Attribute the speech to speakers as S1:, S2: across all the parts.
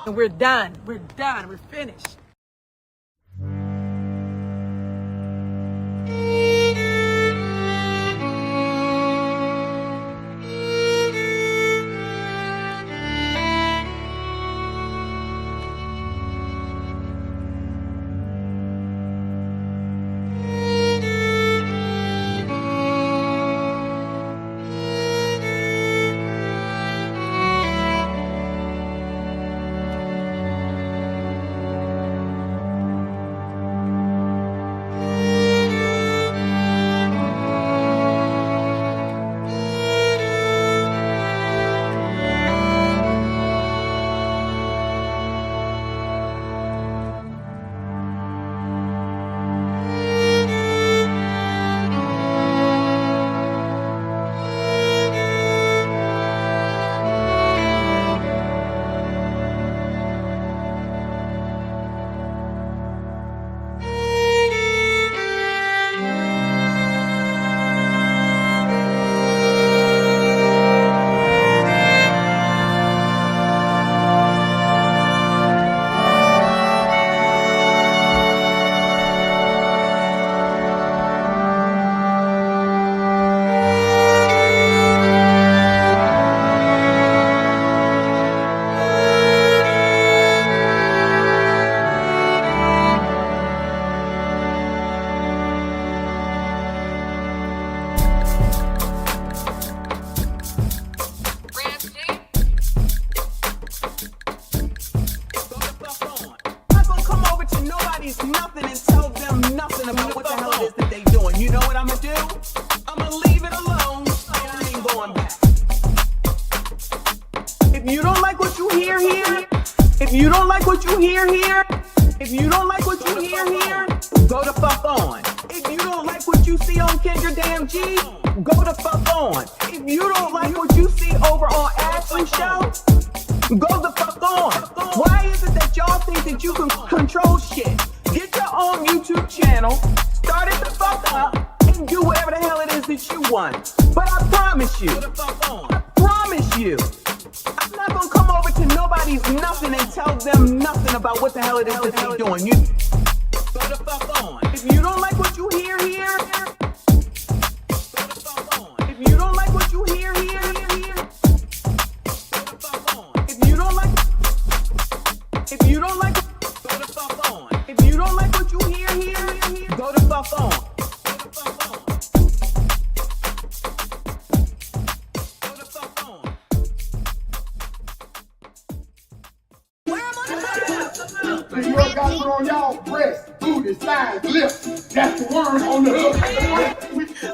S1: And we're done. We're done. We're finished.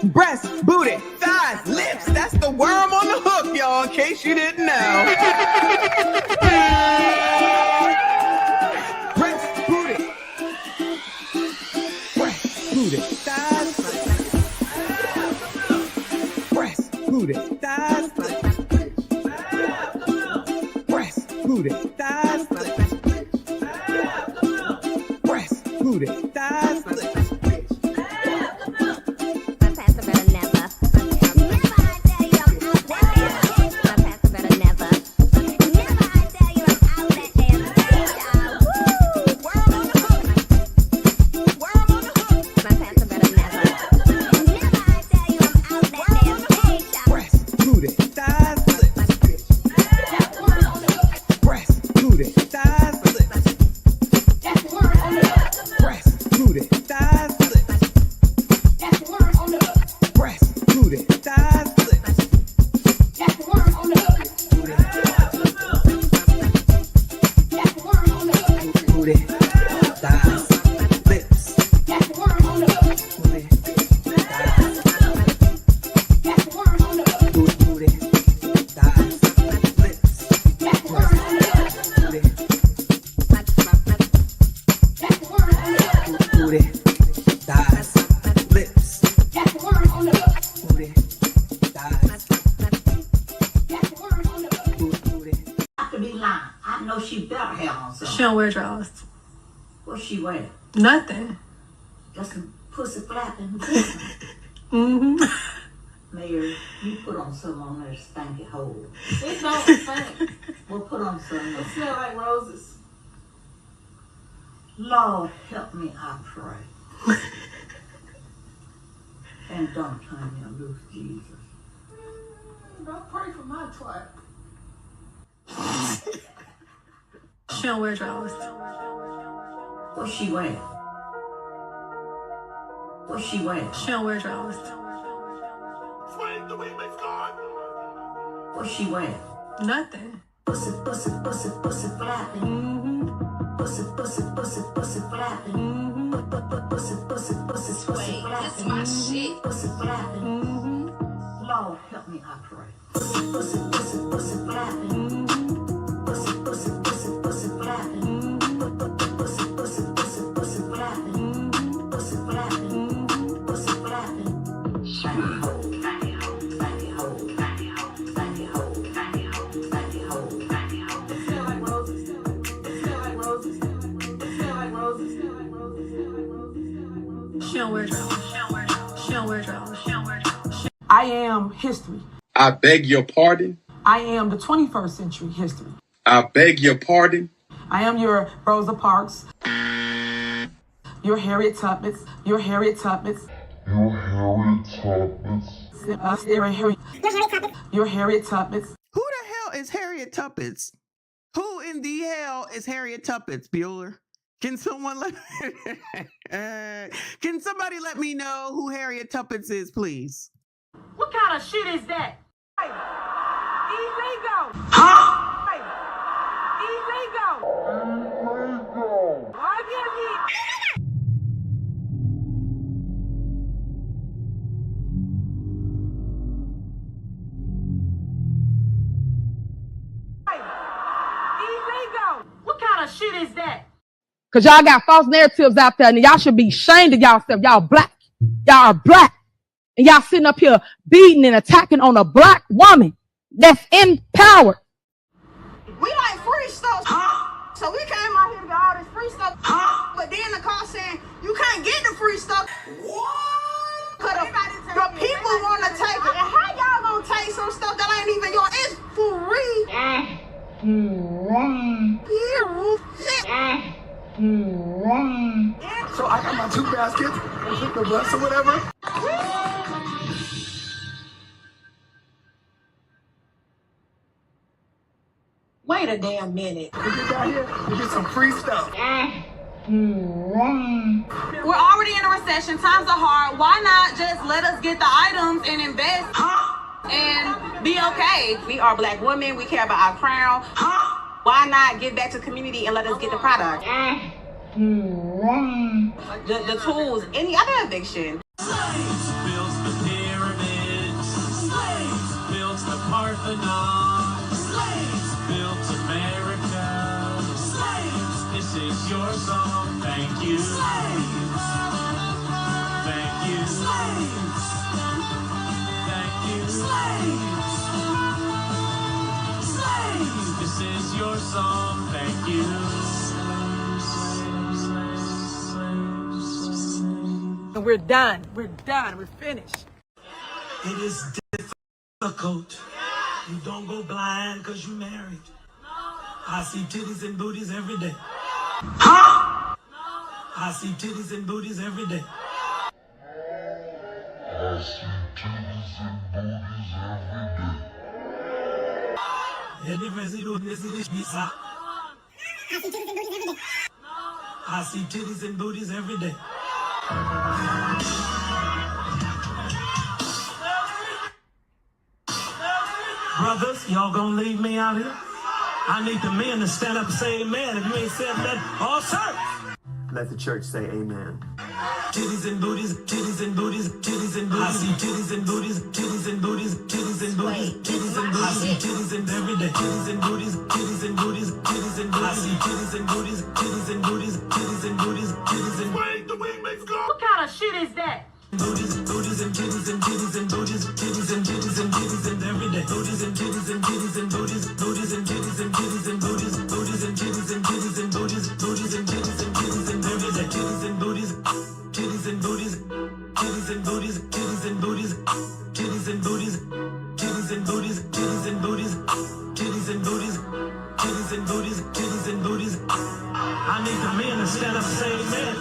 S2: Breast, booty, thighs, lips. That's the worm on the hook, y'all, in case you didn't know. Breast, booty. Breast, booty, thighs. Breast, booty, thighs. Breast, booty, thighs. Breast, booty, thighs.
S1: She don't wear drawers.
S3: What she wear?
S1: Nothing.
S3: Just some pussy flapping.
S1: Mm-hmm.
S3: Mayor, you put on some on there stinky hole.
S4: It don't stink.
S3: We'll put on son.
S4: It smells like roses.
S3: Lord, help me, I pray. And don't turn me loose, Jesus.
S4: Don't pray for my twat.
S1: She don't wear drawers.
S3: What's she wearing? What's she wearing?
S1: She don't wear drawers.
S3: What's she wearing?
S1: Nothing.
S3: Pussy, pussy, pussy, pussy flapping.
S1: Mm-hmm.
S3: Pussy, pussy, pussy, pussy flapping.
S1: Mm-hmm.
S3: Pussy, pussy, pussy, pussy flapping.
S5: This my shit.
S3: Pussy flapping.
S1: Mm-hmm.
S3: Lord, help me, I pray. Pussy, pussy, pussy, pussy flapping.
S1: Mm-hmm.
S3: Pussy, pussy, pussy, pussy flapping. Pussy, pussy, pussy, pussy flapping. Pussy flapping. Pussy flapping. Shiny hole, shiny hole, shiny hole, shiny hole, shiny hole, shiny hole, shiny hole, shiny hole.
S4: It smells like roses. It smells like roses. It smells like roses. It smells like roses. It smells like roses. It smells like roses.
S1: She don't wear drawers. She don't wear drawers. She don't wear drawers. She don't wear drawers.
S6: I am history.
S7: I beg your pardon.
S6: I am the 21st century history.
S7: I beg your pardon.
S6: I am your Rosa Parks, your Harriet Tubmans, your Harriet Tubmans, your Harriet Tubmans.
S2: Who the hell is Harriet Tuppence? Who in the hell is Harriet Tuppence, Bueller? Can someone can somebody let me know who Harriet Tuppence is, please?
S4: What kind of shit is that? Illegal.
S2: Huh?
S4: Illegal. Why give me? Illegal. What kind of shit is that?
S8: Cause y'all got false narratives out there and y'all should be ashamed of y'allself. Y'all black. Y'all are black. And y'all sitting up here beating and attacking on a black woman that's in power.
S9: We like free stuff. So we came out here to get all this free stuff. But then the car saying, you can't get the free stuff. What? Cause the people want to take it. And how y'all gonna take some stuff that ain't even yours? It's free.
S10: So I got my 2 baskets, and the bus or whatever.
S9: Wait a damn minute.
S10: We get down here, we get some free stuff.
S9: We're already in a recession. Times are hard. Why not just let us get the items and invest and be okay? We are black women. We care about our crown. Why not give back to the community and let us get the product? The tools, any other eviction.
S11: Slaves built the pyramids. Slaves built the Parthenon. Slaves built America. Slaves, this is your song. Thank you. Slaves. Thank you. Slaves. Thank you. Slaves. Slaves, this is your song. Thank you.
S1: And we're done. We're done. We're finished.
S11: It is difficult. You don't go blind because you married. I see titties and booties every day. I see titties and booties every day.
S12: I see titties and booties every day.
S11: I see titties and booties every day. Brothers, y'all gonna leave me out here? I need the men to stand up and say amen. If you ain't said that, all sir.
S10: Let the church say amen.
S11: Titties and booties, titties and booties, titties and booties. I see titties and booties, titties and booties, titties and booties, titties and booties. I see titties and every day. Titties and booties, titties and booties, titties and booties. I see titties and booties, titties and booties, titties and booties, titties and booties.
S10: The wing makes go.
S4: What kind of shit is that?
S11: Booties, booties and titties and titties and booties, titties and titties and titties and every day. Booties and titties and titties and booties, booties and titties and titties and booties, booties and titties and titties and booties, booties and titties and titties and every day. Titties and booties, titties and booties, titties and booties, titties and booties, titties and booties, titties and booties, titties and booties, titties and booties. booties, titties and booties, titties and booties. I need the men to stand up and say amen.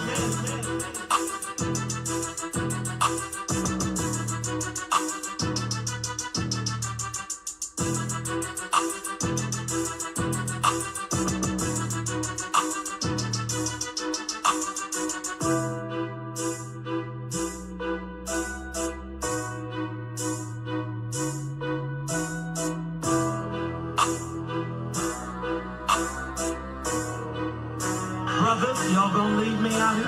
S11: Brothers, y'all gonna leave me out here?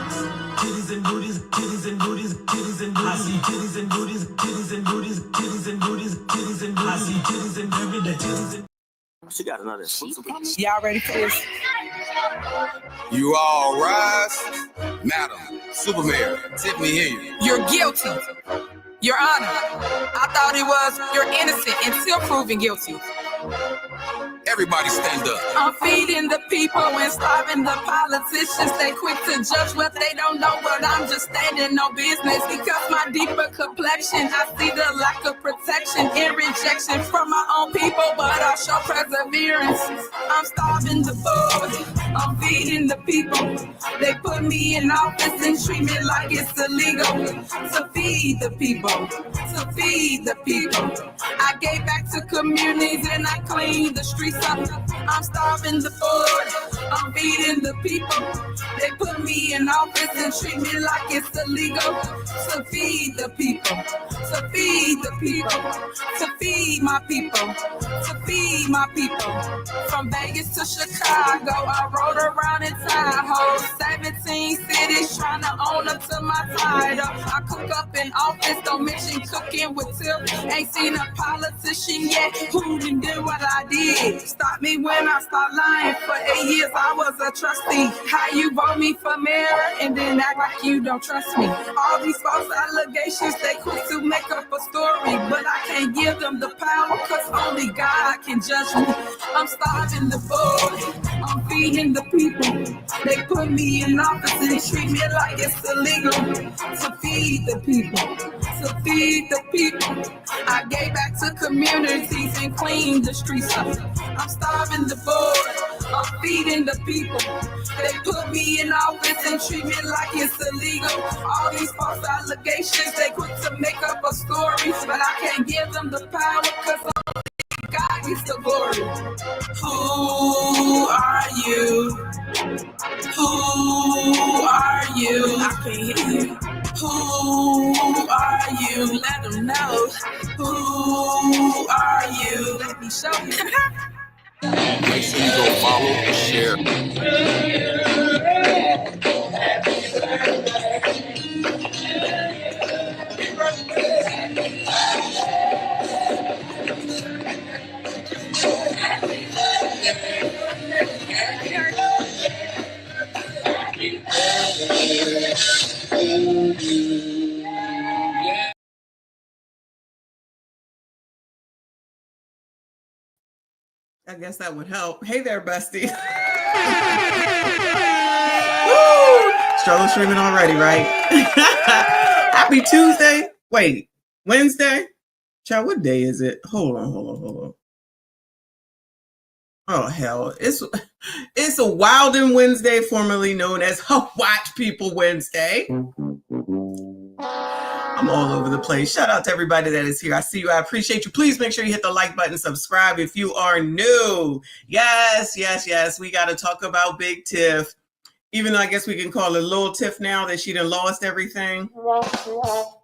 S11: Titties and booties, titties and booties, titties and booties. I see titties and booties, titties and booties, titties and booties, titties and booties. I see titties and every day, titties and. She got another.
S1: Y'all ready for this?
S7: You all rise. Madam, Supermayor, Tiffany, hear you.
S6: You're guilty. Your Honor, I thought it was you're innocent until proven guilty.
S7: Everybody stand up.
S6: I'm feeding the people and starving the politicians. They quick to judge what they don't know, but I'm just standing on business. Because my deeper complexion, I see the lack of protection and rejection from my own people, but I show perseverance. I'm starving the poor, I'm feeding the people. They put me in office and treat me like it's illegal to feed the people, to feed the people. I gave back to communities and I cleaned the streets up. I'm starving the poor, I'm feeding the people. They put me in office and treat me like it's illegal to feed the people, to feed the people, to feed my people, to feed my people. From Vegas to Chicago, I rode around in Tahoe, 17 cities trying to own up to my title. I cook up in office, don't mention cooking with Tiff. Ain't seen a politician yet who didn't do what I did. Stop me when I start lying. For 8 years I was a trustee. How you vote me for mayor and then act like you don't trust me? All these false allegations, they quick to make up a story, but I can't give them the power, cause only God can judge me. I'm starving the poor, I'm feeding the people. They put me in office and treat me like it's illegal to feed the people, to feed the people. I gave back to communities and cleaned the streets up. I'm starving the poor, I'm feeding the people. They put me in office and treat me like it's illegal. All these false allegations, they quick to make up a story, but I can't give them the power, cause God gets the glory. Who are you? Who are you? I can't hear you. Who are you? Let them know. Who are you? Let me show you.
S7: Make sure you go follow and share.
S2: I guess that would help. Hey there, bestie. Woo! Struggle streaming already, right? Happy Tuesday. Wait, Wednesday? Child, what day is it? Hold on. Oh, hell. It's a Wildin' Wednesday, formerly known as Watch People Wednesday. I'm all over the place. Shout out to everybody that is here. I see you. I appreciate you. Please make sure you hit the like button, subscribe if you are new. Yes. We got to talk about Big Tiff. Even though I guess we can call her Little Tiff now that she done lost everything. I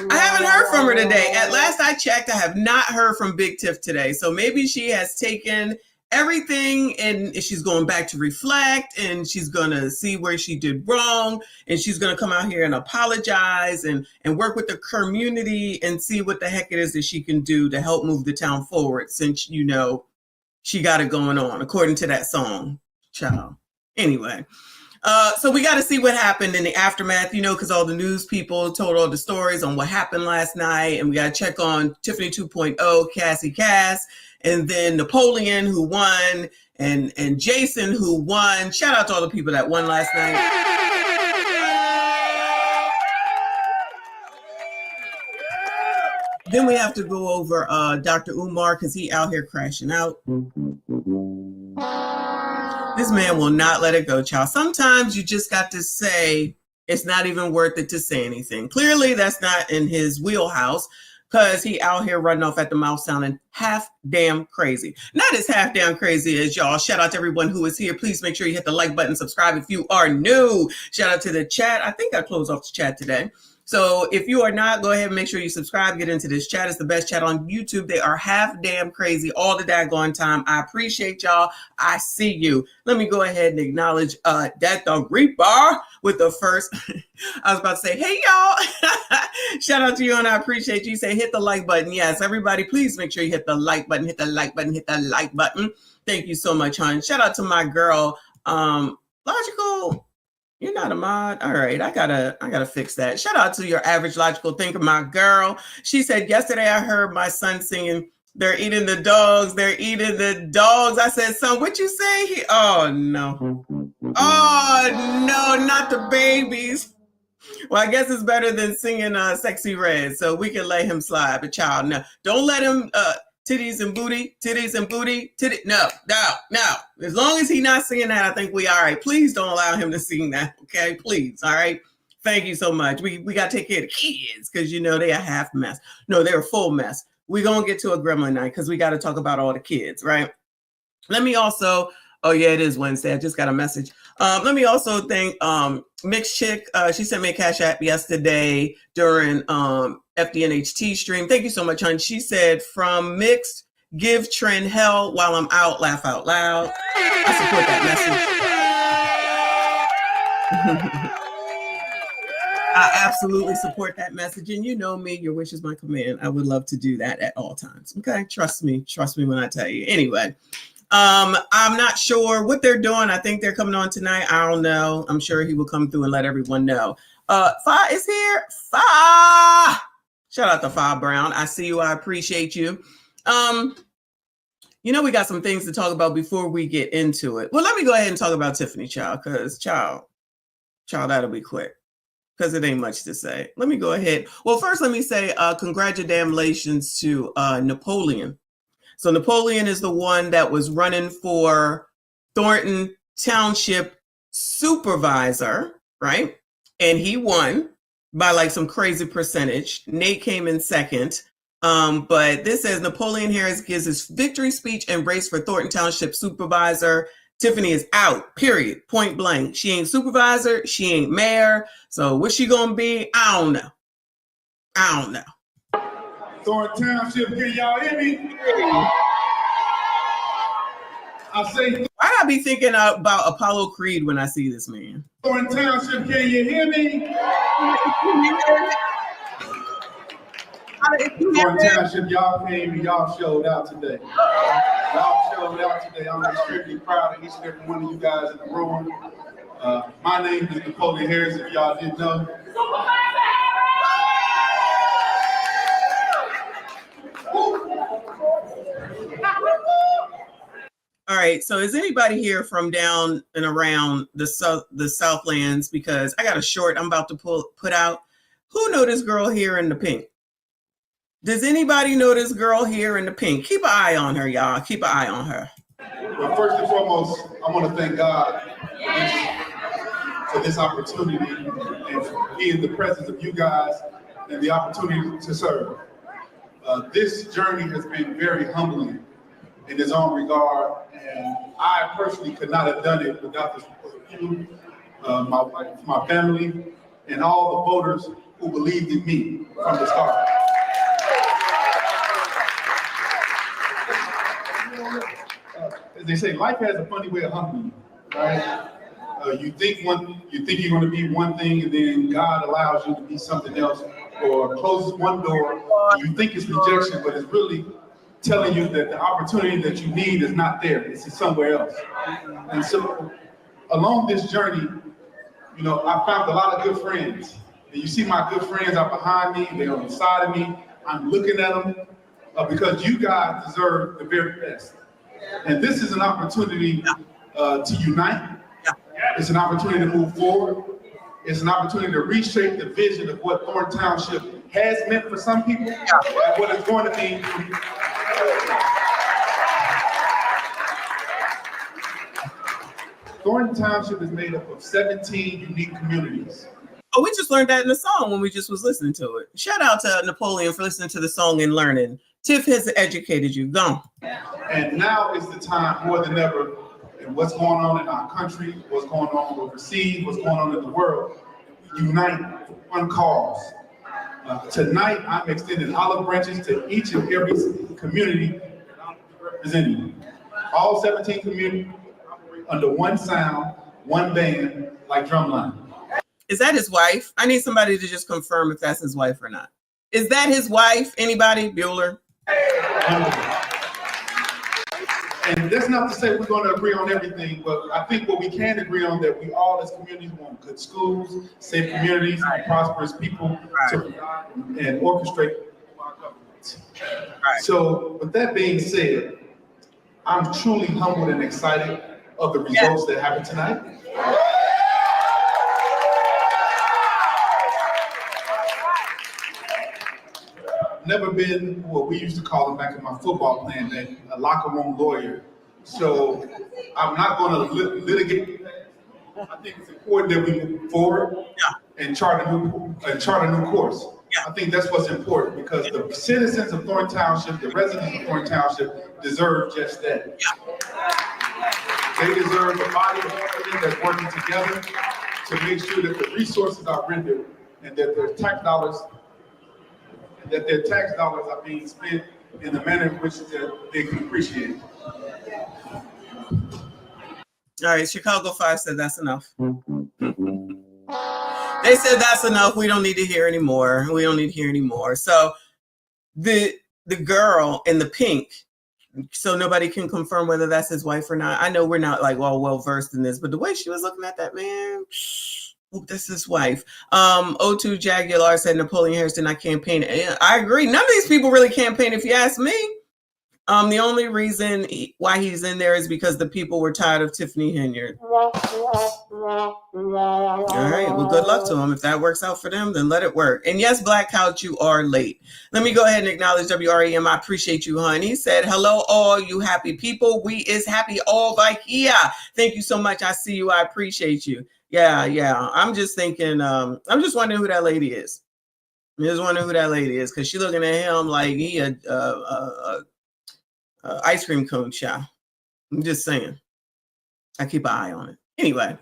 S2: haven't heard from her today. At last I checked, I have not heard from Big Tiff today. So maybe she has taken everything and she's going back to reflect and she's going to see where she did wrong and she's going to come out here and apologize and work with the community and see what the heck it is that she can do to help move the town forward, since, you know, she got it going on according to that song, child. Anyway, so we got to see what happened in the aftermath, you know, because all the news people told all the stories on what happened last night, and we got to check on Tiffany 2.0, Cassie Cass, and then Napoleon, who won, and Jason, who won. Shout out to all the people that won last night. Then we have to go over Dr. Umar, because he out here crashing out. This man will not let it go, child. Sometimes you just got to say it's not even worth it to say anything. Clearly, that's not in his wheelhouse because he out here running off at the mouth sounding half damn crazy. Not as half damn crazy as y'all. Shout out to everyone who is here. Please make sure you hit the like button, subscribe if you are new. Shout out to the chat. I think I closed off the chat today. So if you are not, go ahead and make sure you subscribe, get into this chat. It's the best chat on YouTube. They are half damn crazy all the daggone time. I appreciate y'all. I see you. Let me go ahead and acknowledge that the Reaper with the first. I was about to say, hey, y'all. Shout out to you, and I appreciate you. Say, hit the like button. Yes, everybody, please make sure you hit the like button, hit the like button, hit the like button. Thank you so much, hon. Shout out to my girl, Logical. You're not a mod. All right, I gotta fix that. Shout out to your average logical thinker, my girl. She said, yesterday I heard my son singing, they're eating the dogs, they're eating the dogs. I said, son, what you say? Oh, no. Oh, no, not the babies. Well, I guess it's better than singing Sexy Red, so we can let him slide. But child, no. Don't let him titties and booty, no. As long as he's not singing that, I think we all right. Please don't allow him to sing that, okay? Please, all right? Thank you so much. We got to take care of the kids because, you know, they are half mess. No, they're a full mess. We're going to get to a gremlin night because we got to talk about all the kids, right? Let me also, oh, yeah, it is Wednesday. I just got a message. Let me also thank Mixed Chick. She sent me a Cash App yesterday during FDNHT stream. Thank you so much, hon. She said, from Mixed, give Trend hell while I'm out, laugh out loud. I support that message. I absolutely support that message. And you know me, your wish is my command. I would love to do that at all times. Okay, trust me when I tell you. Anyway. I'm not sure what they're doing. I think they're coming on tonight. I don't know. I'm sure he will come through and let everyone know. Fa is here. Fa! Shout out to Fa Brown. I see you. I appreciate you. You know, we got some things to talk about before we get into it. Well, let me go ahead and talk about Tiffany, child, because child, that'll be quick because it ain't much to say. Let me go ahead. Well, first, let me say congratulations to Napoleon. So Napoleon is the one that was running for Thornton Township supervisor, right? And he won by like some crazy percentage. Nate came in second. But this says Napoleon Harris gives his victory speech and race for Thornton Township supervisor. Tiffany is out, period, point blank. She ain't supervisor. She ain't mayor. So what's she going to be? I don't know.
S5: Thornton Township, can y'all hear me? I say,
S2: why I be thinking about Apollo Creed when I see this man?
S5: Thornton Township, can you hear me? Thornton Township, y'all came and y'all showed out today. I'm extremely proud of each and every one of you guys in the room. My name is Napoleon Harris, if y'all didn't know.
S2: All right, so is anybody here from down and around the Southlands? Because I got a short I'm about to put out. Who know this girl here in the pink? Does anybody know this girl here in the pink? Keep an eye on her, y'all. Keep an eye on her.
S5: Well, first and foremost, I want to thank God for this opportunity and for being in the presence of you guys and the opportunity to serve. This journey has been very humbling in its own regard, and I personally could not have done it without the support of you, my family, and all the voters who believed in me from the start. As they say, life has a funny way of humbling you, right? You think you're going to be one thing, and then God allows you to be something else, or closes one door. You think it's rejection, but it's really telling you that the opportunity that you need is not there. It's somewhere else. And so, along this journey, you know, I found a lot of good friends. And you see my good friends are behind me. They're on the side of me. I'm looking at them because you guys deserve the very best. And this is an opportunity to unite. It's an opportunity to move forward. It's an opportunity to reshape the vision of what Thornton Township has meant for some people and what it's going to mean for you. Thornton Township is made up of 17 unique communities.
S2: Oh, we just learned that in the song when we just was listening to it. Shout out to Napoleon for listening to the song and learning. Tiff has educated you. Go.
S5: And now is the time more than ever, and what's going on in our country, what's going on overseas, what's going on in the world, unite for one cause. Tonight, I'm extending olive branches to each and every community representing all 17 communities under one sound, one band, like Drumline.
S2: Is that his wife? I need somebody to just confirm if that's his wife or not. Is that his wife? Anybody? Bueller?
S5: And that's not to say we're going to agree on everything, but I think what we can agree on that we all as communities want good schools, safe communities, prosperous people, and orchestrate our government. So with that being said, I'm truly humbled and excited of the results that happened tonight. Never been what we used to call him back in my football playing day, a locker room lawyer. So I'm not going to litigate that. I think it's important that we move forward and chart a new course. I think that's what's important because the citizens of Thornton Township, the residents of Thornton Township deserve just that. They deserve a body of people that's working together to make sure that the resources are rendered and that their tax dollars are being spent in the manner in which they can appreciate.
S2: All right, Chicago 5 said that's enough. They said that's enough. We don't need to hear anymore. We don't need to hear anymore. So the girl in the pink, so nobody can confirm whether that's his wife or not. I know we're not like well versed in this, but the way she was looking at that man, oh, that's his wife. O2 Jagular said Napoleon Harris did not campaign. I agree. None of these people really campaign, if you ask me. The only reason why he's in there is because the people were tired of Tiffany Henyard. All right, well, good luck to them. If that works out for them, then let it work. And yes, Black Couch, you are late. Let me go ahead and acknowledge WREM. I appreciate you, honey. He said, hello, all you happy people. We is happy all by here. Thank you so much. I see you. I appreciate you. Yeah. I'm just thinking, I'm just wondering who that lady is. I'm just wondering who that lady is because she's looking at him like he a ice cream cone child. I'm just saying. I keep an eye on it. Anyway,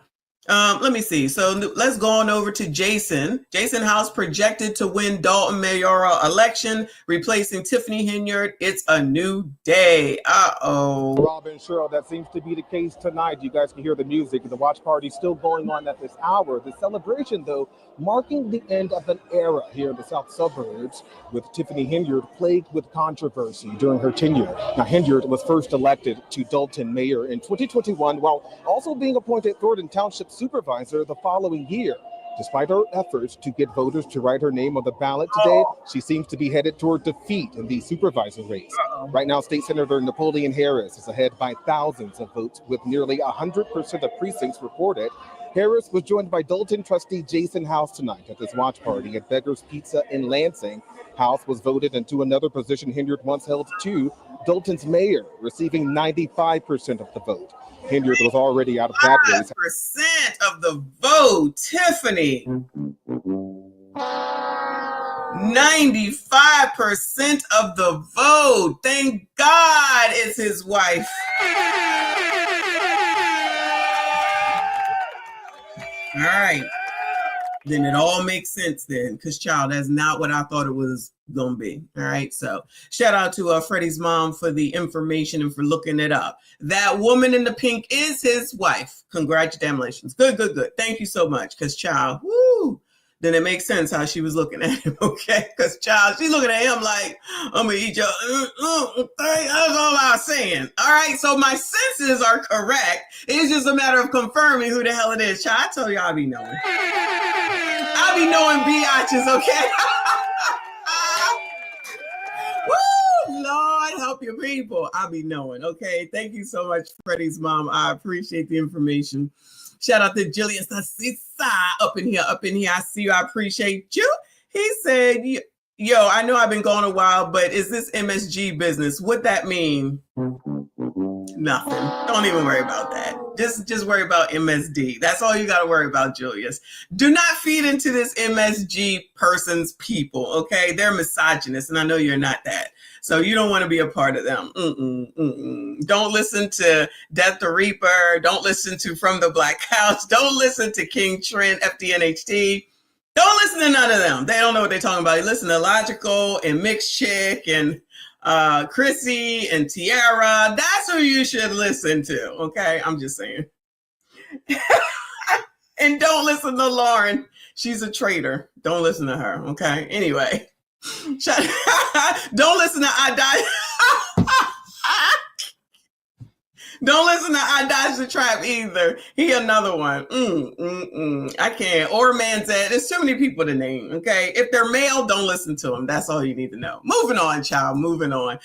S2: let me see. So let's go on over to Jason. Jason House projected to win Dolton mayoral election, replacing Tiffany Henyard. It's a new day. Uh-oh.
S13: Robin, Cheryl, that seems to be the case tonight. You guys can hear the music. The watch party still going on at this hour. The celebration, though, marking the end of an era here in the south suburbs with Tiffany Henyard plagued with controversy during her tenure. Now, Henyard was first elected to Dolton mayor in 2021 while also being appointed Thornton Township supervisor the following year. Despite her efforts to get voters to write her name on the ballot today, she seems to be headed toward defeat in the supervisor race. Right now, State Senator Napoleon Harris is ahead by thousands of votes with nearly 100% of precincts reported. Harris was joined by Dolton trustee Jason House tonight at this watch party at Beggar's Pizza in Lansing. House was voted into another position Henyard once held too, Dolton's mayor, receiving 95% of the vote. Henyard was already out of that race.
S2: 5% of the vote, Tiffany. 95% of the vote. Thank God it's his wife. All right. Then it all makes sense then, because child, that's not what I thought it was gonna be. All right, so shout out to Freddie's mom for the information and for looking it up. That woman in the pink is his wife. Congratulations. Good. Thank you so much, because child, woo. Then it makes sense how she was looking at him, okay? Because child, she's looking at him like, I'm gonna eat your, okay, that's all I was saying. All right, so my senses are correct. It's just a matter of confirming who the hell it is. Child, I told you I'll be knowing. I'll be knowing biatches, okay? Woo, Lord, help your people. I'll be knowing, okay? Thank you so much, Freddie's mom. I appreciate the information. Shout out to Jillian Sasisa up in here. I see you. I appreciate you. He said, yo, I know I've been gone a while, but is this MSG business? What that mean? Nothing. Don't even worry about that. Just worry about MSD. That's all you got to worry about, Julius. Do not feed into this MSG person's people, okay? They're misogynists, and I know you're not that. So you don't want to be a part of them. Don't listen to Death the Reaper. Don't listen to From the Black House. Don't listen to King Trent, FDNHT. Don't listen to none of them. They don't know what they're talking about. You listen to Logical and Mixed Chick and Chrissy and Tiara. That's who you should listen to, okay? I'm just saying. And don't listen to Lauren. She's a traitor. Don't listen to her, okay? Anyway. Don't listen to I Die. Don't listen to I Dodge the Trap either. He another one. I can't. Or Manzette. There's too many people to name, okay? If they're male, don't listen to them. That's all you need to know. Moving on, child. Moving on.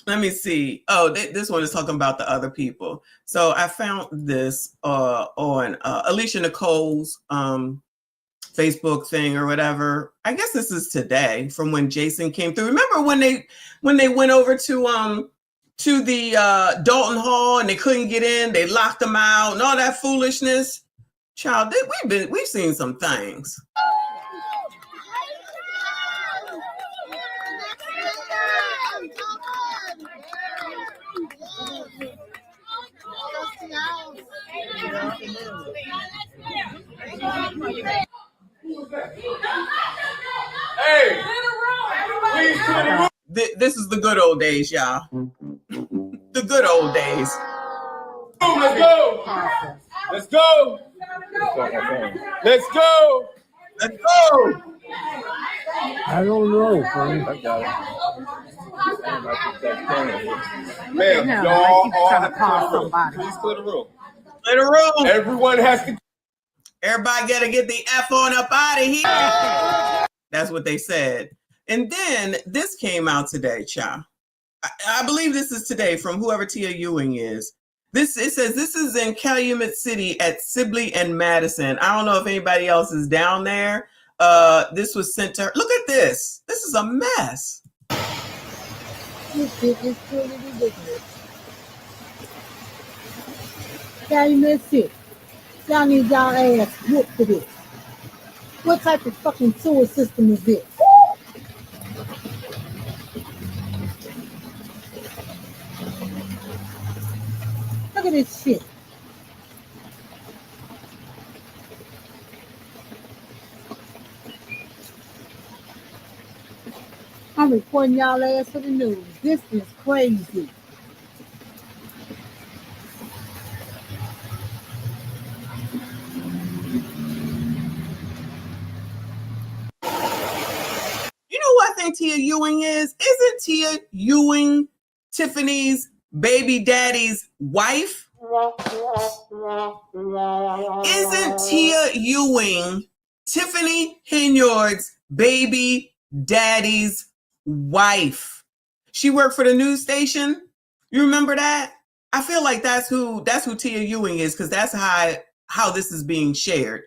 S2: Let me see. Oh, this one is talking about the other people. So I found this on Alicia Nicole's Facebook thing or whatever. I guess this is today from when Jason came through. Remember when they went over to the Dolton Hall and they couldn't get in, they locked them out and all that foolishness? Child, we've seen some things.
S14: Hey, please clear the room.
S2: This is the good old days, y'all. The good old days.
S14: Let's go. Let's go. Let's go.
S2: Let's go.
S15: I don't know, friend.
S14: I got it.
S8: Man,
S14: Man,
S8: y'all
S14: all
S8: trying
S14: have
S8: to
S14: to
S8: call
S14: clear the room.
S8: somebody.
S14: Please clear the room.
S2: Clear the room.
S14: Everyone has to.
S2: Everybody got to get the F on up out of here. That's what they said. And then this came out today, child. I believe this is today from whoever Tia Ewing is. It says this is in Calumet City at Sibley and Madison. I don't know if anybody else is down there. This was sent to her. Look at this. This is a mess.
S15: This shit is truly ridiculous. Calumet City. Y'all need y'all ass whooped for this. What type of fucking sewer system is this? Look at this shit. I'm reporting y'all ass for the news. This is crazy.
S2: You know who I think Tia Ewing is? Isn't Tia Ewing Tiffany's baby daddy's wife? Isn't Tia Ewing Tiffany Henyard's baby daddy's wife? She worked for the news station. You remember that? I feel like that's who Tia Ewing is, because that's how this is being shared.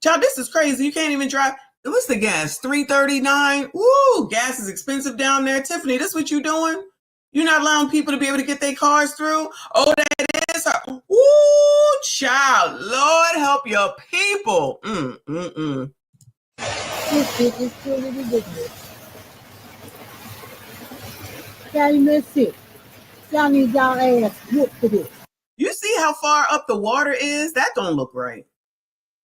S2: Child, this is crazy. You can't even drive. What's the gas? $3.39. Woo, gas is expensive down there. Tiffany, this what you doing? You're not allowing people to be able to get their cars through? Oh, that is her. Woo, child. Lord help your people.
S15: This shit is truly ridiculous. Calumet City. Y'all need y'all ass whooped for this.
S2: You see how far up the water is? That don't look right.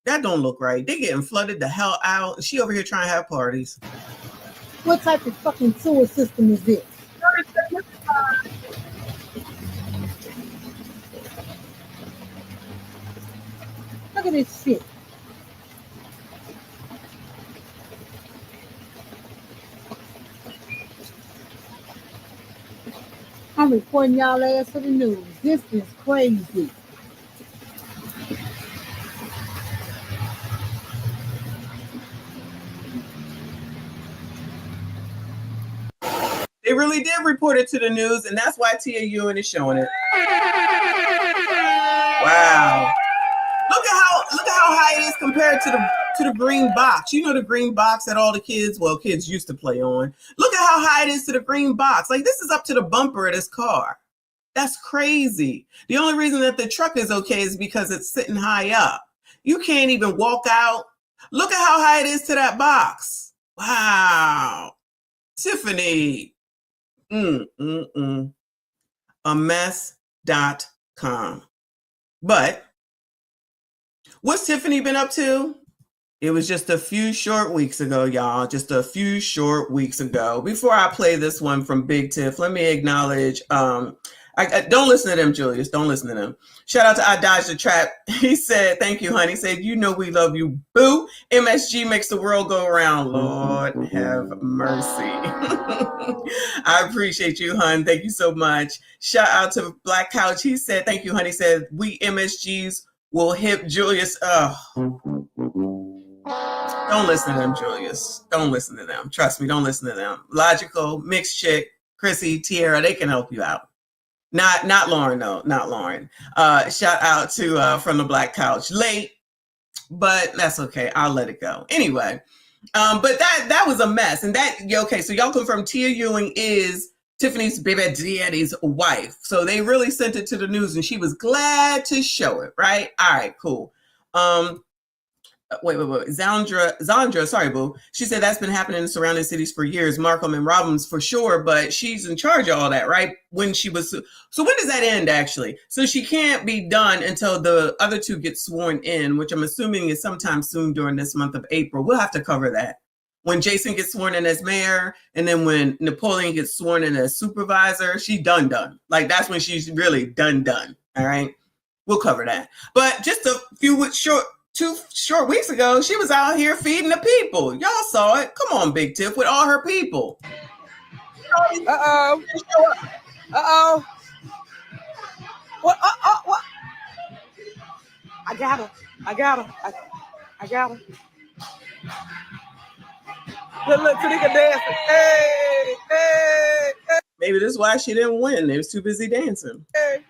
S2: That don't look right. They getting flooded the hell out. She over here trying to have parties.
S15: What type of fucking sewer system is this? Look at this shit. I'm reporting y'all ass for the news. This is crazy.
S2: They really did report it to the news, and that's why Tia Ewing is showing it. Wow. Look at how high it is compared to the green box. You know, the green box that all the kids used to play on. Look at how high it is to the green box. Like, this is up to the bumper of this car. That's crazy. The only reason that the truck is okay is because it's sitting high up. You can't even walk out. Look at how high it is to that box. Wow. Tiffany. Amess.com. But what's Tiffany been up to? It was just a few short weeks ago, y'all. Just a few short weeks ago. Before I play this one from Big Tiff, let me acknowledge, don't listen to them, Julius. Don't listen to them. Shout out to I Dodged the Trap. He said, thank you, honey. He said, you know we love you, boo. MSG makes the world go around. Lord have mercy. I appreciate you, hun. Thank you so much. Shout out to Black Couch. He said, thank you, honey. He said, we MSGs will hip Julius. Don't listen to them, Julius. Don't listen to them. Trust me, don't listen to them. Logical, Mixed Chick, Chrissy, Tierra, they can help you out. Not Lauren, though. Not Lauren. Shout out to From the Black Couch. Late, but that's okay. I'll let it go. Anyway, but that was a mess. And okay, so y'all confirm Tia Ewing is Tiffany's baby daddy's wife. So they really sent it to the news and she was glad to show it, right? All right, cool. Wait. Zandra, sorry, boo. She said that's been happening in surrounding cities for years. Markham and Robbins for sure, but she's in charge of all that, right? So when does that end, actually? So she can't be done until the other two get sworn in, which I'm assuming is sometime soon during this month of April. We'll have to cover that. When Jason gets sworn in as mayor, and then when Napoleon gets sworn in as supervisor, she done. Like, that's when she's really done. All right? We'll cover that. But just a few two short weeks ago, she was out here feeding the people. Y'all saw it. Come on, Big Tiff, with all her people.
S1: What? What? I got her. Look, Tanika dancing. Hey.
S2: Maybe this is why she didn't win. They was too busy dancing.
S1: Hey.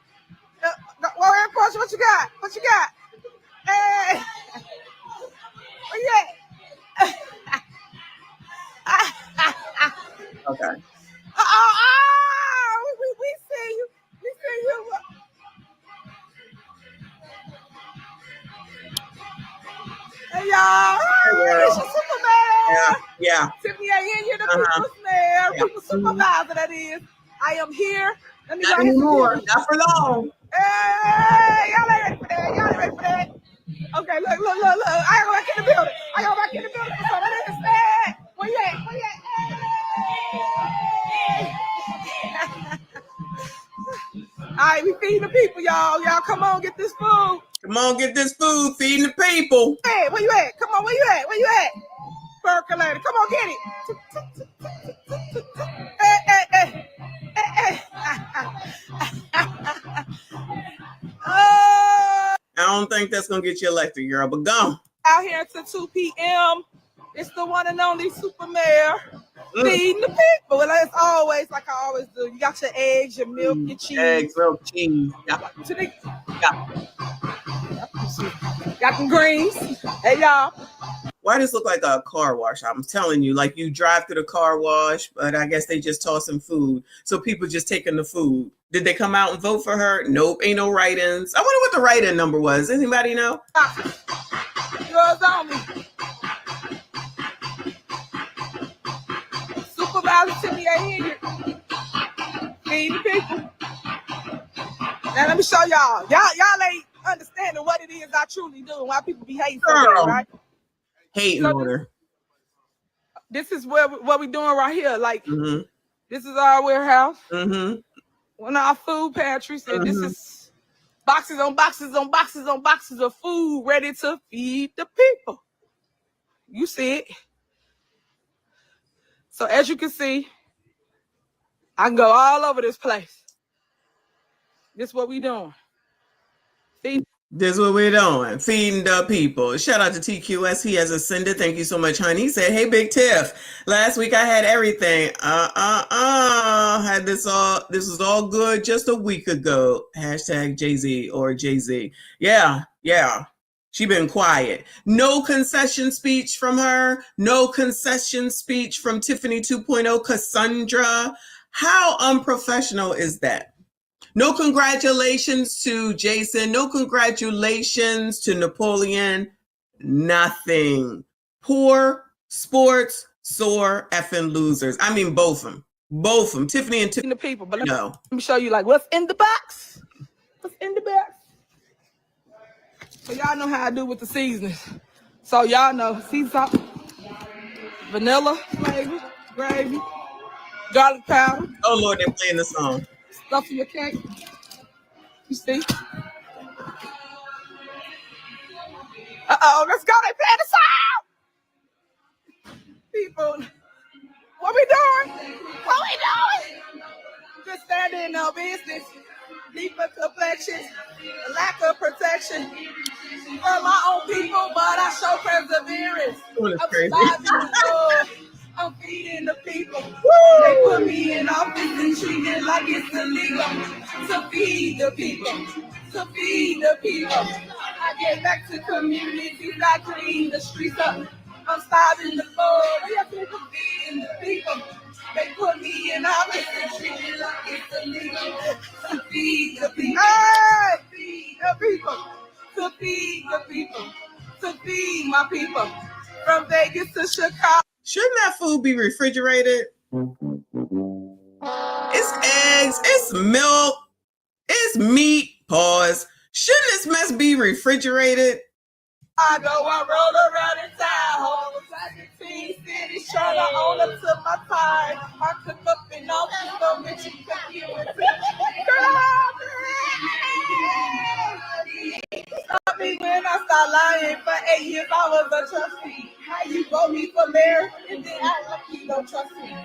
S1: Warrior Coach, what you got? Hey. Where you at?
S2: Okay.
S1: We see you. Hey, y'all. It's your Superman.
S2: Yeah.
S1: Tiffany A. You're the people's mayor, people's supervisor, that is. I am here. Let me
S2: Not anymore. Not for long.
S1: Hey, y'all ain't ready for that. Okay, look. I go back in the building. So that is sad. Where you at? All right, we feeding the people, y'all. Y'all come on, get this food.
S2: Feeding the people.
S1: Hey, where you at? Come on, where you at? Percolator, come on, get it. Hey.
S2: I don't think that's gonna get you elected, girl, but go.
S1: Out here until 2 p.m. It's the one and only Super Mayor feeding the people. And as always, like I always do, you got your eggs, your milk, your cheese.
S2: Eggs, milk, cheese. Yeah.
S1: Got some greens. Hey, y'all.
S2: Why does this look like a car wash? I'm telling you, like you drive through the car wash, but I guess they just tossing food. So people just taking the food. Did they come out and vote for her? Nope, ain't no write-ins. I wonder what the write-in number was. Anybody know?
S1: Yours on me. Supervisor Tiffany A. Hilliard. Feed the people. Now let me show y'all. Y'all ain't understanding what it is I truly do and why people be hating so bad, right?
S2: Hating on her.
S1: This is what we doing right here. Like, This is our warehouse. One of our food pantries. And this is boxes on boxes of food ready to feed the people. You see it. So as you can see, I can go all over this place. This is what we doing.
S2: This is what we're doing. Feeding the people. Shout out to TQS. He has ascended. Thank you so much, honey. He said, hey, Big Tiff. Last week I had everything. Had this was all good just a week ago. Hashtag Jay-Z or Jay-Z. Yeah. She been quiet. No concession speech from her. No concession speech from Tiffany 2.0 Cassandra. How unprofessional is that? No congratulations to Jason. No congratulations to Napoleon. Nothing. Poor sports, sore effing losers. I mean, both of them. Both of them. Tiffany and Tiffany.
S1: The people, but let me show you like what's in the box. What's in the box? So y'all know how I do with the seasonings. So y'all know sea salt, vanilla flavor, gravy, garlic powder.
S2: Oh Lord, they're playing the song.
S1: Stuff in your cake. You see? Uh-oh, let's go. They playing the song. People, what we doing? What we doing? Just standing no business. Deeper complexions, lack of protection for my own people, but I show perseverance. I'm feeding the people. Woo! They put me in office and treat it like it's illegal to feed the people. To feed the people. I get back to communities, I clean the streets up. I'm starving the floor. We have to feed the people. They put me in office and treat it like it's illegal to feed the people. Hey! To feed the people. To feed the people. To feed my people. From Vegas to Chicago.
S2: Shouldn't that food be refrigerated? It's eggs, it's milk, it's meat. Pause. Shouldn't this mess be refrigerated?
S1: I roll around in town, Twin Cities, trying to own up to my time. I cook up in all people, bitch, you cook you with Stop me when I start lying. For 8 years, I was a trustee. How you vote me for mayor and then act like you don't trust me?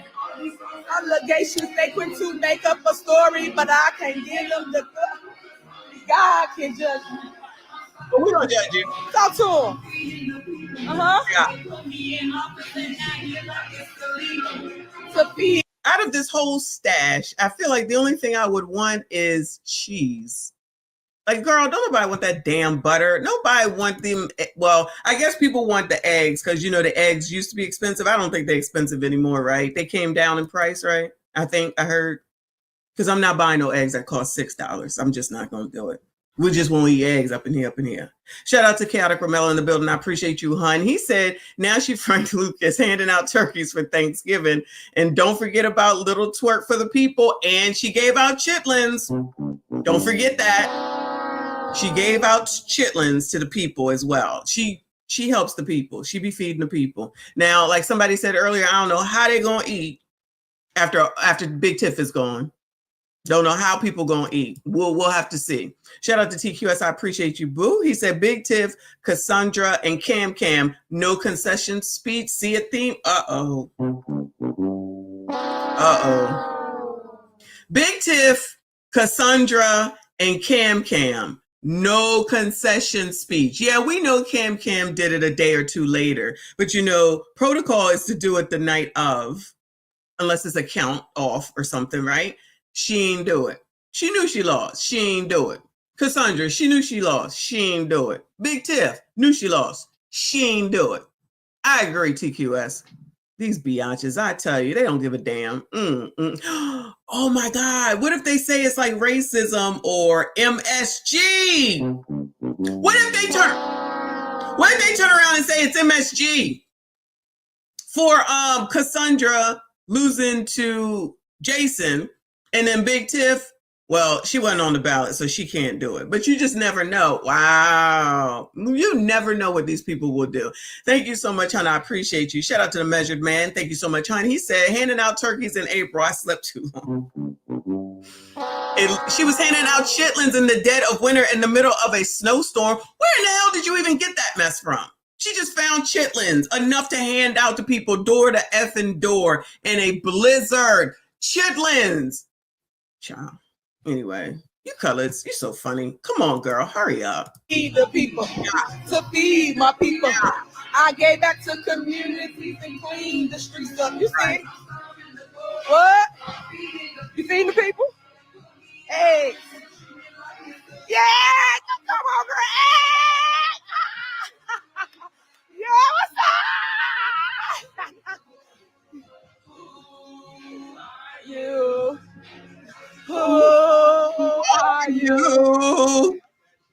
S1: Allegations, they quit to make up a story, but I can't give them the good. God can judge me.
S2: But we don't judge you.
S1: Talk to him.
S2: Yeah. Out of this whole stash, I feel like the only thing I would want is cheese. Like, girl, don't nobody want that damn butter. Nobody want them. Well, I guess people want the eggs because, you know, the eggs used to be expensive. I don't think they're expensive anymore, right? They came down in price, right? I heard. Because I'm not buying no eggs that cost $6. I'm just not going to do it. We just won't eat eggs up in here. Shout out to Chaotic Ramel in the building. I appreciate you, hun. He said, now she Frank Lucas handing out turkeys for Thanksgiving. And don't forget about Little Twerk for the people. And she gave out chitlins. Don't forget that. She gave out chitlins to the people as well. She helps the people. She be feeding the people. Now, like somebody said earlier, I don't know how they going to eat after Big Tiff is gone. Don't know how people gonna eat. We'll have to see. Shout out to TQS. I appreciate you, boo. He said Big Tiff, Cassandra, and Cam. No concession speech. See a theme? Uh-oh. Big Tiff, Cassandra, and Cam. No concession speech. Yeah, we know Cam did it a day or two later. But you know, protocol is to do it the night of. Unless it's a count off or something, right? She ain't do it. She knew she lost. She ain't do it. Cassandra, she knew she lost. She ain't do it. Big Tiff knew she lost. She ain't do it. I agree, TQS. These biatches, I tell you, they don't give a damn. Oh my God. What if they say it's like racism or MSG? What if they turn around and say it's MSG for Cassandra losing to Jason? And then Big Tiff, well, she wasn't on the ballot, so she can't do it. But you just never know. Wow. You never know what these people will do. Thank you so much, hon. I appreciate you. Shout out to the Measured Man. Thank you so much, hon. He said, handing out turkeys in April. I slept too long. She was handing out chitlins in the dead of winter in the middle of a snowstorm. Where in the hell did you even get that mess from? She just found chitlins, enough to hand out to people door to effing door in a blizzard. Chitlins. Child. Anyway, you colors, you're so funny. Come on, girl, hurry up.
S1: Feed the people. To feed my people. I gave back to communities and clean the streets up. You see? What? You feeding the people? Hey. Yeah, come on, girl. Hey. Yeah, what's up? You. Oh,
S2: Who?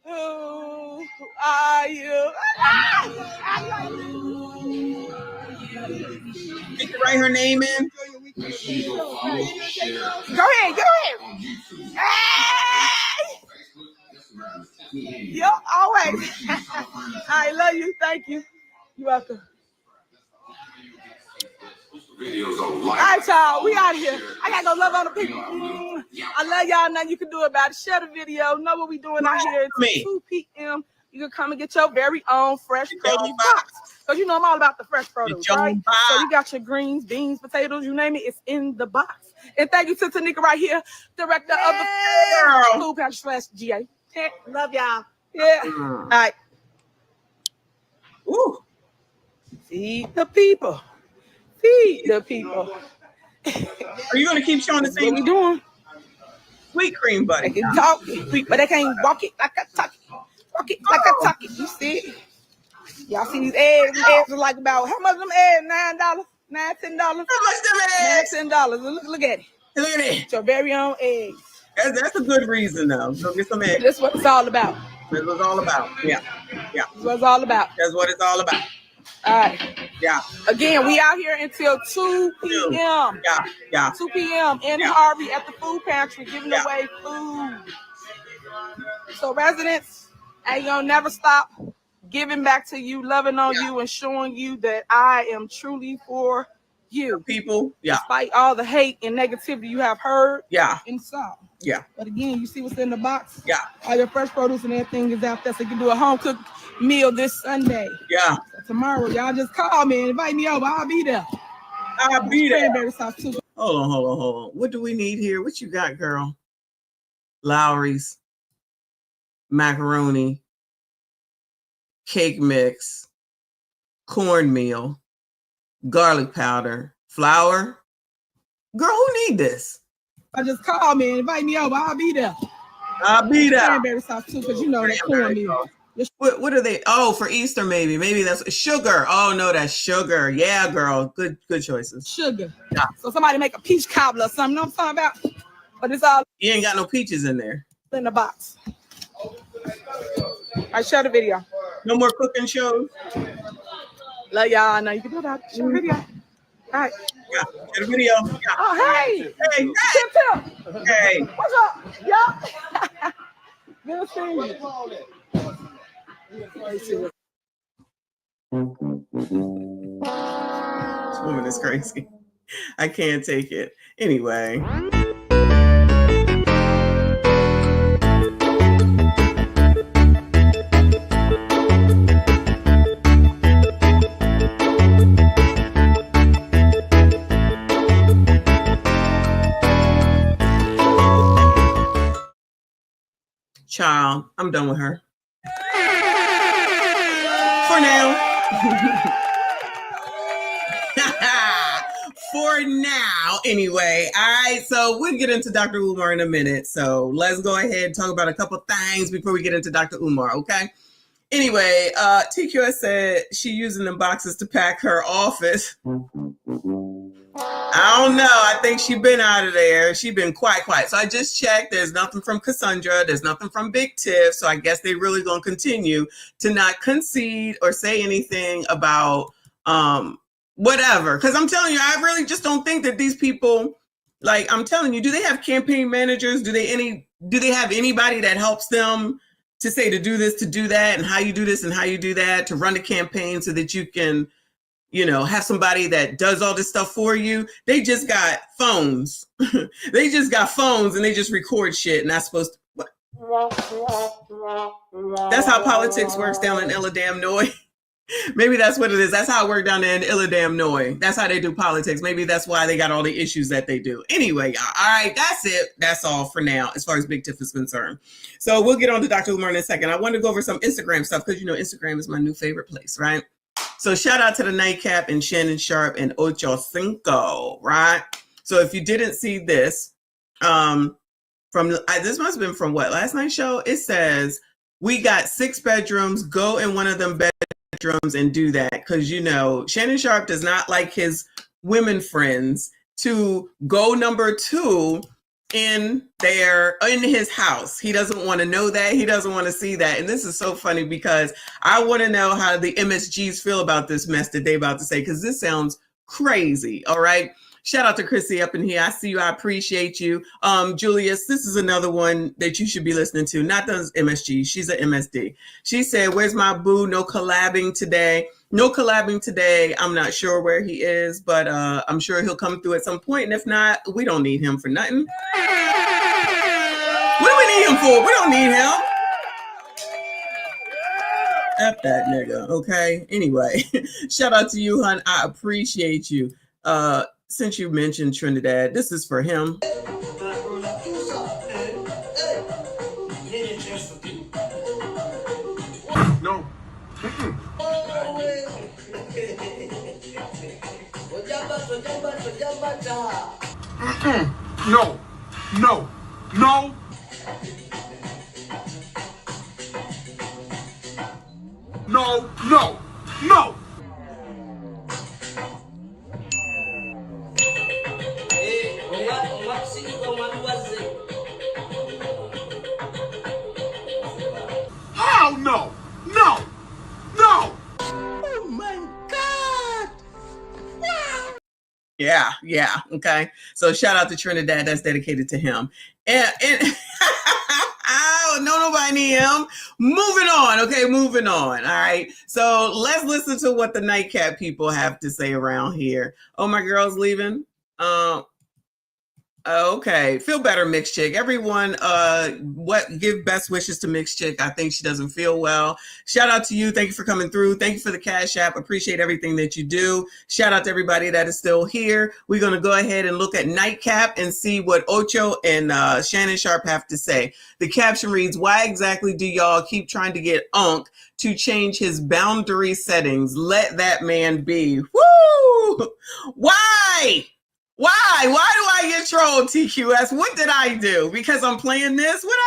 S1: Who are you?
S2: Did you write her name in?
S1: Go ahead. Hey! Yo, always. I love you. Thank you. You're welcome. All right, y'all. We out of here. I gotta go love on the people. I love y'all. Nothing you can do about it. Share the video. Know what we doing out here. It's 2 p.m. You can come and get your very own fresh produce box. Because you know I'm all about the fresh produce, right? So you got your greens, beans, potatoes, you name it. It's in the box. And thank you to Tanika right here, director of the Food Pantry / GA. Love y'all. Yeah. All right. Ooh. Feed the people. Feed the people.
S2: Are you going to keep showing the same?
S1: What we doing?
S2: Sweet cream butter.
S1: They can talk, but they can't walk it like I talk it. Walk it like I talk it. You see it? Y'all see these eggs? These eggs are like about, how much them eggs? $9? $10? How much
S2: them eggs?
S1: $10. Look at it.
S2: Look at it.
S1: It's your very own eggs.
S2: That's a good reason, though. Go get some eggs.
S1: That's what it's all about.
S2: That's what it's all about. Yeah.
S1: That's what it's all about.
S2: That's what it's all about.
S1: All right.
S2: Yeah.
S1: Again, we out here until 2 p.m.
S2: Yeah.
S1: 2 p.m. in Harvey at the food pantry, giving away food. So residents, ain't gonna never stop giving back to you, loving on you, and showing you that I am truly for you.
S2: People,
S1: despite all the hate and negativity you have heard and saw.
S2: Yeah.
S1: But again, you see what's in the box?
S2: Yeah.
S1: All your fresh produce and everything is out there. So you can do a home cooked meal this Sunday.
S2: Yeah.
S1: So tomorrow, y'all just call me and invite me over. I'll be there.
S2: I'll be there.
S1: Cranberry sauce too.
S2: Hold on. What do we need here? What you got, girl? Lowry's, macaroni, cake mix, cornmeal, garlic powder, flour. Girl, who need this?
S1: I just call me and invite me over. I'll be there.
S2: I'll be there.
S1: Cranberry sauce too, because you know that cornmeal.
S2: What are they? Oh, for Easter maybe. Maybe that's sugar. Oh no, that's sugar. Yeah, girl. Good choices.
S1: Sugar.
S2: Yeah.
S1: So somebody make a peach cobbler or something. You know what I'm talking about? But it's all.
S2: You ain't got no peaches in there.
S1: In the box. I share the video.
S2: No more cooking shows.
S1: Love y'all. Now you can do that. Share the video. All right.
S2: Yeah. Share the video. Yeah.
S1: Oh hey.
S2: Hey.
S1: Tiff.
S2: Hey.
S1: What's up? Yeah. Good seeing you.
S2: This woman is crazy. I can't take it. Anyway. Child, I'm done with her. For now. For now, anyway. All right, so we'll get into Dr. Umar in a minute. So let's go ahead and talk about a couple things before we get into Dr. Umar, okay? Anyway, TQS said she using them boxes to pack her office. I don't know. I think she been out of there. She been quiet. So I just checked. There's nothing from Cassandra. There's nothing from Big Tiff. So I guess they really gonna continue to not concede or say anything about whatever. Because I'm telling you, I really just don't think that these people, like I'm telling you, do they have campaign managers? Do they have anybody that helps them to say to do this, to do that, and how you do this and how you do that, to run the campaign so that you can, you know, have somebody that does all this stuff for you? They just got phones. They just got phones and they just record shit. And that's supposed to, that's how politics works down in Illidamnoy. Maybe that's what it is. That's how it worked down there in Illidamnoy. That's how they do politics. Maybe that's why they got all the issues that they do. Anyway, y'all. All right, that's it. That's all for now as far as Big Tiff is concerned. So we'll get on to Dr. Umar in a second. I want to go over some Instagram stuff because, you know, Instagram is my new favorite place, right? So shout out to the Nightcap and Shannon Sharp and Ocho Cinco, right? So if you didn't see this, this must have been from what, last night's show? It says, we got 6 bedrooms, go in one of them bedrooms and do that. Because, you know, Shannon Sharp does not like his women friends to go number 2 in his house. He doesn't want to know that. He doesn't want to see that. And this is so funny because I want to know how the MSGs feel about this mess that they about to say, because this sounds crazy. All right. Shout out to Chrissy up in here. I see you. I appreciate you. Julius, this is another one that you should be listening to. Not the MSG. She's an MSD. She said, where's my boo? No collabing today. No collabing today. I'm not sure where he is, but I'm sure he'll come through at some point. And if not, we don't need him for nothing. What do we need him for? We don't need him. F that nigga. Okay. Anyway, shout out to you, hon. I appreciate you. Since you mentioned Trinidad, this is for him.
S10: No. No. No. No. No. No. No. Hell no! No! No!
S2: Oh my God! Wow. Yeah. Okay. So shout out to Trinidad. That's dedicated to him. And I don't know nobody need him. Moving on. Okay, moving on. All right. So let's listen to what the Nightcap people have to say around here. Oh, my girl's leaving. Okay, feel better, Mixed Chick. Everyone, give best wishes to Mixed Chick. I think she doesn't feel well. Shout out to you. Thank you for coming through. Thank you for the Cash App. Appreciate everything that you do. Shout out to everybody that is still here. We're going to go ahead and look at Nightcap and see what Ocho and Shannon Sharp have to say. The caption reads, why exactly do y'all keep trying to get Unc to change his boundary settings? Let that man be. Woo! Why? Why do I get trolled, TQS? What did I do? Because I'm playing this? What'd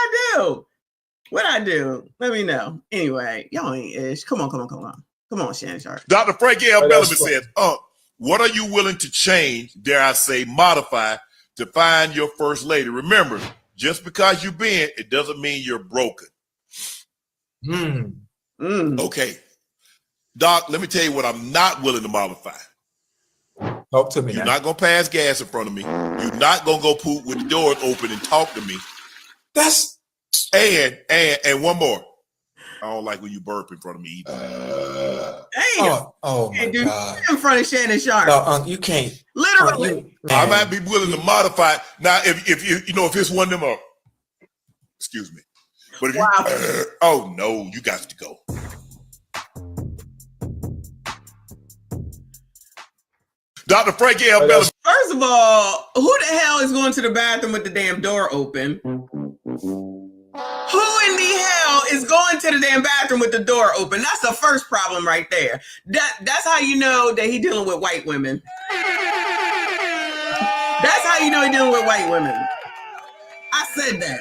S2: I do? Let me know. Anyway, y'all ain't ish. Come on. Come on, Shannon Sharp.
S16: Dr. Frankie L. Bellamy says, what are you willing to change, dare I say, modify, to find your first lady? Remember, just because you've been, it doesn't mean you're broken. Okay. Doc, let me tell you what I'm not willing to modify.
S17: Talk to me.
S16: You're not gonna pass gas in front of me. You're not gonna go poop with the doors open and talk to me.
S17: That's
S16: and one more. I don't like when you burp in front of me either.
S17: Oh my God!
S2: In front of Shannon Sharp.
S17: No, you can't.
S2: Literally.
S16: I might be willing to modify now if you know if it's one of them. Excuse me. But if you, oh no, you got to go. Dr. Frankie L. Bellamy.
S2: First of all, who the hell is going to the bathroom with the damn door open? Who in the hell is going to the damn bathroom with the door open? That's the first problem right there. That's how you know that he's dealing with white women. That's how you know he's dealing with white women. I said that.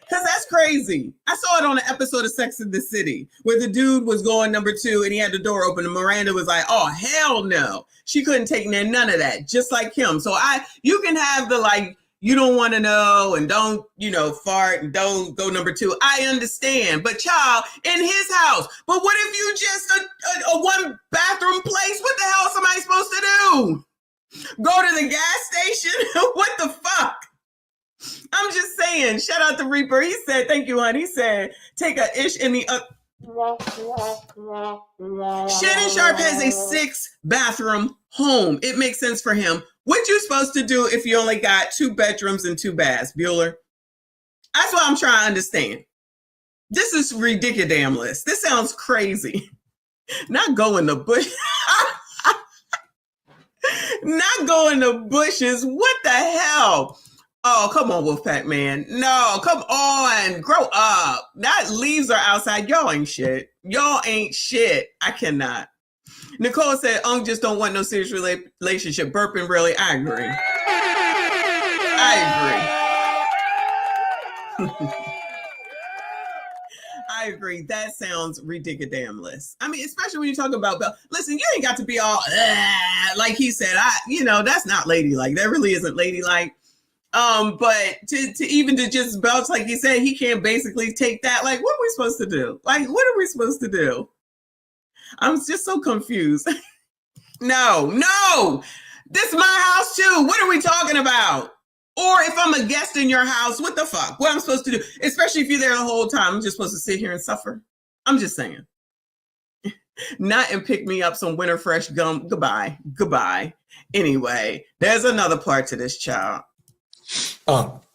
S2: Because that's crazy. I saw it on an episode of Sex and the City where the dude was going number 2 and he had the door open and Miranda was like, oh, hell no. She couldn't take none of that, just like him. So you can have the like, you don't want to know and don't, fart and don't go number 2. I understand. But child, in his house. But what if you just a one bathroom place? What the hell is somebody supposed to do? Go to the gas station? What the fuck? I'm just saying, shout out to Reaper. He said, thank you, hon. He said, take a ish in the Shannon Sharp has a 6-bathroom home. It makes sense for him. What you supposed to do if you only got 2 bedrooms and 2 baths, Bueller? That's what I'm trying to understand. This is ridiculous. This sounds crazy. Not go in the bush. Not go in the bushes. What the hell? Oh, come on, Wolfpack man. No, come on. Grow up. That leaves are outside. Y'all ain't shit. Y'all ain't shit. I cannot. Nicole said, just don't want no serious relationship. Burping, really. I agree. I agree. That sounds ridiculous. I mean, especially when you talk about, listen, you ain't got to be all, like he said, that's not ladylike. That really isn't ladylike. But to just belch like he said, he can't basically take that. Like, what are we supposed to do? Like, what are we supposed to do? I'm just so confused. No, this is my house too. What are we talking about? Or if I'm a guest in your house, what the fuck? What am I supposed to do? Especially if you're there the whole time, I'm just supposed to sit here and suffer. I'm just saying. Not and pick me up some winter fresh gum. Goodbye. Anyway, there's another part to this, child.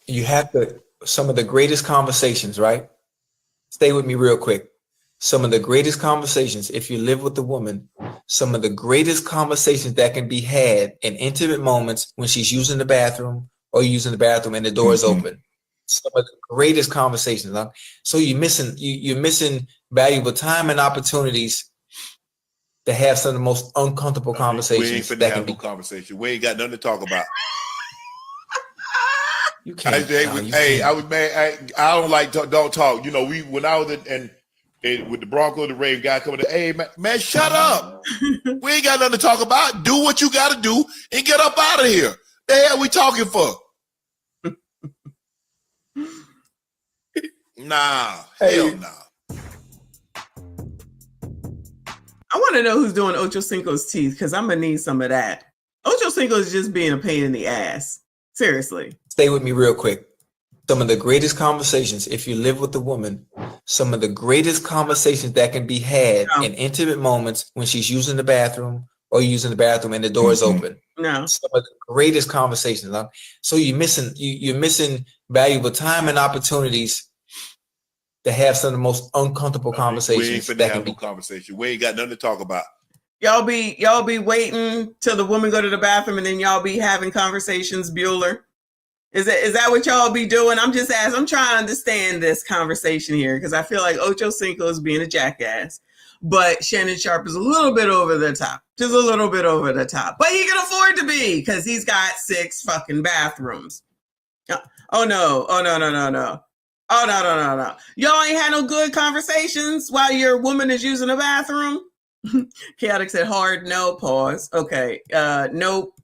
S17: You have some of the greatest conversations, right? Stay with me real quick. Some of the greatest conversations, if you live with a woman, some of the greatest conversations that can be had in intimate moments when she's using the bathroom or using the bathroom and the door is open. Some of the greatest conversations. Huh? So you're missing valuable time and opportunities to have some of the most uncomfortable conversations.
S16: We ain't finna have no conversation. We ain't got nothing to talk about.
S17: You can't.
S16: I was mad. I don't like don't talk. You know, when I was with the Broncos, the Ravens guy coming to, hey man, shut up. We ain't got nothing to talk about. Do what you got to do and get up out of here. The hell we talking for? Nah, hell nah.
S2: I want to know who's doing Ocho Cinco's teeth because I'm gonna need some of that. Ocho Cinco is just being a pain in the ass. Seriously.
S17: Stay with me real quick. Some of the greatest conversations, if you live with a woman, some of the greatest conversations that can be had in intimate moments when she's using the bathroom or using the bathroom and the door is open.
S2: No.
S17: Some of the greatest conversations. Huh? So you're missing valuable time and opportunities to have some of the most uncomfortable conversations.
S16: We ain't finna have no conversation. We ain't got nothing to talk about.
S2: Y'all be waiting till the woman go to the bathroom and then y'all be having conversations, Bueller. Is that what y'all be doing? I'm just asking. I'm trying to understand this conversation here because I feel like Ocho Cinco is being a jackass, but Shannon Sharp is a little bit over the top, just a little bit over the top. But he can afford to be because he's got 6 fucking bathrooms. Oh no! Y'all ain't had no good conversations while your woman is using the bathroom. Chaotic said hard no, pause. Okay. Nope.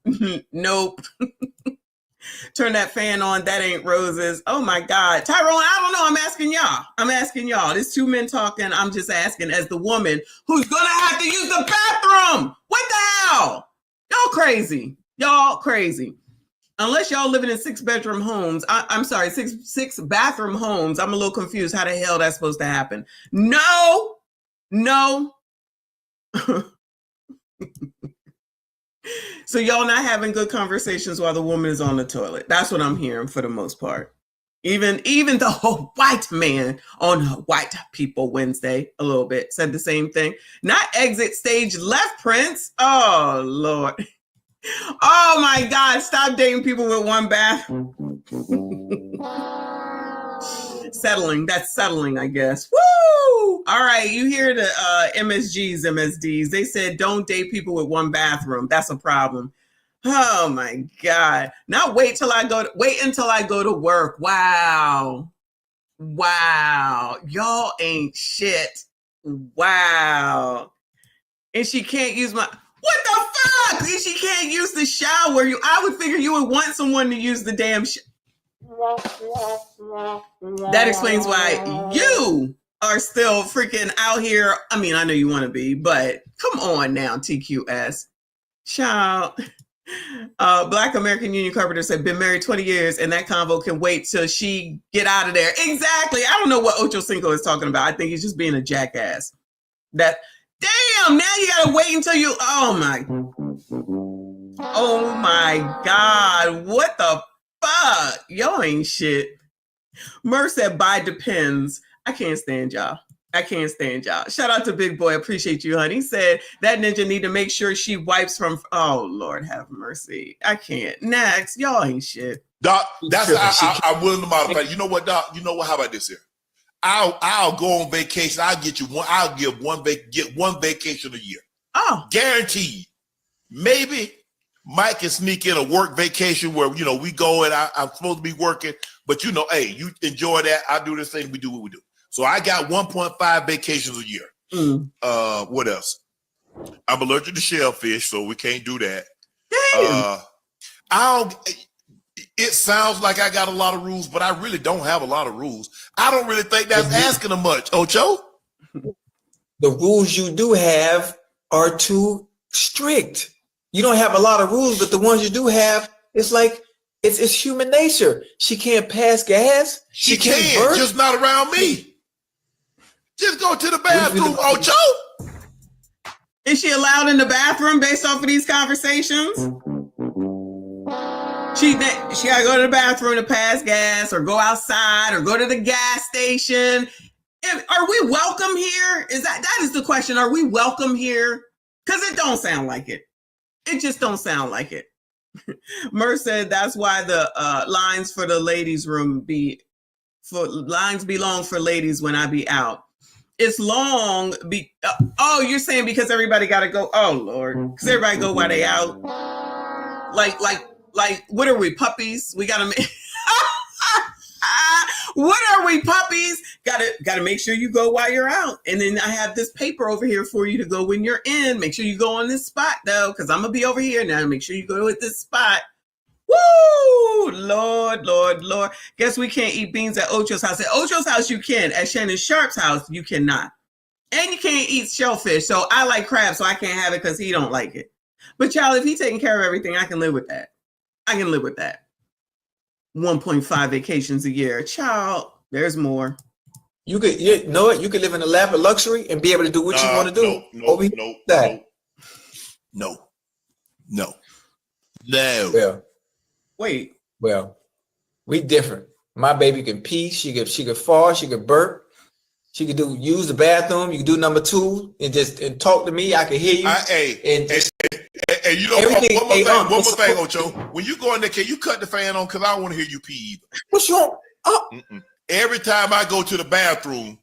S2: Nope. Turn that fan on. That ain't roses. Oh my God. Tyrone, I don't know. I'm asking y'all. There's 2 men talking. I'm just asking as the woman who's going to have to use the bathroom. What the hell? Y'all crazy. Unless y'all living in 6-bedroom homes. I'm sorry, 6 bathroom homes. I'm a little confused how the hell that's supposed to happen. No. So y'all not having good conversations while the woman is on the toilet. That's what I'm hearing for the most part. Even the whole white man on White People Wednesday a little bit said the same thing. Not exit stage left, Prince. Oh Lord. Oh my God. Stop dating people with one bathroom. Settling. That's settling, I guess. Woo! All right, you hear the MSDs. They said don't date people with one bathroom. That's a problem. Oh my God. Not wait until I go to work. Wow. Y'all ain't shit. Wow. And she can't use what the fuck? And she can't use the shower. I would figure you would want someone to use the damn That explains why you are still freaking out here. I mean, I know you want to be, but come on now, TQS. Child. Black American Union Carpenter said, been married 20 years and that convo can wait till she get out of there. Exactly. I don't know what Ocho Cinco is talking about. I think he's just being a jackass. Damn, now you gotta wait until you, oh my God. What the fuck? Y'all ain't shit. Murph said, bye, depends. I can't stand y'all. Shout out to Big Boy. Appreciate you, honey. He said that ninja need to make sure she wipes from. Oh, Lord have mercy. I can't. Next. Y'all ain't shit.
S16: Doc, I'm willing to modify. You know what, Doc? You know what? How about this here? I'll go on vacation. I'll get one vacation a year.
S2: Oh.
S16: Guaranteed. Maybe Mike can sneak in a work vacation where, we go and I'm supposed to be working. But, hey, you enjoy that. I do this thing. We do what we do. So I got 1.5 vacations a year. What else? I'm allergic to shellfish, so we can't do that. It sounds like I got a lot of rules, but I really don't have a lot of rules. I don't really think that's asking them much, Ocho.
S17: The rules you do have are too strict. You don't have a lot of rules, but the ones you do have, it's like it's human nature. She can't pass gas.
S16: She can,
S17: burp.
S16: just not around me. Just go to the bathroom, Ocho.
S2: Is she allowed in the bathroom based off of these conversations? She gotta go to the bathroom to pass gas, or go outside, or go to the gas station. Are we welcome here? That is the question? Are we welcome here? Because it don't sound like it. It just don't sound like it. Mer said that's why the lines for the ladies' room lines be long for ladies when I be out. It's long. Oh, you're saying because everybody got to go. Oh Lord, because everybody go while they out. Like, what are we, puppies? We gotta make. What are we, puppies? Gotta make sure you go while you're out. And then I have this paper over here for you to go when you're in. Make sure you go on this spot though, because I'm gonna be over here now. Make sure you go at this spot. Woo! Lord. Guess we can't eat beans at Ocho's house. At Ocho's house you can. At Shannon Sharp's house you cannot. And you can't eat shellfish. So I like crab, so I can't have it because he don't like it. But child, if he's taking care of everything, I can live with that. 1.5 vacations a year. Child, there's more.
S17: You could live in a lap of luxury and be able to do what you want to do.
S16: No.
S17: Well, we different. My baby can pee. She could fall. She could burp. She could use the bathroom. You could do number 2 and talk to me. I can hear you.
S16: And you know, one more thing, Ocho. When you go in there, can you cut the fan on? Because I don't want to hear you pee either.
S17: What's wrong?
S16: Every time I go to the bathroom,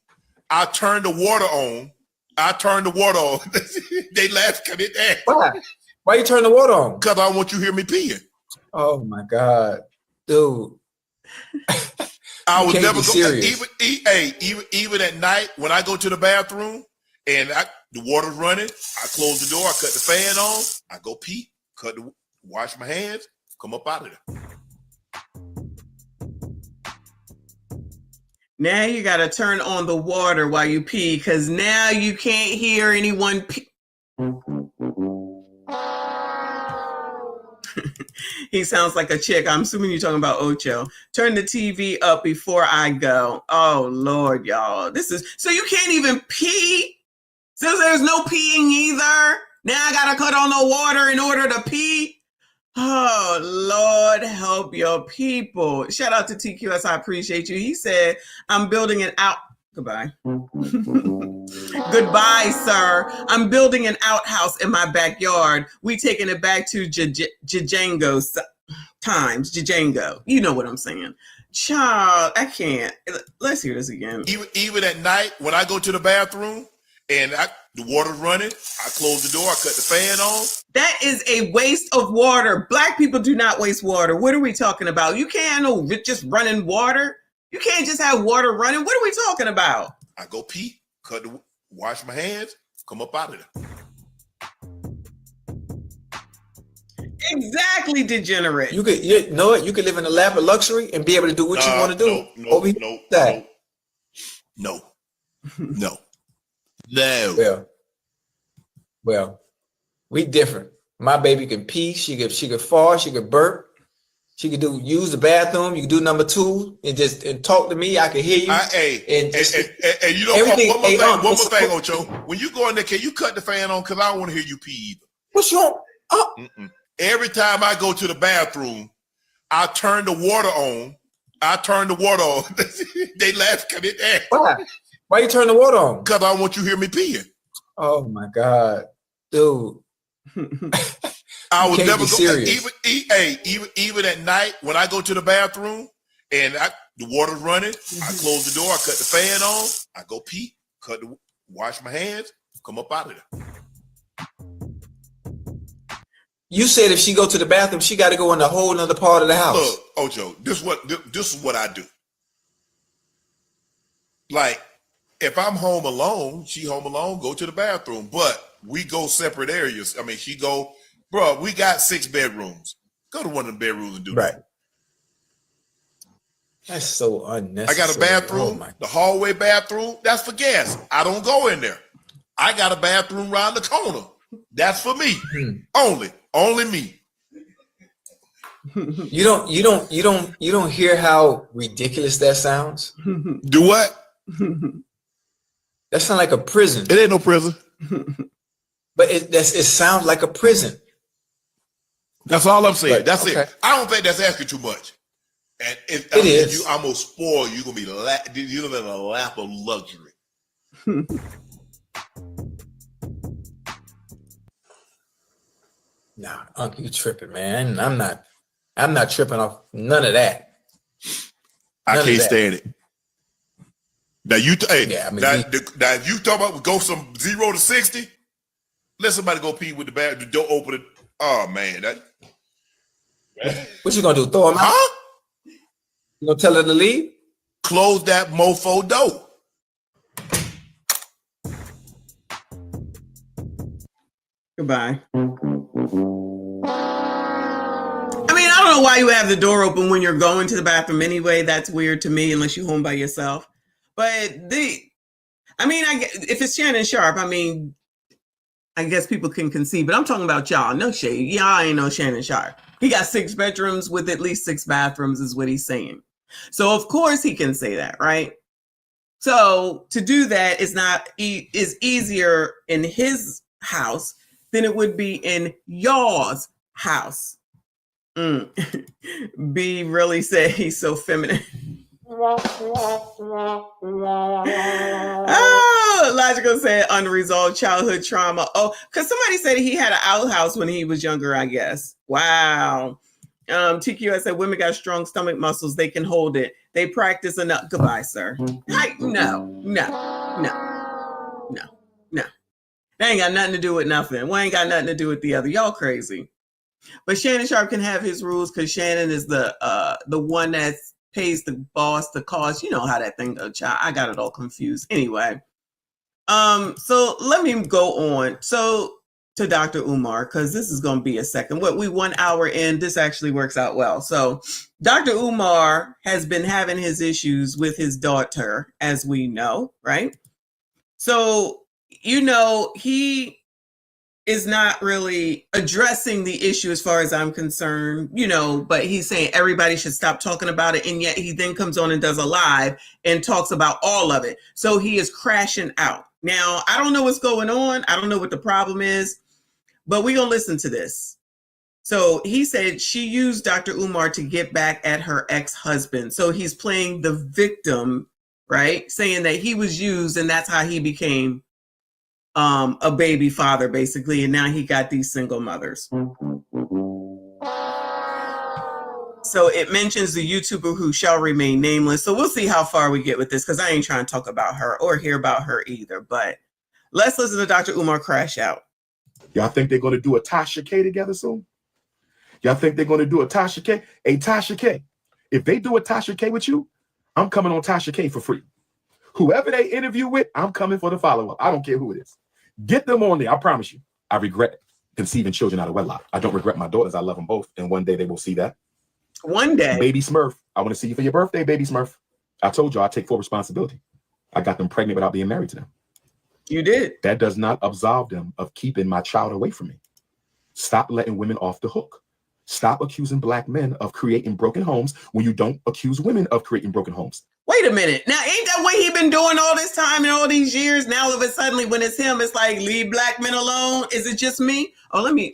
S16: I turn the water on. They laugh because it there.
S17: Why you turn the water on?
S16: Because I don't want you to hear me peeing.
S17: Oh my God, dude.
S16: I would never go. Even at night when I go to the bathroom and the water's running, I close the door, I cut the fan on, I go pee, wash my hands, come up out of there.
S2: Now you got to turn on the water while you pee, because now you can't hear anyone pee. He sounds like a chick. I'm assuming you're talking about Ocho. Turn the TV up before I go. Oh Lord, y'all. So you can't even pee? So there's no peeing either? Now I gotta cut on the water in order to pee? Oh Lord, help your people. Shout out to TQS. I appreciate you. He said, I'm building an out. Goodbye. Goodbye, sir. I'm building an outhouse in my backyard. We taking it back to Django times. Django. You know what I'm saying. Child, I can't. Let's hear this again.
S16: Even at night when I go to the bathroom and the water's running, I close the door, I cut the fan on.
S2: That is a waste of water. Black people do not waste water. What are we talking about? You can't just running water. You can't just have water running. What are we talking about?
S16: I go pee, wash my hands, come up out of there.
S2: Exactly, degenerate.
S17: You could live in a lap of luxury and be able to do what you want to do.
S16: No.
S17: Well, we different. My baby can pee. She could fall. She could burp. She could use the bathroom. You could do number 2 and talk to me. I can hear you.
S16: And you know, one more thing, Ocho. When you go in there, can you cut the fan on? Because I don't want to hear you pee either.
S17: What's wrong?
S16: Every time I go to the bathroom, I turn the water on. They laugh because it there.
S17: Why you turn the water on?
S16: Because I don't want you to hear me peeing.
S17: Oh my God, dude.
S16: I would never go.
S17: Serious.
S16: Even at night when I go to the bathroom and the water's running, I close the door, I cut the fan on, I go pee, wash my hands, come up out of there.
S17: You said if she go to the bathroom, she got to go in a whole other part of the house.
S16: Look, Ocho, this is what I do. Like, if I'm home alone, she home alone, go to the bathroom. But we go separate areas. I mean, she go, bro, we got 6 bedrooms. Go to one of the bedrooms and do that.
S17: That's so
S16: I
S17: unnecessary.
S16: got a bathroom, the hallway bathroom. That's for guests. I don't go in there. I got a bathroom around the corner. That's for me. Only me.
S17: You don't hear how ridiculous that sounds?
S16: Do what?
S17: That sounds like a prison.
S16: It ain't no prison.
S17: But it sounds like a prison.
S16: That's all I'm saying.
S17: But,
S16: that's
S17: okay.
S16: it. I don't think that's asking too much. And
S17: It is.
S16: You almost spoil. You're gonna be you live in a lap of luxury.
S17: Nah, Uncle, you tripping, man. I'm not tripping off none of that.
S16: I
S17: None of
S16: can't
S17: that.
S16: stand it. Now you,
S17: Yeah, I mean,
S16: now if you talk about go from 0 to 60, let somebody go pee with the bag. The door open it. Oh man,
S17: What you gonna do? Throw him out?
S16: Huh?
S17: You gonna tell her to leave?
S16: Close that mofo door.
S2: Goodbye. I mean, I don't know why you have the door open when you're going to the bathroom anyway. That's weird to me, unless you're home by yourself. But if it's Shannon Sharp, I mean, I guess people can concede, but I'm talking about y'all. No shade. Y'all ain't no Shannon Sharp. He got 6 bedrooms with at least 6 bathrooms is what he's saying. So of course he can say that, right? So to do that is easier in his house than it would be in y'all's house. B really said he's so feminine. Oh, Logical said unresolved childhood trauma. Oh, because somebody said he had an outhouse when he was younger, I guess. Wow. TQS said women got strong stomach muscles. They can hold it. They practice enough. Goodbye, sir. No. That ain't got nothing to do with nothing. One ain't got nothing to do with the other. Y'all crazy. But Shannon Sharp can have his rules because Shannon is the one that pays the boss the cost. You know how that thing goes, child. I got it all confused. Anyway, so let me go on. So to Dr. Umar, because this is going to be a second. We 1 hour in, this actually works out well. So Dr. Umar has been having his issues with his daughter, as we know, right? So, he is not really addressing the issue as far as I'm concerned, but he's saying everybody should stop talking about it. And yet he then comes on and does a live and talks about all of it. So he is crashing out. Now, I don't know what's going on. I don't know what the problem is, but we're going to listen to this. So he said she used Dr. Umar to get back at her ex-husband. So he's playing the victim, right? Saying that he was used and that's how he became a baby father, basically. And now he got these single mothers. So it mentions the YouTuber who shall remain nameless. So we'll see how far we get with this because I ain't trying to talk about her or hear about her either. But let's listen to Dr. Umar crash out.
S18: Y'all think they're going to do a Tasha K together soon? Y'all think they're going to do a Tasha K? A Tasha K. If they do a Tasha K with you, I'm coming on Tasha K for free. Whoever they interview with, I'm coming for the follow-up. I don't care who it is. Get them on there. I promise you. I regret conceiving children out of wedlock. I don't regret my daughters. I love them both. And one day they will see that.
S2: One day.
S18: Baby Smurf. I want to see you for your birthday, baby Smurf. I told you I take full responsibility. I got them pregnant without being married to them.
S2: You did.
S18: That does not absolve them of keeping my child away from me. Stop letting women off the hook. Stop accusing Black men of creating broken homes when you don't accuse women of creating broken homes.
S2: Wait a minute. Now, ain't that what he been doing all this time and all these years? Now, all of a sudden, when it's him, it's like, leave Black men alone. Is it just me? Oh, let me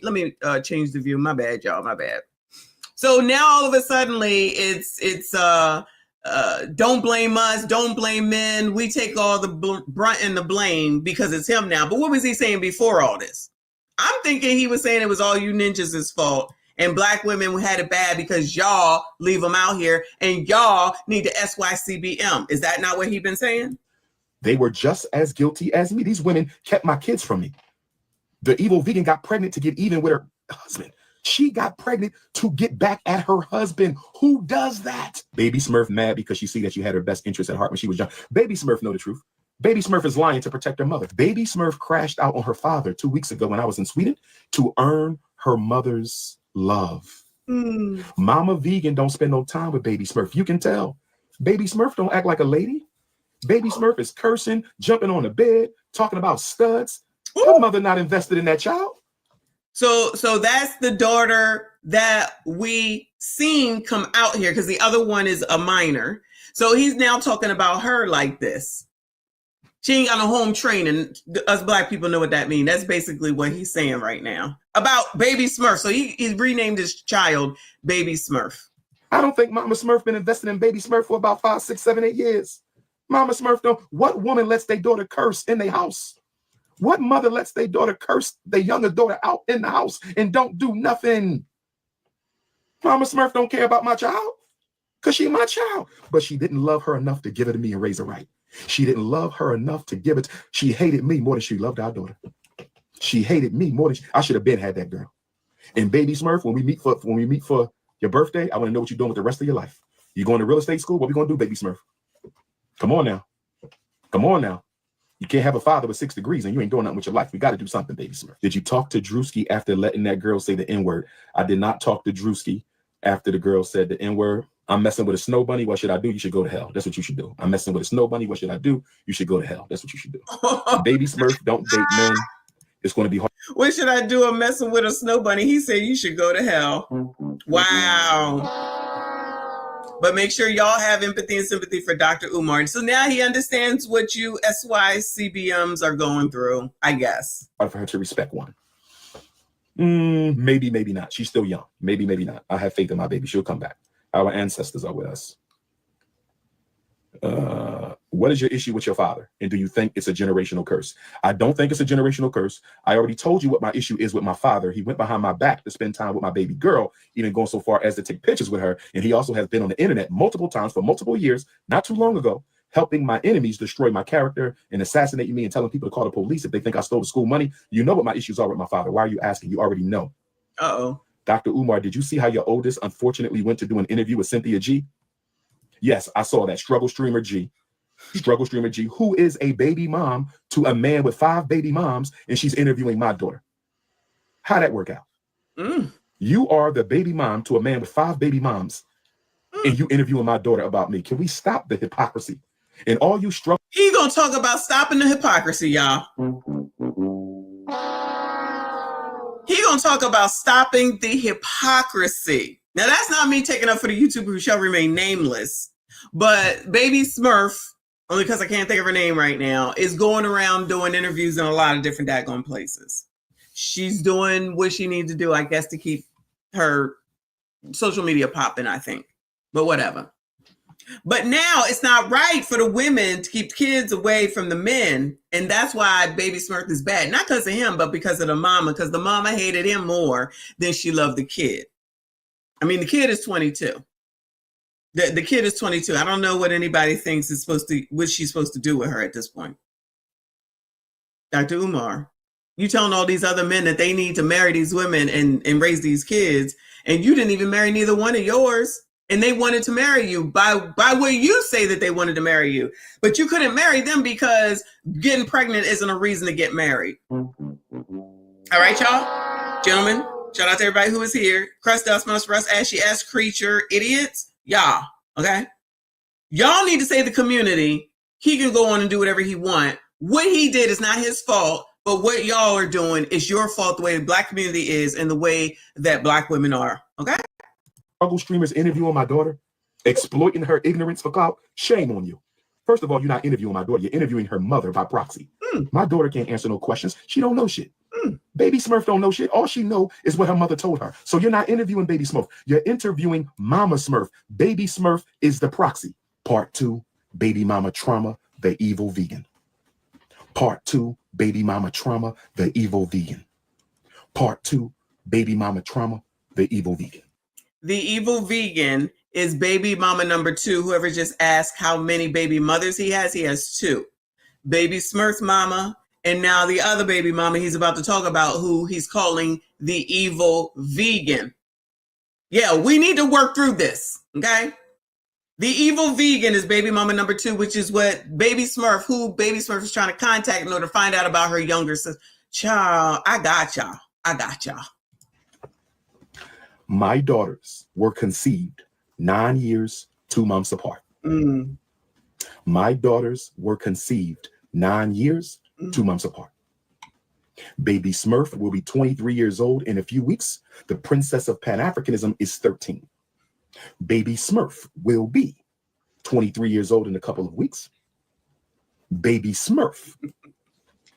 S2: change the view. My bad, y'all. My bad. So now, all of a sudden, it's don't blame us. Don't blame men. We take all the brunt and the blame because it's him now. But what was he saying before all this? I'm thinking he was saying it was all you ninjas' fault. And Black women had it bad because y'all leave them out here and y'all need to SYCBM. Is that not what he's been saying?
S18: They were just as guilty as me. These women kept my kids from me. The evil vegan got pregnant to get even with her husband. She got pregnant to get back at her husband. Who does that? Baby Smurf mad because she see that you had her best interest at heart when she was young. Baby Smurf know the truth. Baby Smurf is lying to protect her mother. Baby Smurf crashed out on her father 2 weeks ago when I was in Sweden to earn her mother's love. Mama Vegan don't spend no time with Baby Smurf. You can tell. Baby Smurf don't act like a lady. Baby Smurf is cursing, jumping on the bed, talking about studs. Her mother not invested in that child.
S2: So that's the daughter that we seen come out here, because the other one is a minor. So he's now talking about her like this. She ain't got no home training. Us black people know what that means. That's basically what he's saying right now about Baby Smurf. So he renamed his child Baby Smurf.
S18: I don't think Mama Smurf been invested in Baby Smurf for about 5, 6, 7, 8 years. Mama Smurf don't. What woman lets their daughter curse in their house? What mother lets their daughter curse their younger daughter out in the house and don't do nothing? Mama Smurf don't care about my child because she my child. But she didn't love her enough to give it to me and raise her right. She didn't love her enough to give it. She hated me more than she loved our daughter. She hated me more than I should have been had that girl. And Baby Smurf, when we meet for your birthday, I want to know what you're doing with the rest of your life. You going to real estate school? What we gonna do, Baby Smurf? Come on now. Come on now. You can't have a father with 6 degrees and you ain't doing nothing with your life. We got to do something, Baby Smurf. Did you talk to Drewski after letting that girl say the N-word? I did not talk to Drewski after the girl said the N-word. I'm messing with a snow bunny. What should I do? You should go to hell. That's what you should do. I'm messing with a snow bunny. What should I do? You should go to hell. That's what you should do. Baby Smurf, don't date men. It's going to be hard.
S2: What should I do? I'm messing with a snow bunny. He said you should go to hell. Wow. But make sure y'all have empathy and sympathy for Dr. Umar. So now he understands what you SYCBMs are going through, I guess.
S18: Hard for her to respect one. Maybe, maybe not. She's still young. Maybe, maybe not. I have faith in my baby. She'll come back. Our ancestors are with us. What is your issue with your father? And do you think it's a generational curse? I don't think it's a generational curse. I already told you what my issue is with my father. He went behind my back to spend time with my baby girl, even going so far as to take pictures with her. And he also has been on the internet multiple times for multiple years, not too long ago, helping my enemies destroy my character and assassinate me and telling people to call the police if they think I stole the school money. You know what my issues are with my father. Why are you asking? You already know.
S2: Uh-oh.
S18: Dr. Umar, did you see how your oldest unfortunately went to do an interview with Cynthia G? Yes, I saw that. Struggle Streamer G, who is a baby mom to a man with 5 baby moms, and she's interviewing my daughter. How'd that work out? You are the baby mom to a man with 5 baby moms, and you interviewing my daughter about me. Can we stop the hypocrisy? And all you struggle.
S2: He gonna talk about stopping the hypocrisy, y'all. He gonna talk about stopping the hypocrisy. Now, that's not me taking up for the YouTuber who shall remain nameless, but Baby Smurf, only because I can't think of her name right now, is going around doing interviews in a lot of different daggone places. She's doing what she needs to do, I guess, to keep her social media popping, I think, but whatever. But now it's not right for the women to keep kids away from the men, and that's why Baby Smurf is bad. Not because of him, but because of the mama, because the mama hated him more than she loved the kid. I mean, the kid is 22. The kid is 22. I don't know what anybody thinks is what she's supposed to do with her at this point. Dr. Umar, you telling all these other men that they need to marry these women and raise these kids, and you didn't even marry neither one of yours, and they wanted to marry you by what you say that they wanted to marry you, but you couldn't marry them because getting pregnant isn't a reason to get married. All right, y'all, gentlemen. Shout out to everybody who is here. Crust Dust, Most Rust, Ashy Ass Creature, idiots. Y'all, okay? Y'all need to say the community. He can go on and do whatever he wants. What he did is not his fault, but what y'all are doing is your fault, the way the black community is and the way that black women are, okay?
S18: Struggle streamers interviewing my daughter, exploiting her ignorance for clout. Shame on you. First of all, you're not interviewing my daughter. You're interviewing her mother by proxy. My daughter can't answer no questions. She don't know shit. Baby Smurf don't know shit. All she know is what her mother told her. So you're not interviewing Baby Smurf. You're interviewing Mama Smurf. Baby Smurf is the proxy. Part 2, Baby Mama Trauma, the evil vegan. Part 2, Baby Mama Trauma, the evil vegan. Part 2, Baby Mama Trauma, the evil vegan.
S2: The evil vegan is baby mama number 2. Whoever just asked how many baby mothers he has 2. Baby Smurf mama, and now the other baby mama he's about to talk about, who he's calling the evil vegan. Yeah, we need to work through this, okay? The evil vegan is baby mama number 2, which is what Baby Smurf, who Baby Smurf is trying to contact in order to find out about her younger sister. Child, I got y'all.
S18: My daughters were conceived 9 years, 2 months apart. My daughters were conceived 9 years, 2 months apart. Baby Smurf will be 23 years old in a few weeks. The princess of Pan-Africanism is 13. Baby Smurf will be 23 years old in a couple of weeks. Baby Smurf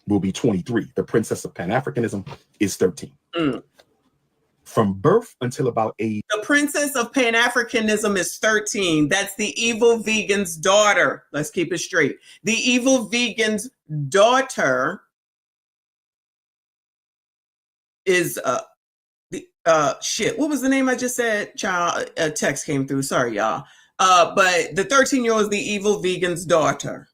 S18: will be 23. The princess of Pan-Africanism is 13. From birth until about age.
S2: The princess of Pan-Africanism is 13. That's the evil vegan's daughter. Let's keep it straight. The evil vegan's daughter is shit. What was the name I just said? Child, a text came through. Sorry, y'all. But the 13-year-old is the evil vegan's daughter.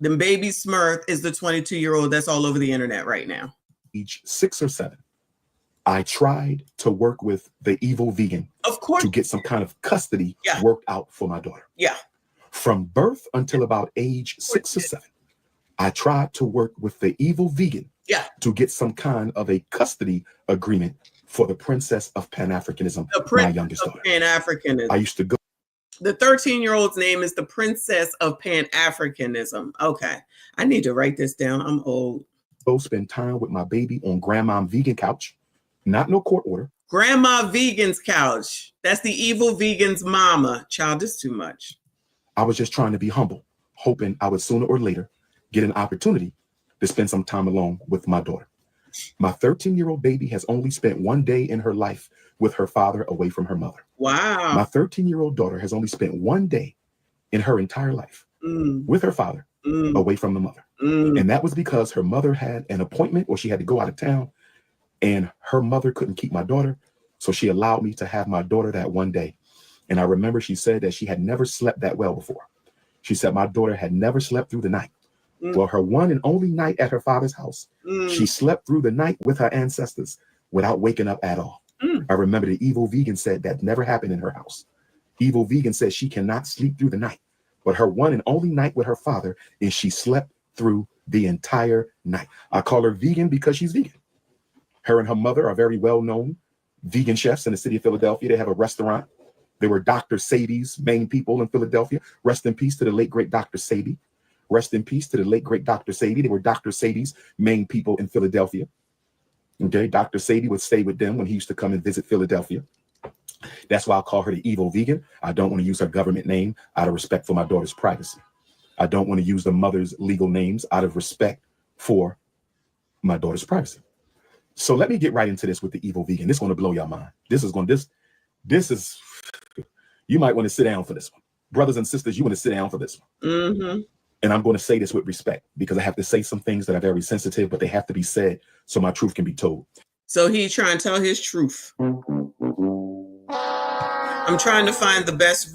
S2: Then Baby Smurf is the 22-year-old that's all over the internet right now.
S18: Age 6 or 7. I tried to work with the evil vegan,
S2: of course,
S18: to get some kind of custody worked out for my daughter.
S2: Yeah.
S18: From birth until about age 6 or 7, I tried to work with the evil vegan to get some kind of a custody agreement for the princess of Pan-Africanism, my youngest daughter.
S2: Pan-Africanism.
S18: I used to go.
S2: The 13-year-old's name is the princess of Pan-Africanism. Okay. I need to write this down. I'm old.
S18: Go spend time with my baby on Grandma Vegan couch. Not no court order.
S2: Grandma Vegan's couch. That's the evil vegan's mama. Child, this is too much.
S18: I was just trying to be humble, hoping I would sooner or later get an opportunity to spend some time alone with my daughter. My 13-year-old baby has only spent 1 day in her life with her father away from her mother.
S2: Wow.
S18: My 13-year-old daughter has only spent 1 day in her entire life with her father away from the mother. And that was because her mother had an appointment or she had to go out of town. And her mother couldn't keep my daughter, so she allowed me to have my daughter that 1 day. And I remember she said that she had never slept that well before. She said my daughter had never slept through the night. Well, her one and only night at her father's house, she slept through the night with her ancestors without waking up at all. I remember the evil vegan said that never happened in her house. Evil vegan said she cannot sleep through the night, but her one and only night with her father is she slept through the entire night. I call her vegan because she's vegan. Her and her mother are very well-known vegan chefs in the city of Philadelphia. They have a restaurant. They were Dr. Sadie's main people in Philadelphia. Rest in peace to the late, great Dr. Sadie. Rest in peace to the late, great Dr. Sadie. They were Dr. Sadie's main people in Philadelphia. Okay, Dr. Sadie would stay with them when he used to come and visit Philadelphia. That's why I call her the evil vegan. I don't want to use her government name out of respect for my daughter's privacy. I don't want to use the mother's legal names out of respect for my daughter's privacy. So let me get right into this with the evil vegan. This is going to blow your mind. This is, you might want to sit down for this one. Brothers and sisters, you want to sit down for this one. And I'm going to say this with respect because I have to say some things that are very sensitive, but they have to be said so my truth can be told.
S2: So he's trying to tell his truth. I'm trying to find the best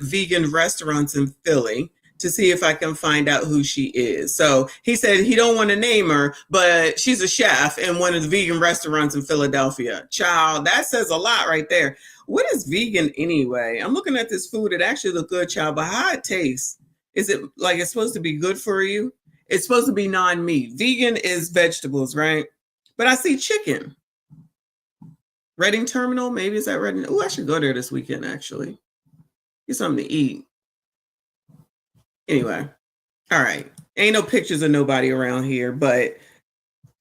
S2: vegan restaurants in Philly to see if I can find out who she is. So he said he don't want to name her, but she's a chef in one of the vegan restaurants in Philadelphia. Child, that says a lot right there. What is vegan anyway? I'm looking at this food. It actually looks good, child, but how it tastes? Is it like it's supposed to be good for you? It's supposed to be non-meat. Vegan is vegetables, right? But I see chicken. Reading Terminal, maybe is that Reading? Oh, I should go there this weekend, actually. Get something to eat. Anyway, all right. Ain't no pictures of nobody around here, but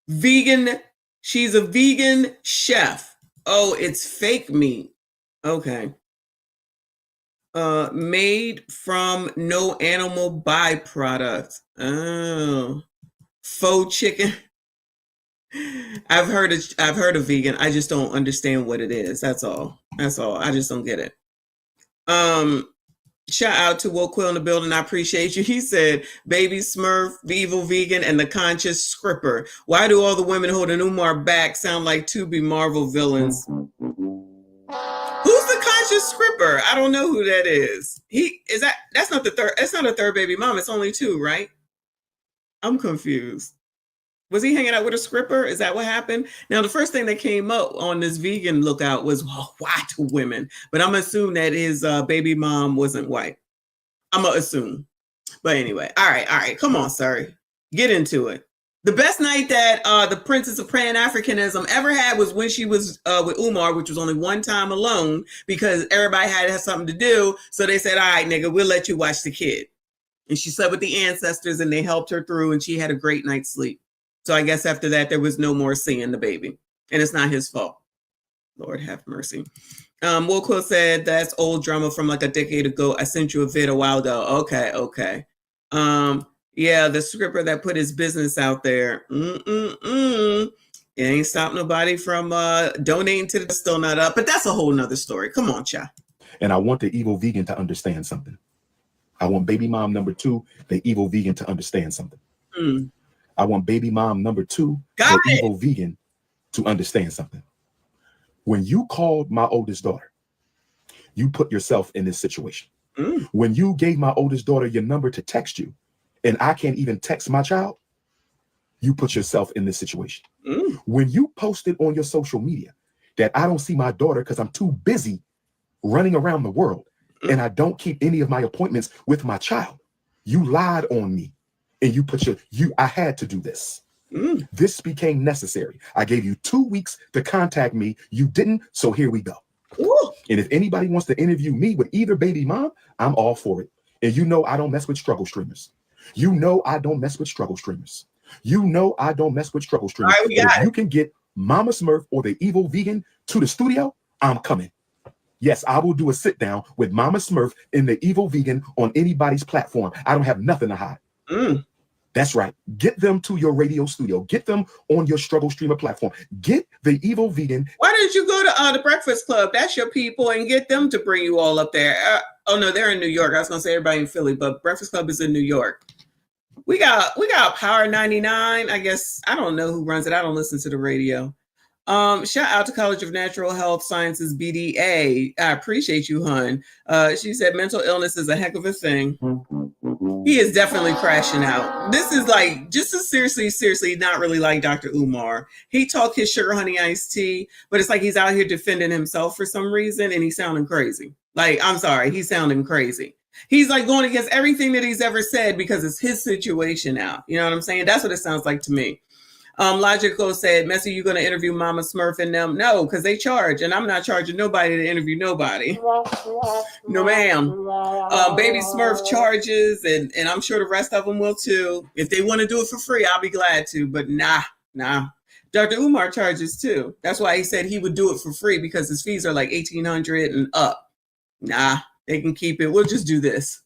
S2: vegan. She's a vegan chef. Oh, it's fake meat. Okay. Made from no animal byproducts. Oh, faux chicken. I've heard of vegan. I just don't understand what it is. That's all. I just don't get it. Shout out to Will Quill in the building. I appreciate you. He said, Baby Smurf, the evil vegan, and the conscious scripper. Why do all the women holding Umar back sound like to-be Marvel villains? Who's the conscious scripper? I don't know who that is. That's not a third baby mom. It's only 2, right? I'm confused. Was he hanging out with a scripper? Is that what happened? Now, the first thing that came up on this vegan lookout was white women. But I'm assuming that his baby mom wasn't white. I'm going to assume. But anyway, all right. Come on, sir. Get into it. The best night that the Princess of Pan-Africanism ever had was when she was with Umar, which was only one time alone because everybody had to have something to do. So they said, all right, nigga, we'll let you watch the kid. And she slept with the ancestors and they helped her through and she had a great night's sleep. So I guess after that, there was no more seeing the baby. And it's not his fault. Lord have mercy. Wilco said, that's old drama from like a decade ago. I sent you a vid a while ago. Okay. Yeah, the scripper that put his business out there. It ain't stopped nobody from donating to the Still Not Up. But that's a whole nother story. Come on, child.
S18: And I want the evil vegan to understand something. I want baby mom number 2, the evil vegan, to understand something. I want baby mom number 2, the evil vegan, to understand something. When you called my oldest daughter, you put yourself in this situation. When you gave my oldest daughter your number to text you, and I can't even text my child, you put yourself in this situation. When you posted on your social media that I don't see my daughter because I'm too busy running around the world and I don't keep any of my appointments with my child, you lied on me and you put I had to do this. This became necessary. I gave you 2 weeks to contact me. You didn't, so here we go. And if anybody wants to interview me with either baby mom, I'm all for it. And you know I don't mess with struggle streamers. You know I don't mess with struggle streamers. You know I don't mess with struggle streamers. But if you can get Mama Smurf or the evil vegan to the studio, I'm coming. Yes, I will do a sit down with Mama Smurf and the evil vegan on anybody's platform. I don't have nothing to hide. That's right. Get them to your radio studio. Get them on your struggle streamer platform. Get the evil vegan.
S2: Why didn't you go to the Breakfast Club? That's your people, and get them to bring you all up there. Oh no, they're in New York. I was gonna say everybody in Philly, but Breakfast Club is in New York. We got Power 99. I guess I don't know who runs it. I don't listen to the radio. Shout out to College of Natural Health Sciences BDA. I appreciate you, hun. She said mental illness is a heck of a thing. He is definitely crashing out. This is like just as seriously not really like Dr. Umar. He talked his sugar honey iced tea, but it's like he's out here defending himself for some reason and he's sounding crazy. Like, I'm sorry, he's sounding crazy. He's like going against everything that he's ever said because it's his situation now. You know what I'm saying? That's what it sounds like to me. Logical said, Messy, you going to interview Mama Smurf and them? No, because they charge, and I'm not charging nobody to interview nobody. No, ma'am. Baby Smurf charges, and I'm sure the rest of them will too. If they want to do it for free, I'll be glad to, but nah. Dr. Umar charges too. That's why he said he would do it for free because his fees are like $1,800 and up. Nah, they can keep it. We'll just do this.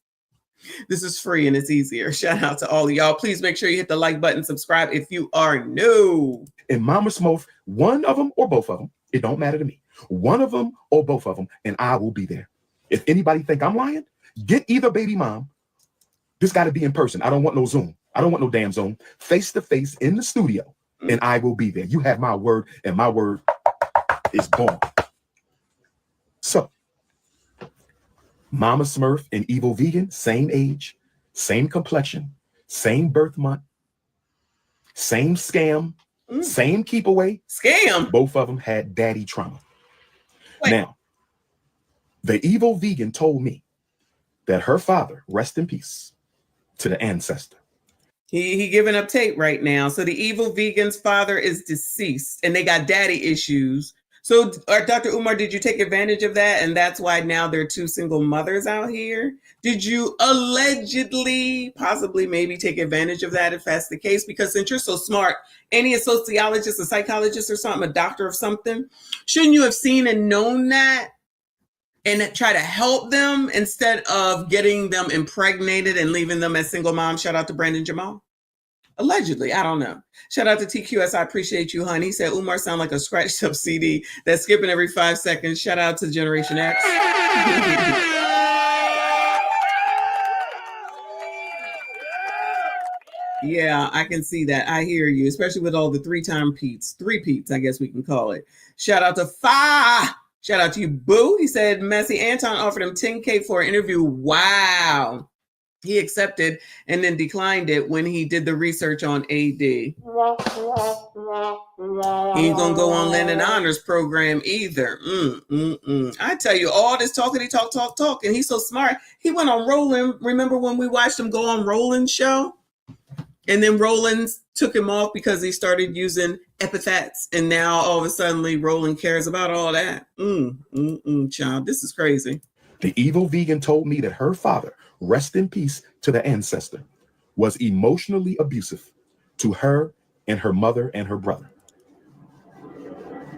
S2: This is free and it's easier. Shout out to all of y'all. Please make sure you hit the like button, subscribe if you are new.
S18: And Mama Smurf, one of them or both of them, it don't matter to me. One of them or both of them, and I will be there. If anybody think I'm lying, get either baby mom. This got to be in person. I don't want no Zoom. I don't want no damn Zoom. Face to face in the studio, and I will be there. You have my word, and my word is born. So, Mama Smurf and evil vegan, same age, same complexion, same birth month, same scam, same keep away.
S2: Scam.
S18: Both of them had daddy trauma. Now, the evil vegan told me that her father, rest in peace, to the ancestor.
S2: He giving up tape right now. So the evil vegan's father is deceased and they got daddy issues. So Dr. Umar, did you take advantage of that? And that's why now there are 2 single mothers out here. Did you allegedly, possibly, maybe take advantage of that if that's the case? Because since you're so smart, any sociologist, a psychologist or something, a doctor of something, shouldn't you have seen and known that and try to help them instead of getting them impregnated and leaving them as single moms? Shout out to Brandon Jamal. Allegedly, I don't know. Shout out to TQS. I appreciate you, hon. He said Umar sound like a scratched up CD that's skipping every 5 seconds. Shout out to Generation X. Yeah, I can see that. I hear you, especially with all the 3-time Pete's. 3 Pete's, I guess we can call it. Shout out to Fa. Shout out to you, Boo. He said Messy Anton offered him $10K for an interview. Wow. He accepted and then declined it when he did the research on AD. He ain't gonna go on Land and Honors program either. I tell you, all this talk, and he's so smart. He went on Roland. Remember when we watched him go on Roland's show? And then Roland took him off because he started using epithets. And now all of a sudden, Roland cares about all that. Child, this is crazy.
S18: The evil vegan told me that her father, rest in peace to the ancestor, was emotionally abusive to her and her mother and her brother.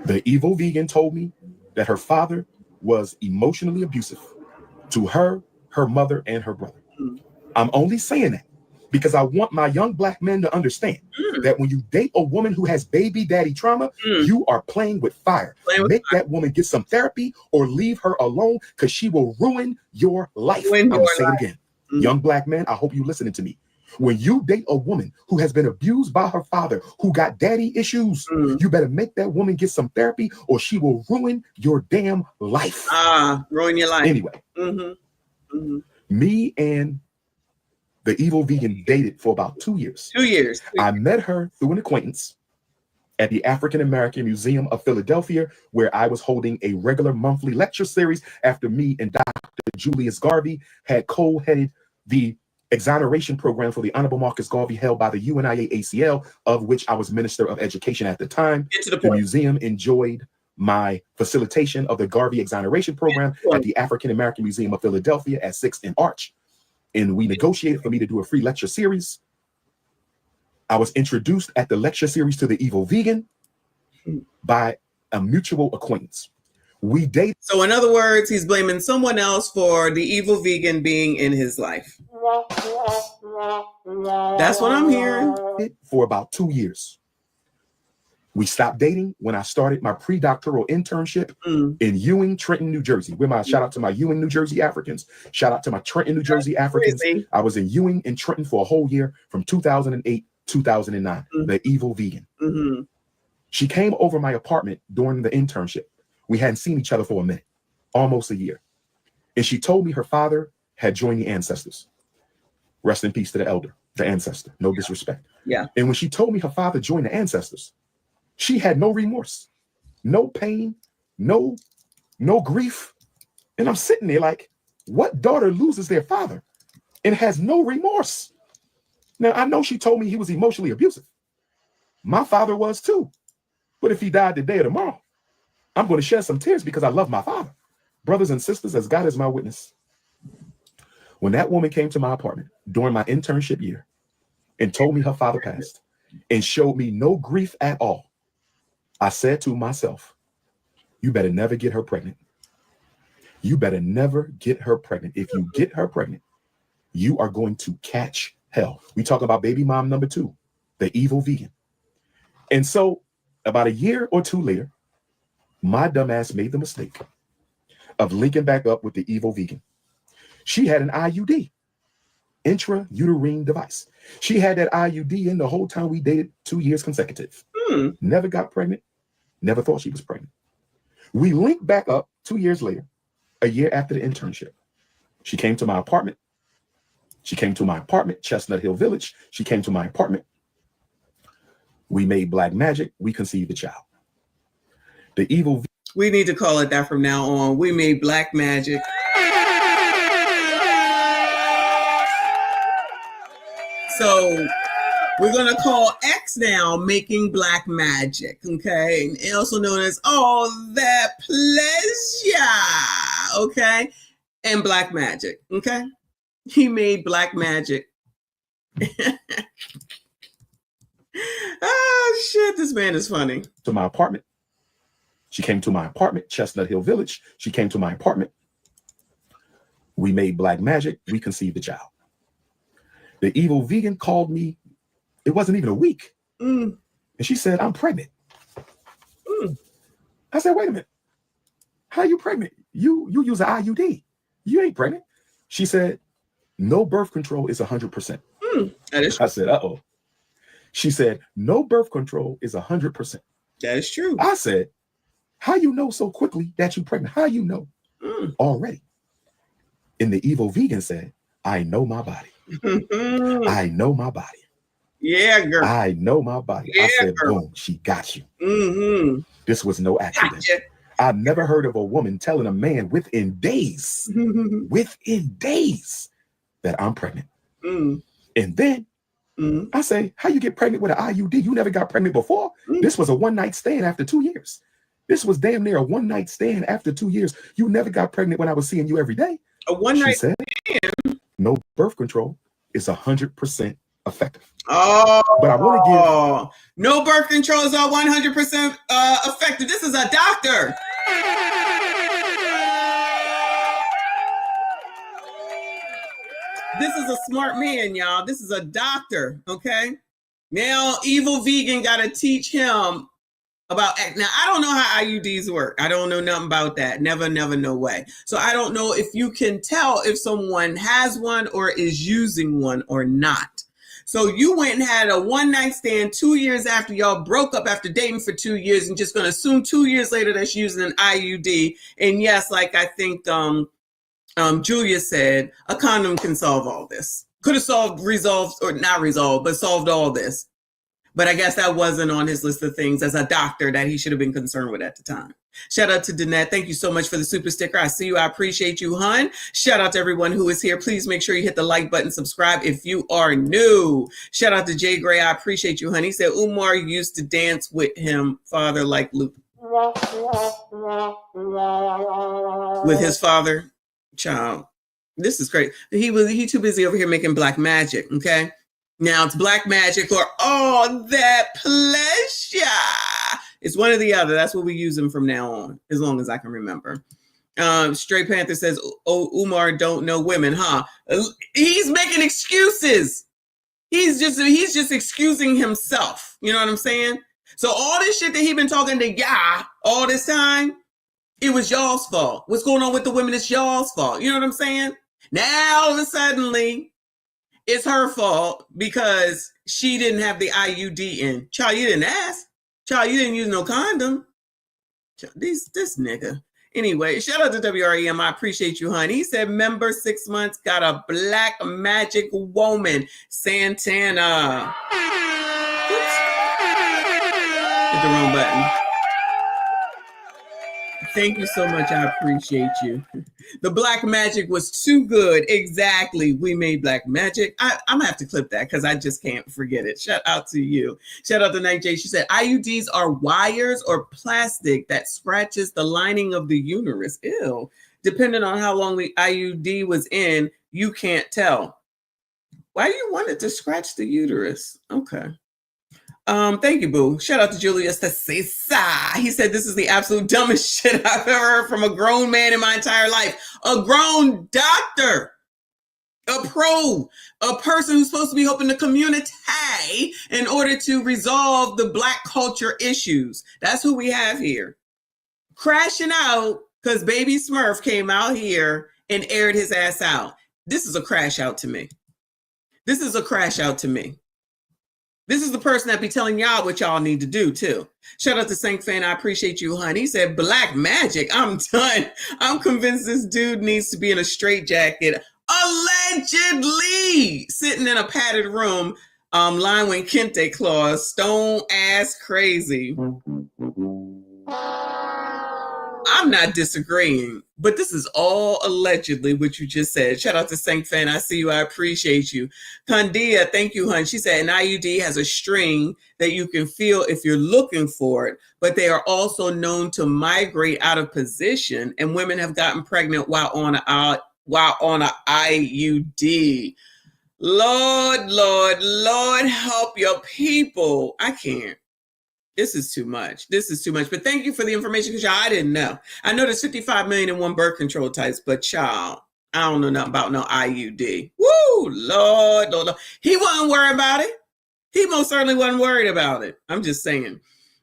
S18: The evil vegan told me that her father was emotionally abusive to her, her mother, and her brother. I'm only saying that because I want my young Black men to understand that when you date a woman who has baby daddy trauma, you are playing with fire. Make that woman get some therapy or leave her alone because she will ruin your life. I'm going to say it again. Young Black men, I hope you're listening to me. When you date a woman who has been abused by her father, who got daddy issues, you better make that woman get some therapy or she will ruin your damn life.
S2: Ruin your life.
S18: Anyway, me and the evil vegan dated for about 2 years.
S2: 2 years.
S18: I met her through an acquaintance at the African American Museum of Philadelphia, where I was holding a regular monthly lecture series after me and Dr. Julius Garvey had co-headed the exoneration program for the Honorable Marcus Garvey held by the UNIA ACL, of which I was Minister of Education at the time. The museum enjoyed my facilitation of the Garvey exoneration program at the African American Museum of Philadelphia at 6th and Arch. And we negotiated for me to do a free lecture series. I was introduced at the lecture series to the evil vegan by a mutual acquaintance. We dated.
S2: So in other words, he's blaming someone else for the evil vegan being in his life. That's what I'm hearing.
S18: For about 2 years. We stopped dating when I started my pre-doctoral internship in Ewing, Trenton, New Jersey. With my shout out to my Ewing, New Jersey Africans. Shout out to my Trenton, New Jersey Africans. I was in Ewing and Trenton for a whole year from 2008, 2009. The evil vegan. She came over my apartment during the internship. We hadn't seen each other for a minute, almost a year. And she told me her father had joined the ancestors. Rest in peace to the elder, the ancestor. No disrespect.
S2: Yeah.
S18: And when she told me her father joined the ancestors, she had no remorse, no pain, no grief. And I'm sitting there like, what daughter loses their father and has no remorse? Now, I know she told me he was emotionally abusive. My father was too. But if he died today or tomorrow, I'm going to shed some tears because I love my father. Brothers and sisters, as God is my witness, when that woman came to my apartment during my internship year and told me her father passed and showed me no grief at all, I said to myself, you better never get her pregnant. You better never get her pregnant. If you get her pregnant, you are going to catch hell. We talk about baby mom number 2, the evil vegan. And so about a year or two later, my dumbass made the mistake of linking back up with the evil vegan. She had an IUD, intrauterine device. She had that IUD in the whole time we dated 2 years consecutive. Never got pregnant, never thought she was pregnant. We linked back up 2 years later, a year after the internship. She came to my apartment. She came to my apartment, Chestnut Hill Village. She came to my apartment. We made black magic. We conceived a child. The evil.
S2: We need to call it that from now on. We made black magic. So we're going to call X now making black magic, okay? And also known as all that pleasure, okay? And black magic, okay? He made black magic. Oh, shit, this man is funny.
S18: To my apartment. She came to my apartment, Chestnut Hill Village. She came to my apartment. We made black magic. We conceived a child. The evil vegan called me. It wasn't even a week. And she said, I'm pregnant. I said, wait a minute. How are you pregnant? You use an IUD. You ain't pregnant. She said, no birth control is 100%. I said, uh-oh. She said, no birth control is 100%.
S2: That is true.
S18: I said, how you know so quickly that you're pregnant? How you know already? And the evil vegan said, I know my body. I know my body.
S2: Yeah, girl.
S18: I know my body.
S2: Yeah,
S18: I said,
S2: girl.
S18: boom, she got you. This was no accident.
S2: Gotcha.
S18: I've never heard of a woman telling a man within days, that I'm pregnant. And then I say, how you get pregnant with an IUD? You never got pregnant before. This was a one-night stand after 2 years. This was damn near a one-night stand after 2 years. You never got pregnant when I was seeing you every day.
S2: A one-night
S18: stand? No birth control is 100% effective.
S2: Oh,
S18: but I want to give
S2: no birth control is all 100% effective. This is a doctor. This is a smart man, y'all. This is a doctor, okay? Now, evil vegan got to teach him about, now, I don't know how IUDs work. I don't know nothing about that. Never, no way. So I don't know if you can tell if someone has one or is using one or not. So you went and had a one-night stand 2 years after y'all broke up after dating for 2 years and just going to assume 2 years later that she's using an IUD. And yes, like I think Julia said, a condom can solve all this. Could have resolved all this. But I guess that wasn't on his list of things as a doctor that he should have been concerned with at the time. Shout out to Danette. Thank you so much for the super sticker. I see you. I appreciate you, hun. Shout out to everyone who is here. Please make sure you hit the like button, subscribe if you are new. Shout out to Jay Gray. I appreciate you, hun. He said Umar used to dance with him, father, like Luke. With his father, child. This is great. He too busy over here making black magic, okay? Now it's black magic or all that pleasure. It's one or the other. That's what we use them from now on, as long as I can remember. Stray Panther says, oh, Umar don't know women, huh? He's making excuses. He's just excusing himself. You know what I'm saying? So all this shit that he been talking to all this time, it was y'all's fault. What's going on with the women is y'all's fault. You know what I'm saying? Now all of a sudden, it's her fault because she didn't have the IUD in. Child, you didn't ask. Child, you didn't use no condom. Child, this nigga. Anyway, shout out to WREM. I appreciate you, honey. He said, member 6 months, got a black magic woman, Santana. Oops. Hit the wrong button. Thank you so much. I appreciate you. The black magic was too good. Exactly. We made black magic. I'm going to have to clip that because I just can't forget it. Shout out to you. Shout out to Night J. She said, IUDs are wires or plastic that scratches the lining of the uterus. Ew. Depending on how long the IUD was in, you can't tell. Why do you want it to scratch the uterus? Okay. Thank you, boo. Shout out to Julius Tessesa. He said, this is the absolute dumbest shit I've ever heard from a grown man in my entire life. A grown doctor, a person who's supposed to be helping the community in order to resolve the black culture issues. That's who we have here. Crashing out because baby Smurf came out here and aired his ass out. This is a crash out to me. This is a crash out to me. This is the person that be telling y'all what y'all need to do too. Shout out to Saint Fan. I appreciate you, honey. He said, black magic. I'm done. I'm convinced this dude needs to be in a straitjacket. Allegedly sitting in a padded room, lined with kente claws, stone ass crazy. I'm not disagreeing, but this is all allegedly what you just said. Shout out to Saint Fan. I see you. I appreciate you. Kandia, thank you, hun. She said an IUD has a string that you can feel if you're looking for it, but they are also known to migrate out of position, and women have gotten pregnant while on a IUD. Lord, help your people. I can't. This is too much. But thank you for the information because y'all, I didn't know. I know there's 55 million and one birth control types, but y'all, I don't know nothing about no IUD. Woo, Lord. He wasn't worried about it. He most certainly wasn't worried about it. I'm just saying.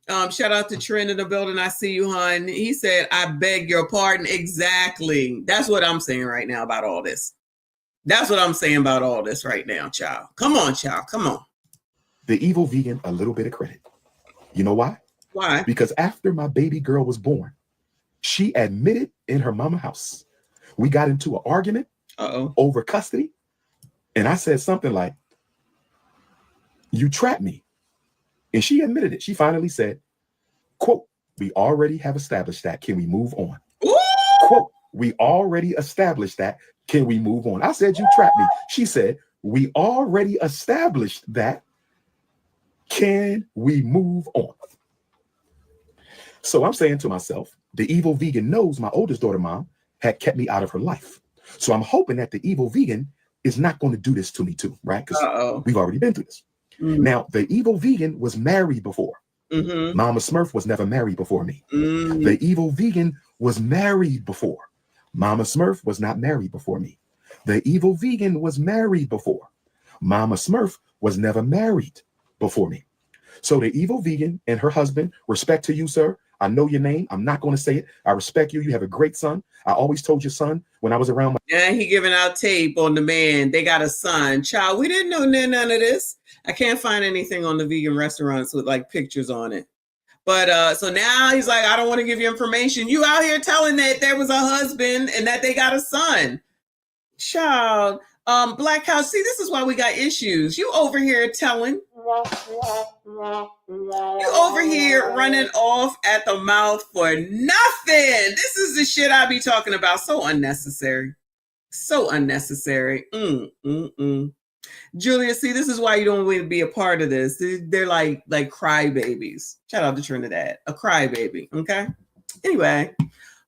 S2: Shout out to Trent in the building. I see you, hon. He said, I beg your pardon. Exactly. That's what I'm saying right now about all this. That's what I'm saying about all this right now, child. Come on, child. Come on.
S18: The evil vegan a little bit of credit. You know why?
S2: Why?
S18: Because after my baby girl was born, she admitted in her mama house. We got into an argument over custody. And I said something like, you trapped me. And she admitted it. She finally said, quote, we already have established that. Can we move on?
S2: Ooh!
S18: Quote, we already established that. Can we move on? I said, you trapped me. She said, We already established that. Can we move on? So I'm saying to myself, the evil vegan knows my oldest daughter mom had kept me out of her life. So I'm hoping that the evil vegan is not going to do this to me too, right? Because we've already been through this. Now, the evil vegan was married before. Mama Smurf was never married before me. The evil vegan was married before. Mama Smurf was not married before me. The evil vegan was married before. Mama Smurf was never married before me. So the evil vegan and her husband, respect to you, sir. I know your name. I'm not going to say it. I respect you. You have a great son. I always told your son when I was around.
S2: Yeah, he giving out tape on the man. They got a son. Child, we didn't know none of this. I can't find anything on the vegan restaurants with like pictures on it. But so now he's like, I don't want to give you information. You out here telling that there was a husband and that they got a son. Child, Black House, see, this is why we got issues. You over here telling. You over here running off at the mouth for nothing. This is the shit I be talking about. So unnecessary. So unnecessary. Julia, see, this is why you don't want to be a part of this. They're like crybabies. Shout out to Trinidad. A crybaby, okay? Anyway,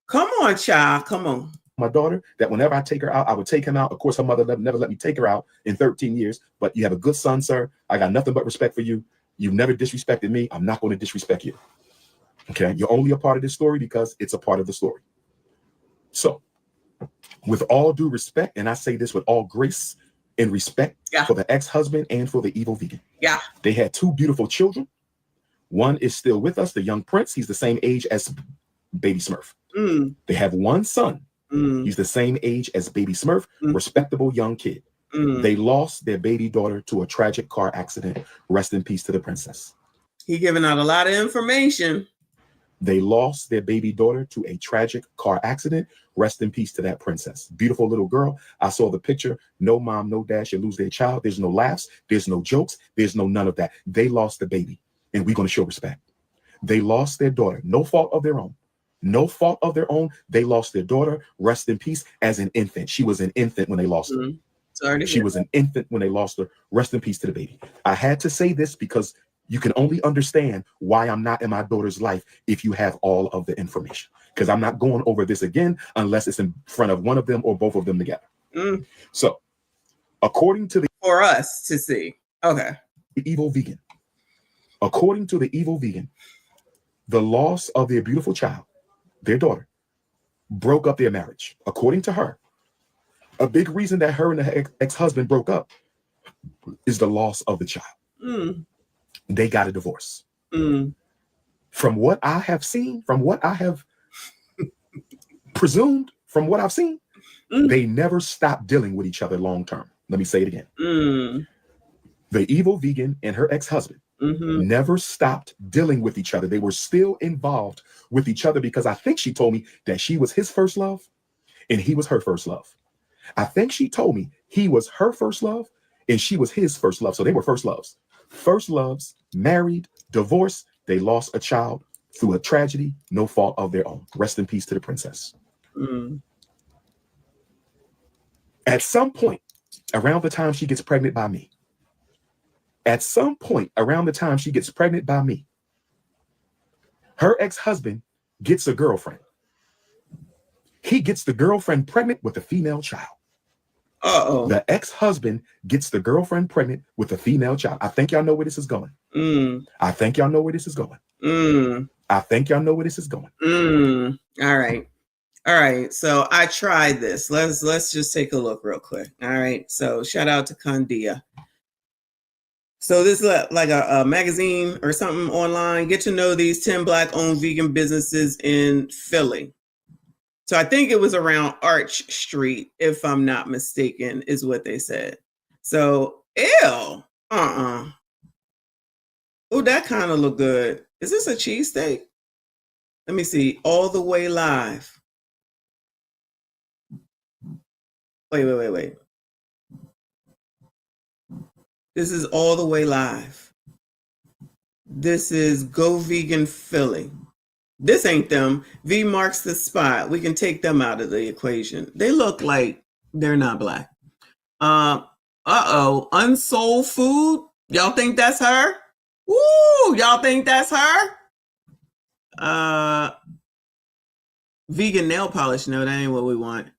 S2: come on, child. Come on.
S18: My daughter, that whenever I take her out, I would take him out. Of course, her mother never let me take her out in 13 years. But you have a good son, sir. I got nothing but respect for you. You've never disrespected me. I'm not going to disrespect you. Okay? You're only a part of this story because it's a part of the story. So, with all due respect, and I say this with all grace and respect for the ex-husband and for the evil vegan.
S2: Yeah.
S18: They had two beautiful children. One is still with us, the young prince. He's the same age as Baby Smurf. They have one son. He's the same age as Baby Smurf, respectable young kid. They lost their baby daughter to a tragic car accident. Rest in peace to the princess.
S2: He giving out a lot of information.
S18: They lost their baby daughter to a tragic car accident. Rest in peace to that princess. Beautiful little girl. I saw the picture. No mom, no dad should lose their child. There's no laughs. There's no jokes. There's no none of that. They lost the baby, and we're going to show respect. They lost their daughter. No fault of their own. No fault of their own. They lost their daughter. Rest in peace as an infant. She was an infant when they lost her.
S2: Sorry.
S18: She was an infant when they lost her. Rest in peace to the baby. I had to say this because you can only understand why I'm not in my daughter's life if you have all of the information. Because I'm not going over this again unless it's in front of one of them or both of them together. So, according to the...
S2: For us to see. Okay.
S18: The evil vegan. According to the evil vegan, the loss of their beautiful child, their daughter, broke up their marriage. According to her, a big reason that her and her ex-husband broke up is the loss of the child. They got a divorce. From what I have seen, from what I have presumed, from what I've seen, they never stopped dealing with each other long term. Let me say it again. The evil vegan and her ex-husband never stopped dealing with each other. They were still involved with each other because I think she told me that she was his first love and he was her first love. I think she told me he was her first love and she was his first love. So they were first loves. First loves, married, divorced. They lost a child through a tragedy, no fault of their own. Rest in peace to the princess. At some point around the time she gets pregnant by me, her ex-husband gets a girlfriend. He gets the girlfriend pregnant with a female child. The ex-husband gets the girlfriend pregnant with a female child. I think y'all know where this is going. I think y'all know where this is going. I think y'all know where this is going.
S2: All right. All right. So I tried this. Let's just take a look real quick. All right. So shout out to Condia. So this is like a magazine or something online. Get to know these 10 Black-owned vegan businesses in Philly. So I think it was around Arch Street, if I'm not mistaken, is what they said. So, ew. Oh, that kind of look good. Is this a cheesesteak? Let me see. All the way live. Wait. This is all the way live. This is Go Vegan Philly. This ain't them. V marks the spot. We can take them out of the equation. They look like they're not Black. Uh-oh. Unsold food? Y'all think that's her? Woo! Y'all think that's her? Vegan nail polish. No, that ain't what we want.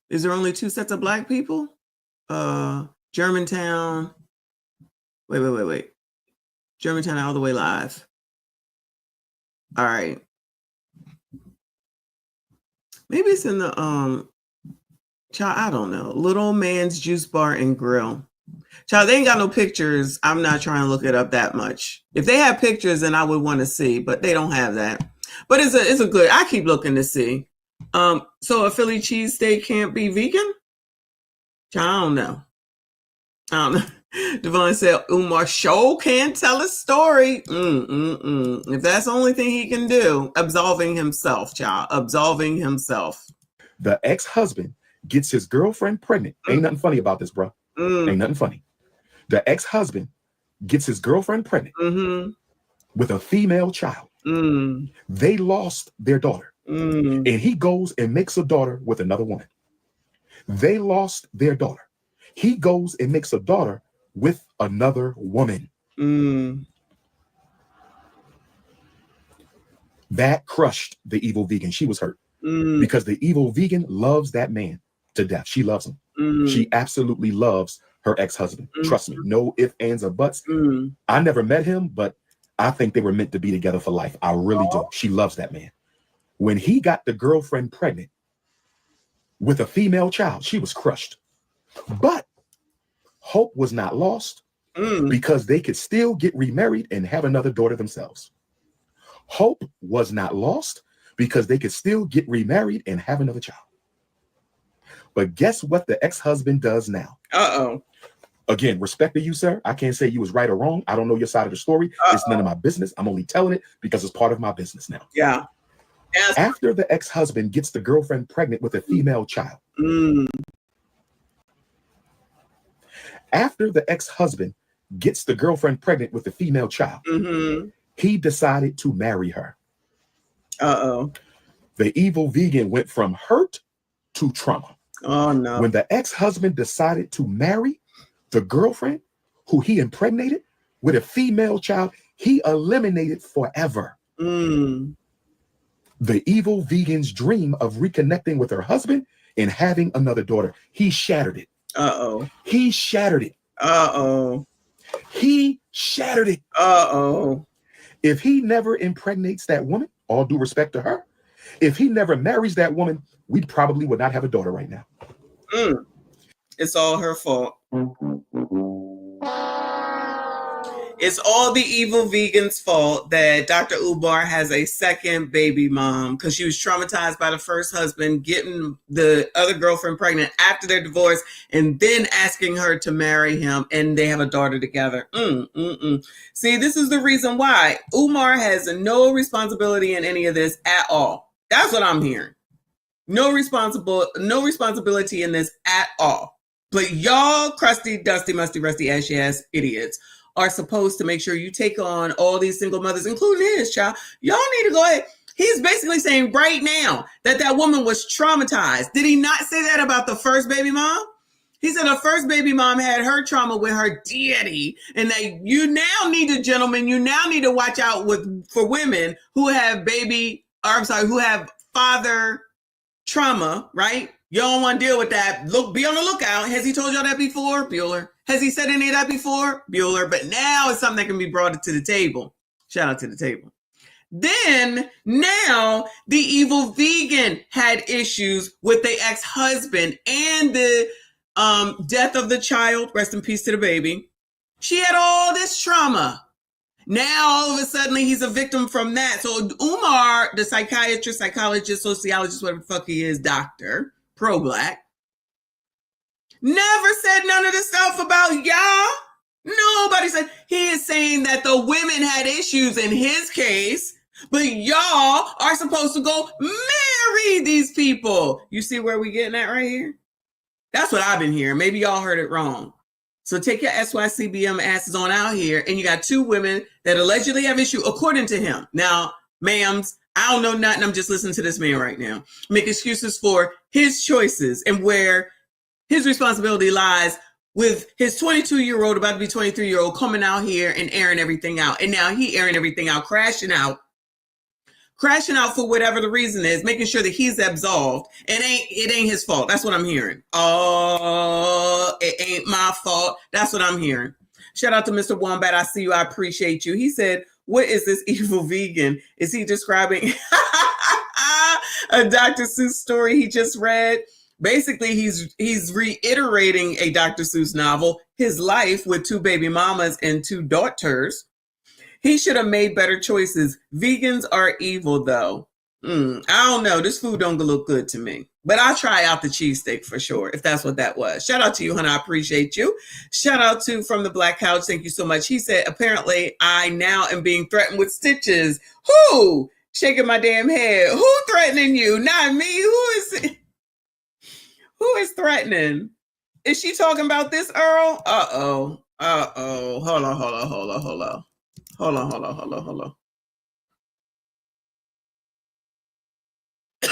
S2: Is there only 2 sets of black people? Germantown. Wait. Germantown all the way live. All right. Maybe it's in the child, I don't know. Little Man's Juice Bar and Grill. Child, they ain't got no pictures. I'm not trying to look it up that much. If they have pictures, then I would want to see, but they don't have that. But it's a good, I keep looking to see. So a Philly cheesesteak can't be vegan? Child, I don't know. Devon said, Umar sure can't tell a story. If that's the only thing he can do, absolving himself, child. Absolving himself.
S18: The ex-husband gets his girlfriend pregnant. Ain't nothing funny about this, bro. Ain't nothing funny. The ex-husband gets his girlfriend pregnant with a female child. They lost their daughter. And he goes and makes a daughter with another woman. They lost their daughter. He goes and makes a daughter with another woman. That crushed the evil vegan. She was hurt because the evil vegan loves that man to death. She loves him. She absolutely loves her ex-husband. Trust me, no ifs, ands, or buts. I never met him, but I think they were meant to be together for life. I really do. She loves that man. When he got the girlfriend pregnant with a female child, she was crushed. But hope was not lost because they could still get remarried and have another daughter themselves. Hope was not lost because they could still get remarried and have another child. But guess what the ex-husband does now? Again, respect to you, sir. I can't say you was right or wrong. I don't know your side of the story. It's none of my business. I'm only telling it because it's part of my business now.
S2: Yeah.
S18: After the ex-husband gets the girlfriend pregnant with a female child. After the ex-husband gets the girlfriend pregnant with the female child, he decided to marry her. The evil vegan went from hurt to trauma.
S2: Oh, no.
S18: When the ex-husband decided to marry the girlfriend who he impregnated with a female child, he eliminated forever the evil vegan's dream of reconnecting with her husband and having another daughter. He shattered it. He shattered it. He shattered it. If he never impregnates that woman, all due respect to her, if he never marries that woman, we probably would not have a daughter right now.
S2: It's all her fault. It's all the evil vegan's fault that Dr. Umar has a second baby mom because she was traumatized by the first husband getting the other girlfriend pregnant after their divorce and then asking her to marry him, and they have a daughter together. See, this is the reason why Umar has no responsibility in any of this at all. That's what I'm hearing. No responsibility in this at all. But y'all crusty, dusty, musty, rusty, ashy ass idiots are supposed to make sure you take on all these single mothers, including his child. Y'all need to go ahead. He's basically saying right now that that woman was traumatized. Did he not say that about the first baby mom? He said the first baby mom had her trauma with her daddy, and that you now need to, gentlemen, you now need to watch out for women who have who have father trauma, right? You don't want to deal with that. Look, be on the lookout. Has he told y'all that before? Bueller. Has he said any of that before? Bueller. But now it's something that can be brought to the table. Shout out to the table. Then now the evil vegan had issues with the ex-husband and the death of the child. Rest in peace to the baby. She had all this trauma. Now, all of a sudden, he's a victim from that. So Umar, the psychiatrist, psychologist, sociologist, whatever the fuck he is, doctor, pro-black, never said none of this stuff about y'all. Nobody said. He is saying that the women had issues in his case, but y'all are supposed to go marry these people. You see where we getting at right here? That's what I've been hearing. Maybe y'all heard it wrong. So take your SYCBM asses on out here, and you got two women that allegedly have issue, according to him. Now, ma'ams, I don't know nothing. I'm just listening to this man right now. Make excuses for his choices and where his responsibility lies with his 22-year-old, about to be 23-year-old, coming out here and airing everything out. And now he airing everything out, crashing out for whatever the reason is, making sure that he's absolved. It ain't his fault. That's what I'm hearing. Oh, it ain't my fault. That's what I'm hearing. Shout out to Mr. Wombat. I see you. I appreciate you. He said, what is this evil vegan? Is he describing a Dr. Seuss story he just read? Basically, he's reiterating a Dr. Seuss novel, his life with 2 baby mamas and 2 daughters. He should have made better choices. Vegans are evil, though. I don't know. This food don't look good to me. But I'll try out the cheesesteak for sure, if that's what that was. Shout out to you, honey. I appreciate you. Shout out to From the Black Couch. Thank you so much. He said, apparently, I now am being threatened with stitches. Who? Shaking my damn head. Who threatening you? Not me. Who is threatening? Is she talking about this, Earl? Uh-oh. Hold on.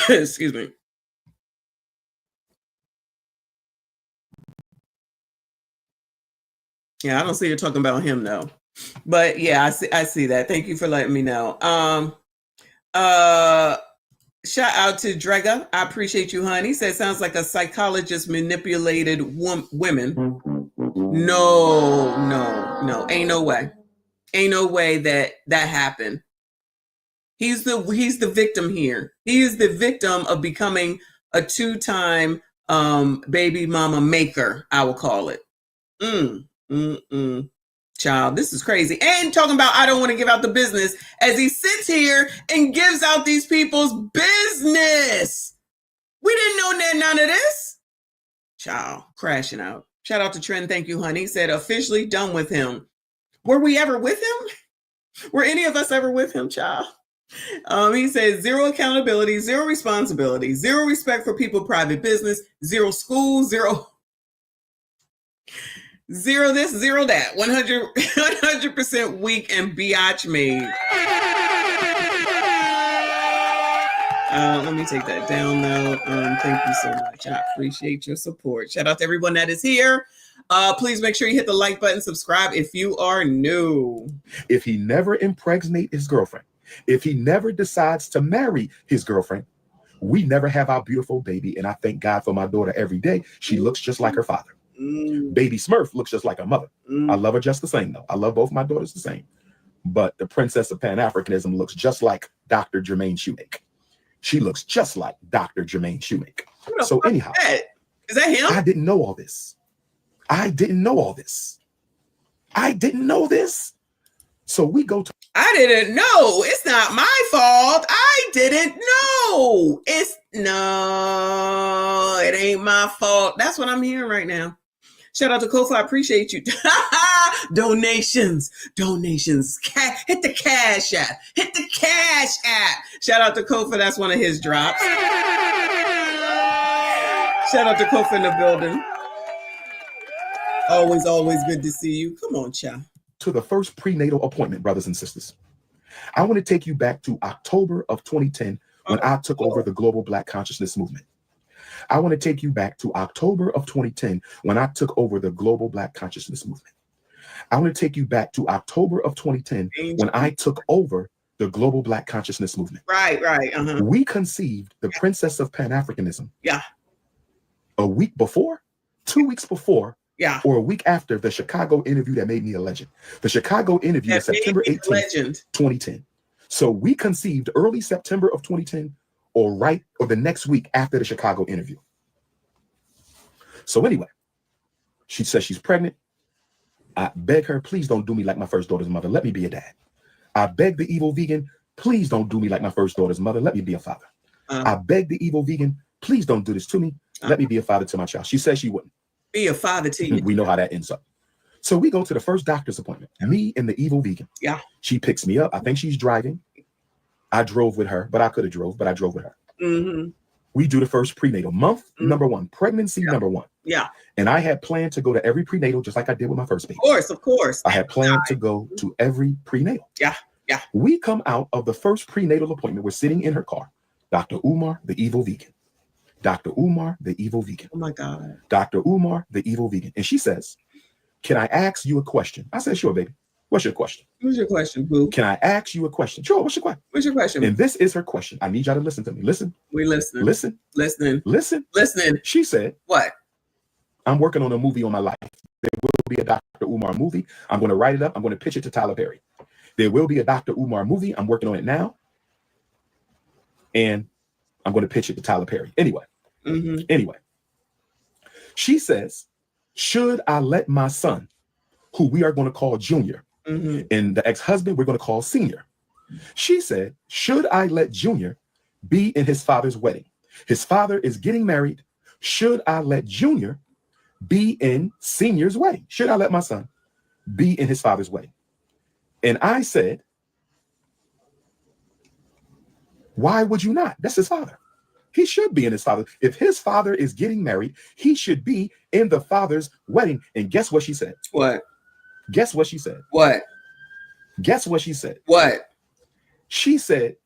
S2: Excuse me. Yeah, I don't see her talking about him though. But yeah, I see that. Thank you for letting me know. Shout out to Drega. I appreciate you, honey. He said, sounds like a psychologist manipulated women. No. Ain't no way. Ain't no way that happened. He's the victim here. He is the victim of becoming a 2-time baby mama maker, I will call it. Child, this is crazy. And talking about I don't want to give out the business as he sits here and gives out these people's business. We didn't know none of this. Child, crashing out. Shout out to Trent. Thank you, honey. He said, officially done with him. Were we ever with him? Were any of us ever with him, child? He says, 0 accountability, 0 responsibility, 0 respect for people, private business, 0 school, 0 this, 0 that. 100% weak and biatch made. Let me take that down though. Thank you so much. I appreciate your support. Shout out to everyone that is here. Please make sure you hit the like button, subscribe if you are new.
S18: If he never impregnate his girlfriend, if he never decides to marry his girlfriend, we never have our beautiful baby. And I thank God for my daughter every day. She looks just like her father. Baby Smurf looks just like her mother. I love her just the same, though. I love both my daughters the same. But the princess of Pan-Africanism looks just like Dr. Jermaine Shoemake. She looks just like Dr. Jermaine Shoemake. So anyhow,
S2: is that him?
S18: I didn't know all this. I didn't know this. So we go to.
S2: I didn't know. It's not my fault. I didn't know. No, it ain't my fault. That's what I'm hearing right now. Shout out to Kofi. I appreciate you. Donations. Hit the cash app. Shout out to Kofi. That's one of his drops. Shout out to Kofi in the building. Always good to see you. Come on, child.
S18: To the first prenatal appointment, brothers and sisters. I want to take you back to October of 2010 when I took over the Global Black Consciousness Movement. I want to take you back to October of 2010 when I took over the Global Black Consciousness Movement. I want to take you back to October of 2010 when I took over the Global Black Consciousness Movement.
S2: Right.
S18: We conceived the Princess of Pan-Africanism.
S2: Yeah.
S18: A week before, 2 weeks before,
S2: yeah,
S18: or a week after the Chicago interview that made me a legend. The Chicago interview is September 18th, 2010. So we conceived early September of 2010 or the next week after the Chicago interview. So anyway, she says she's pregnant. I beg her, please don't do me like my first daughter's mother. Let me be a dad. I beg the evil vegan, please don't do me like my first daughter's mother. Let me be a father. I beg the evil vegan, please don't do this to me. Let me be a father to my child. She says she wouldn't.
S2: Be a father to you.
S18: We know how that ends up. So we go to the first doctor's appointment, me and the evil vegan.
S2: Yeah.
S18: She picks me up. I think she's driving. I drove with her, but I could have drove, but I drove with her. We do the first prenatal month, number 1, pregnancy, number 1.
S2: Yeah.
S18: And I had planned to go to every prenatal just like I did with my first baby.
S2: Of course.
S18: I had planned to go to every prenatal.
S2: Yeah. Yeah.
S18: We come out of the first prenatal appointment. We're sitting in her car. Dr. Umar, the evil vegan. Dr. Umar, the evil vegan.
S2: Oh my God.
S18: Dr. Umar, the evil vegan. And she says, can I ask you a question? I said, sure, baby. What's your question?
S2: What's your question, boo?
S18: Can I ask you a question? Sure, what's your question?
S2: What's your question?
S18: And this is her question. I need y'all to listen to me. Listen.
S2: We listening.
S18: Listen.
S2: Listening.
S18: Listen.
S2: Listening.
S18: She said,
S2: what?
S18: I'm working on a movie on my life. There will be a Dr. Umar movie. I'm going to write it up. I'm going to pitch it to Tyler Perry. There will be a Dr. Umar movie. I'm working on it now. And I'm going to pitch it to Tyler Perry. Anyway. Anyway. She says, should I let my son, who we are going to call Junior, and the ex-husband we're going to call Senior. She said, should I let Junior be in his father's wedding? His father is getting married. Should I let Junior be in Senior's wedding? Should I let my son be in his father's wedding? And I said, why would you not? That's his father. He should be in his father. If his father is getting married, he should be in the father's wedding. And guess what she said?
S2: What?
S18: Guess what she said?
S2: What?
S18: Guess what she said?
S2: What?
S18: She said,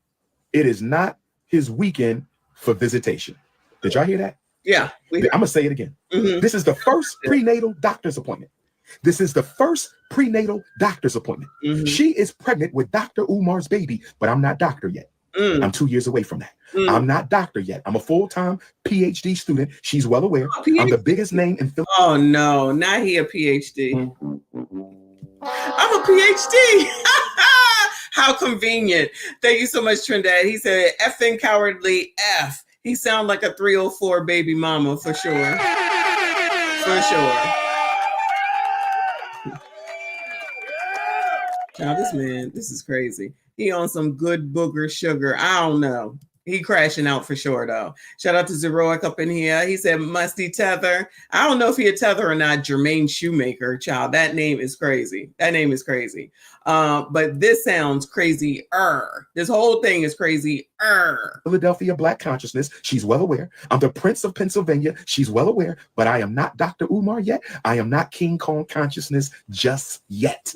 S18: it is not his weekend for visitation. Did y'all hear that?
S2: Yeah.
S18: I'm going to say it again. This is the first prenatal doctor's appointment. This is the first prenatal doctor's appointment. She is pregnant with Dr. Umar's baby, but I'm not doctor yet. I'm 2 years away from that. I'm not doctor yet. I'm a full-time PhD student. She's well aware. I'm the biggest name in Philly.
S2: Oh no, not he a PhD. I'm a PhD. How convenient. Thank you so much, Trinidad. He said, effing cowardly F. He sound like a 304 baby mama for sure. For sure. Now this man, this is crazy. He on some good booger sugar. I don't know. He crashing out for sure though. Shout out to Zeroic up in here. He said musty tether. I don't know if he a tether or not. Jermaine Shoemaker, child. That name is crazy. That name is crazy. But this sounds crazy. This whole thing is crazy.
S18: Philadelphia Black consciousness. She's well aware. I'm the Prince of Pennsylvania. She's well aware. But I am not Dr. Umar yet. I am not King Kong consciousness just yet.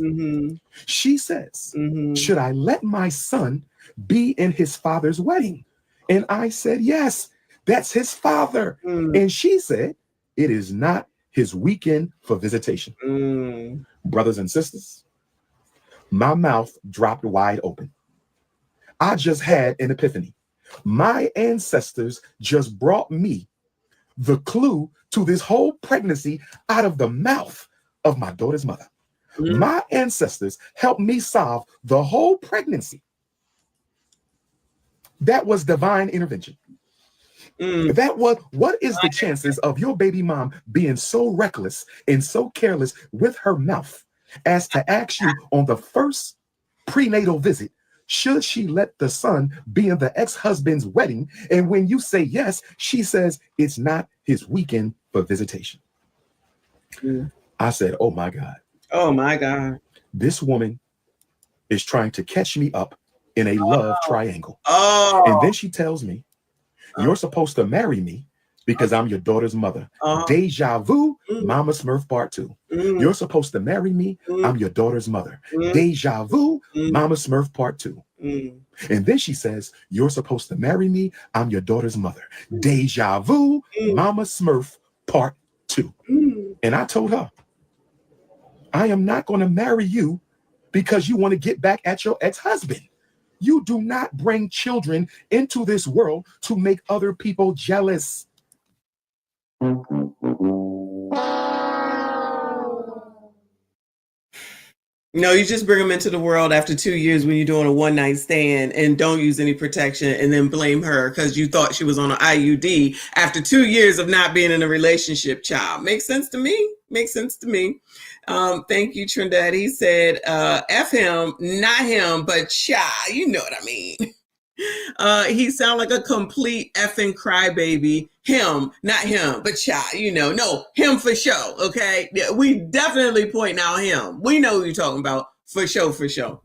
S18: She says, should I let my son be in his father's wedding? And I said, yes, that's his father. And she said, it is not his weekend for visitation. Brothers and sisters, my mouth dropped wide open. I just had an epiphany. My ancestors just brought me the clue to this whole pregnancy out of the mouth of my daughter's mother. My ancestors helped me solve the whole pregnancy. That was divine intervention. That was, what is the chances of your baby mom being so reckless and so careless with her mouth as to ask you on the first prenatal visit, should she let the son be in the ex-husband's wedding? And when you say yes, she says it's not his weekend for visitation. I said, oh my God.
S2: Oh my God.
S18: This woman is trying to catch me up in a love triangle. And then she tells me, you're supposed to marry me because I'm your daughter's mother. Deja vu, Mama Smurf Part 2. You're supposed to marry me. I'm your daughter's mother. Deja vu, Mama Smurf Part 2. And then she says, you're supposed to marry me. I'm your daughter's mother. Deja vu, Mama Smurf Part 2. And I told her, I am not going to marry you because you want to get back at your ex-husband. You do not bring children into this world to make other people jealous.
S2: No, you just bring them into the world after 2 years when you're doing a one-night stand and don't use any protection and then blame her because you thought she was on an IUD after 2 years of not being in a relationship, child. Makes sense to me. Makes sense to me. Thank you, Trinidad. He said, F him, not him, but child, you know what I mean. He sound like a complete effing crybaby. Him, not him, but child, you know, no, him for sure. Okay. Yeah, we definitely point out him. We know who you're talking about for sure, for sure.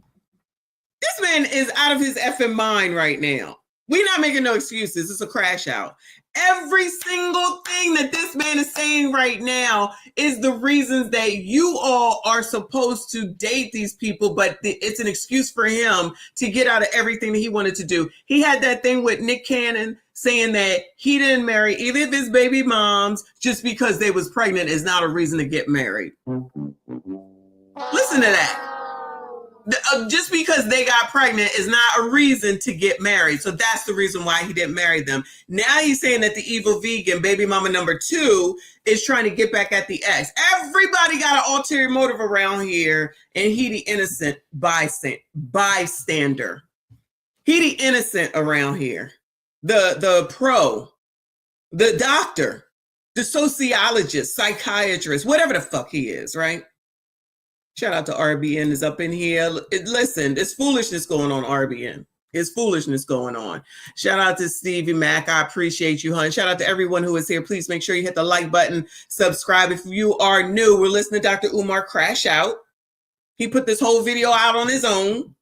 S2: This man is out of his effing mind right now. We're not making no excuses. It's a crash out. Every single thing that this man is saying right now is the reasons that you all are supposed to date these people, but it's an excuse for him to get out of everything that he wanted to do. He had that thing with Nick Cannon saying that he didn't marry either of his baby moms just because they was pregnant is not a reason to get married. Listen to that. Just because they got pregnant is not a reason to get married. So that's the reason why he didn't marry them. Now he's saying that the evil vegan, baby mama number 2, is trying to get back at the ex. Everybody got an ulterior motive around here, and he the innocent bystander. He the innocent around here. The pro, the doctor, the sociologist, psychiatrist, whatever the fuck he is, right? Shout out to RBN is up in here. Listen, there's foolishness going on, RBN. It's foolishness going on. Shout out to Stevie Mac. I appreciate you, hon. Shout out to everyone who is here. Please make sure you hit the like button, subscribe. If you are new, we're listening to Dr. Umar crash out. He put this whole video out on his own.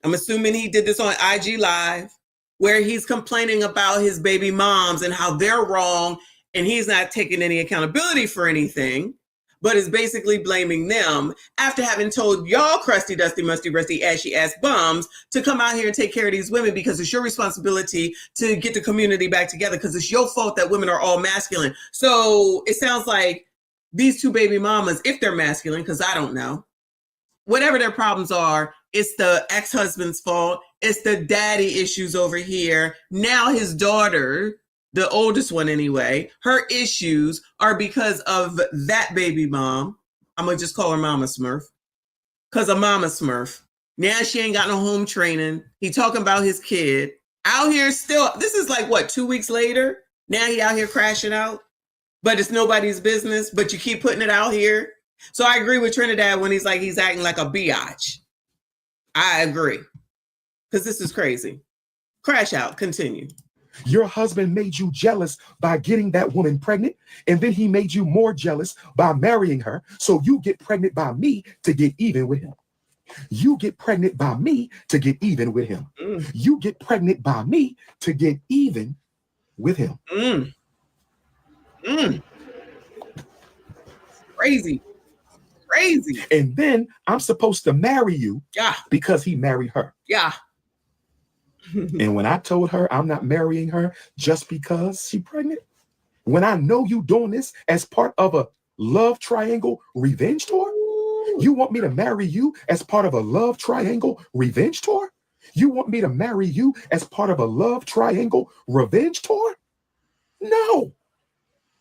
S2: I'm assuming he did this on IG Live, where he's complaining about his baby moms and how they're wrong, and he's not taking any accountability for anything, but is basically blaming them after having told y'all crusty, dusty, musty, rusty, ashy ass bums to come out here and take care of these women because it's your responsibility to get the community back together because it's your fault that women are all masculine. So it sounds like these 2 baby mamas, if they're masculine, because I don't know, whatever their problems are, it's the ex-husband's fault. It's the daddy issues over here. Now his daughter, the oldest one anyway, her issues are because of that baby mom. I'm going to just call her Mama Smurf. Because of Mama Smurf. Now she ain't got no home training. He talking about his kid. Out here still, this is like, what, 2 weeks later? Now he out here crashing out? But it's nobody's business, but you keep putting it out here? So I agree with Trinidad when he's like, he's acting like a biatch. I agree. Because this is crazy. Crash out. Continue.
S18: Your husband made you jealous by getting that woman pregnant, and then he made you more jealous by marrying her. So you get pregnant by me to get even with him. You get pregnant by me to get even with him. You get pregnant by me to get even with him.
S2: Crazy. Crazy.
S18: And then I'm supposed to marry you because he married her.
S2: Yeah.
S18: And when I told her I'm not marrying her just because she's pregnant, when I know you doing this as part of a love triangle revenge tour, you want me to marry you as part of a love triangle revenge tour? You want me to marry you as part of a love triangle revenge tour? No.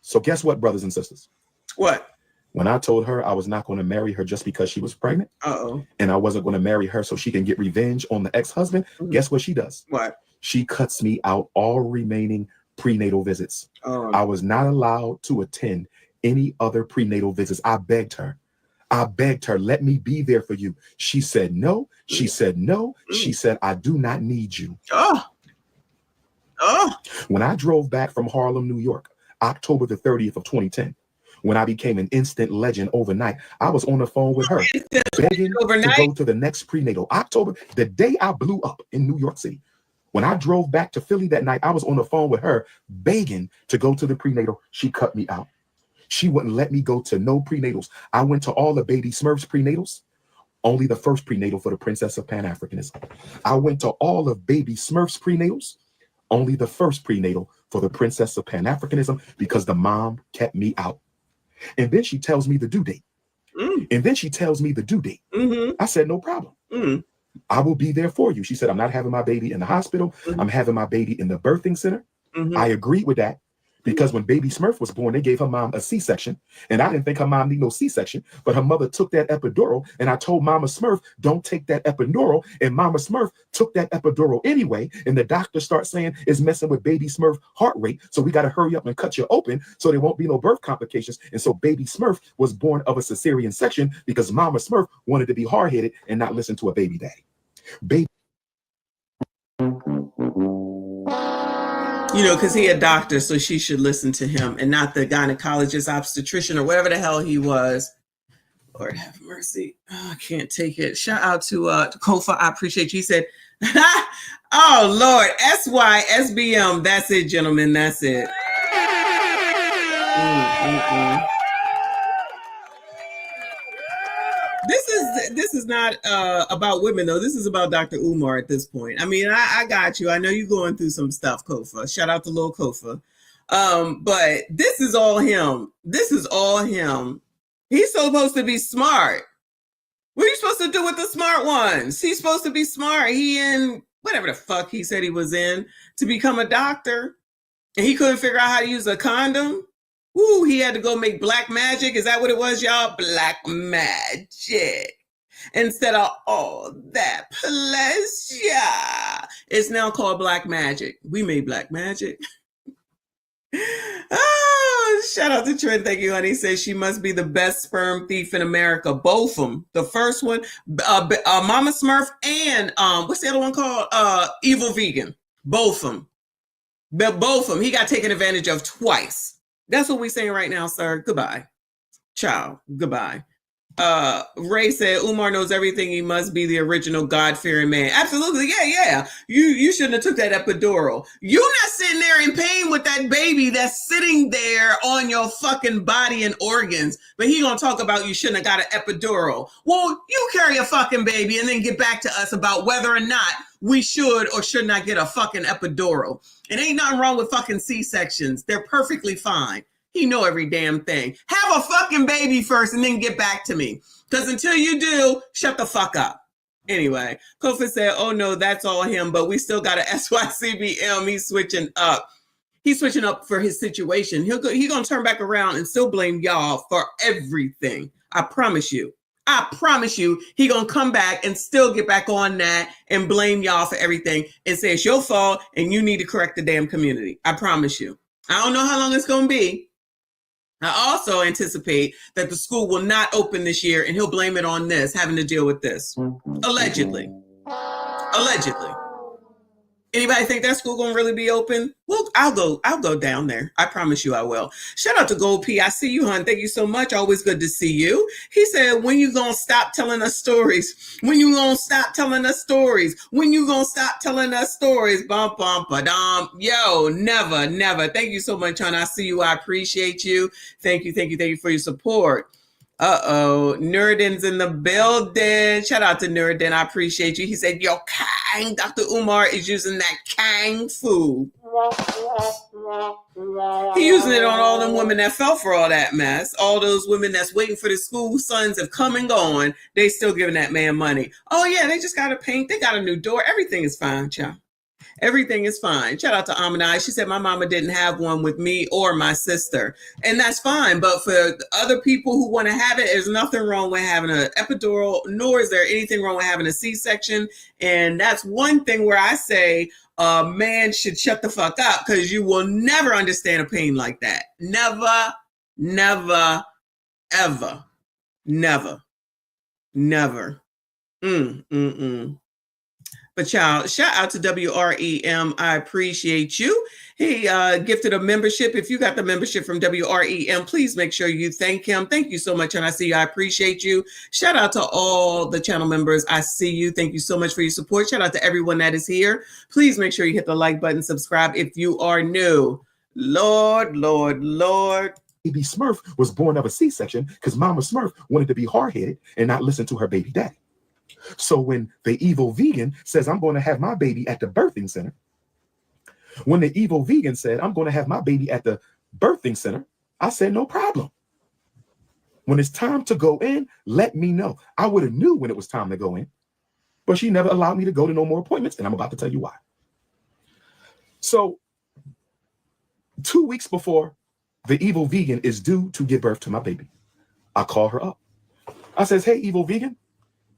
S18: So guess what, brothers and sisters?
S2: What?
S18: When I told her I was not going to marry her just because she was pregnant, and I wasn't going to marry her so she can get revenge on the ex-husband, guess what she does?
S2: What?
S18: She cuts me out all remaining prenatal visits. I was not allowed to attend any other prenatal visits. I begged her, let me be there for you. She said no. She said no. She said, I do not need you. When I drove back from Harlem, New York, October the 30th of 2010, when I became an instant legend overnight, I was on the phone with her, begging to go to the next prenatal. October, the day I blew up in New York City. When I drove back to Philly that night, I was on the phone with her, begging to go to the prenatal. She cut me out. She wouldn't let me go to no prenatals. I went to all the baby Smurfs prenatals, only the first prenatal for the Princess of Pan-Africanism. I went to all of baby Smurfs prenatals, only the first prenatal for the Princess of Pan-Africanism, because the mom kept me out. And then she tells me the due date. I said, no problem. I will be there for you. She said, I'm not having my baby in the hospital. I'm having my baby in the birthing center. I agreed with that because when baby Smurf was born, they gave her mom a C-section. And I didn't think her mom needed no C-section, but her mother took that epidural. And I told Mama Smurf, don't take that epidural. And Mama Smurf took that epidural anyway. And the doctor starts saying it's messing with baby Smurf heart rate. So we got to hurry up and cut you open so there won't be no birth complications. And so baby Smurf was born of a cesarean section because Mama Smurf wanted to be hard-headed and not listen to a baby daddy.
S2: You know, because he a doctor, so she should listen to him and not the gynecologist, obstetrician, or whatever the hell he was. Lord have mercy. Oh, I can't take it. Shout out to Kofa. I appreciate you. He said, oh, Lord, SYSBM. That's it, gentlemen. That's it. This is not about women though. This is about Dr. Umar at this point. I mean, I got you. I know you're going through some stuff, Kofa. Shout out to Lil Kofa. But this is all him. This is all him. He's supposed to be smart. What are you supposed to do with the smart ones? He's supposed to be smart. He in whatever the fuck he said he was in to become a doctor. And he couldn't figure out how to use a condom. Woo, he had to go make black magic. Is that what it was, y'all? Black magic. Instead of all that pleasure. It's now called black magic. We made black magic. Oh, shout out to Trent. Thank you, honey. Says she must be the best sperm thief in America. Both of them. The first one, Mama Smurf, and what's the other one called? Evil Vegan. Both of them. Both of them. He got taken advantage of twice. That's what we're saying right now, sir. Goodbye. Ciao. Goodbye. Ray said Umar knows everything. He must be the original God-fearing man. Absolutely. Yeah. You shouldn't have took that epidural. You not sitting there in pain with that baby that's sitting there on your fucking body and organs. But he gonna talk about you shouldn't have got an epidural. Well, you carry a fucking baby and then get back to us about whether or not we should or should not get a fucking epidural. It ain't nothing wrong with fucking C-sections. They're perfectly fine. He know every damn thing. Have a fucking baby first and then get back to me. Because until you do, shut the fuck up. Anyway, Kofi said, oh no, that's all him, but we still got a SYCBM. He's switching up. He's switching up for his situation. He's going to turn back around and still blame y'all for everything. I promise you. I promise you, he going to come back and still get back on that and blame y'all for everything and say it's your fault and you need to correct the damn community. I promise you. I don't know how long it's going to be. I also anticipate that the school will not open this year and he'll blame it on this, having to deal with this. Allegedly. Anybody think that school gonna really be open? Well, I'll go down there. I promise you I will. Shout out to Gold P. I see you, hon. Thank you so much. Always good to see you. He said, when you gonna stop telling us stories? When you gonna stop telling us stories? When you gonna stop telling us stories? Bum, bum, ba-dum. Yo, never. Thank you so much, hon. I see you. I appreciate you. Thank you for your support. Nuruddin's in the building. Shout out to Nuruddin. I appreciate you. He said, yo, Kang, Dr. Umar is using that Kang food. He using it on all them women that fell for all that mess. All those women that's waiting for the school sons have come and gone. They still giving that man money. Oh yeah, they just got to paint. They got a new door. Everything is fine, child. Everything is fine. Shout out to Aminai. She said my mama didn't have one with me or my sister. And that's fine. But for other people who want to have it, there's nothing wrong with having an epidural, nor is there anything wrong with having a C-section. And that's one thing where I say a man should shut the fuck up because you will never understand a pain like that. Never, ever. Never. But y'all, shout out to WREM. I appreciate you. He gifted a membership. If you got the membership from WREM, please make sure you thank him. Thank you so much. And I see you. I appreciate you. Shout out to all the channel members. I see you. Thank you so much for your support. Shout out to everyone that is here. Please make sure you hit the like button, subscribe if you are new. Lord.
S18: Baby Smurf was born of a C-section because Mama Smurf wanted to be hard-headed and not listen to her baby daddy. So when the evil vegan says, I'm going to have my baby at the birthing center, when the evil vegan said, I'm going to have my baby at the birthing center, I said, no problem. When it's time to go in, let me know. I would have knew when it was time to go in, but she never allowed me to go to no more appointments, and I'm about to tell you why. So 2 weeks before the evil vegan is due to give birth to my baby, I call her up. I says, hey, evil vegan,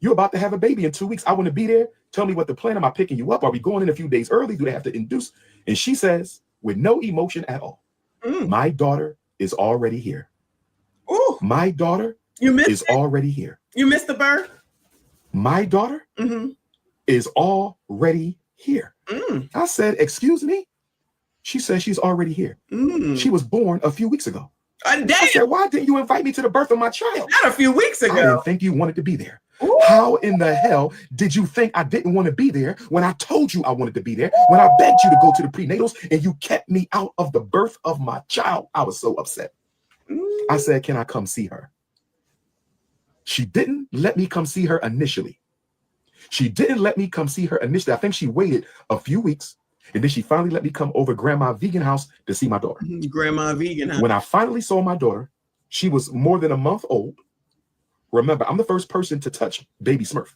S18: you're about to have a baby in 2 weeks. I want to be there. Tell me what the plan. Am I picking you up? Are we going in a few days early? Do they have to induce? And she says, with no emotion at all, my daughter is already here.
S2: Ooh.
S18: My daughter is already here.
S2: You missed the birth?
S18: My daughter is already here. I said, excuse me? She said she's already here. She was born a few weeks ago. I said, why didn't you invite me to the birth of my child?
S2: Not a few weeks ago.
S18: I didn't think you wanted to be there. Ooh. How in the hell did you think I didn't want to be there when I told you I wanted to be there, when I begged you to go to the prenatals and you kept me out of the birth of my child? I was so upset. I said, can I come see her? She didn't let me come see her initially. I think she waited a few weeks, and then she finally let me come over Grandma Vegan house to see my daughter.
S2: Grandma Vegan house.
S18: When I finally saw my daughter, she was more than a month old. Remember, I'm the first person to touch baby Smurf.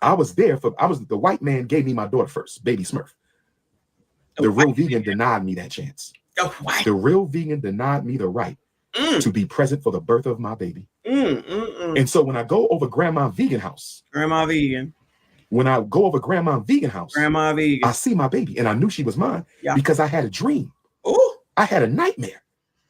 S18: The white man gave me my daughter first, baby Smurf. The real vegan denied me that chance. The real vegan denied me the right to be present for the birth of my baby. And so when I go over Grandma Vegan house,
S2: Grandma Vegan,
S18: I see my baby, and I knew she was mine because I had a dream. I had a nightmare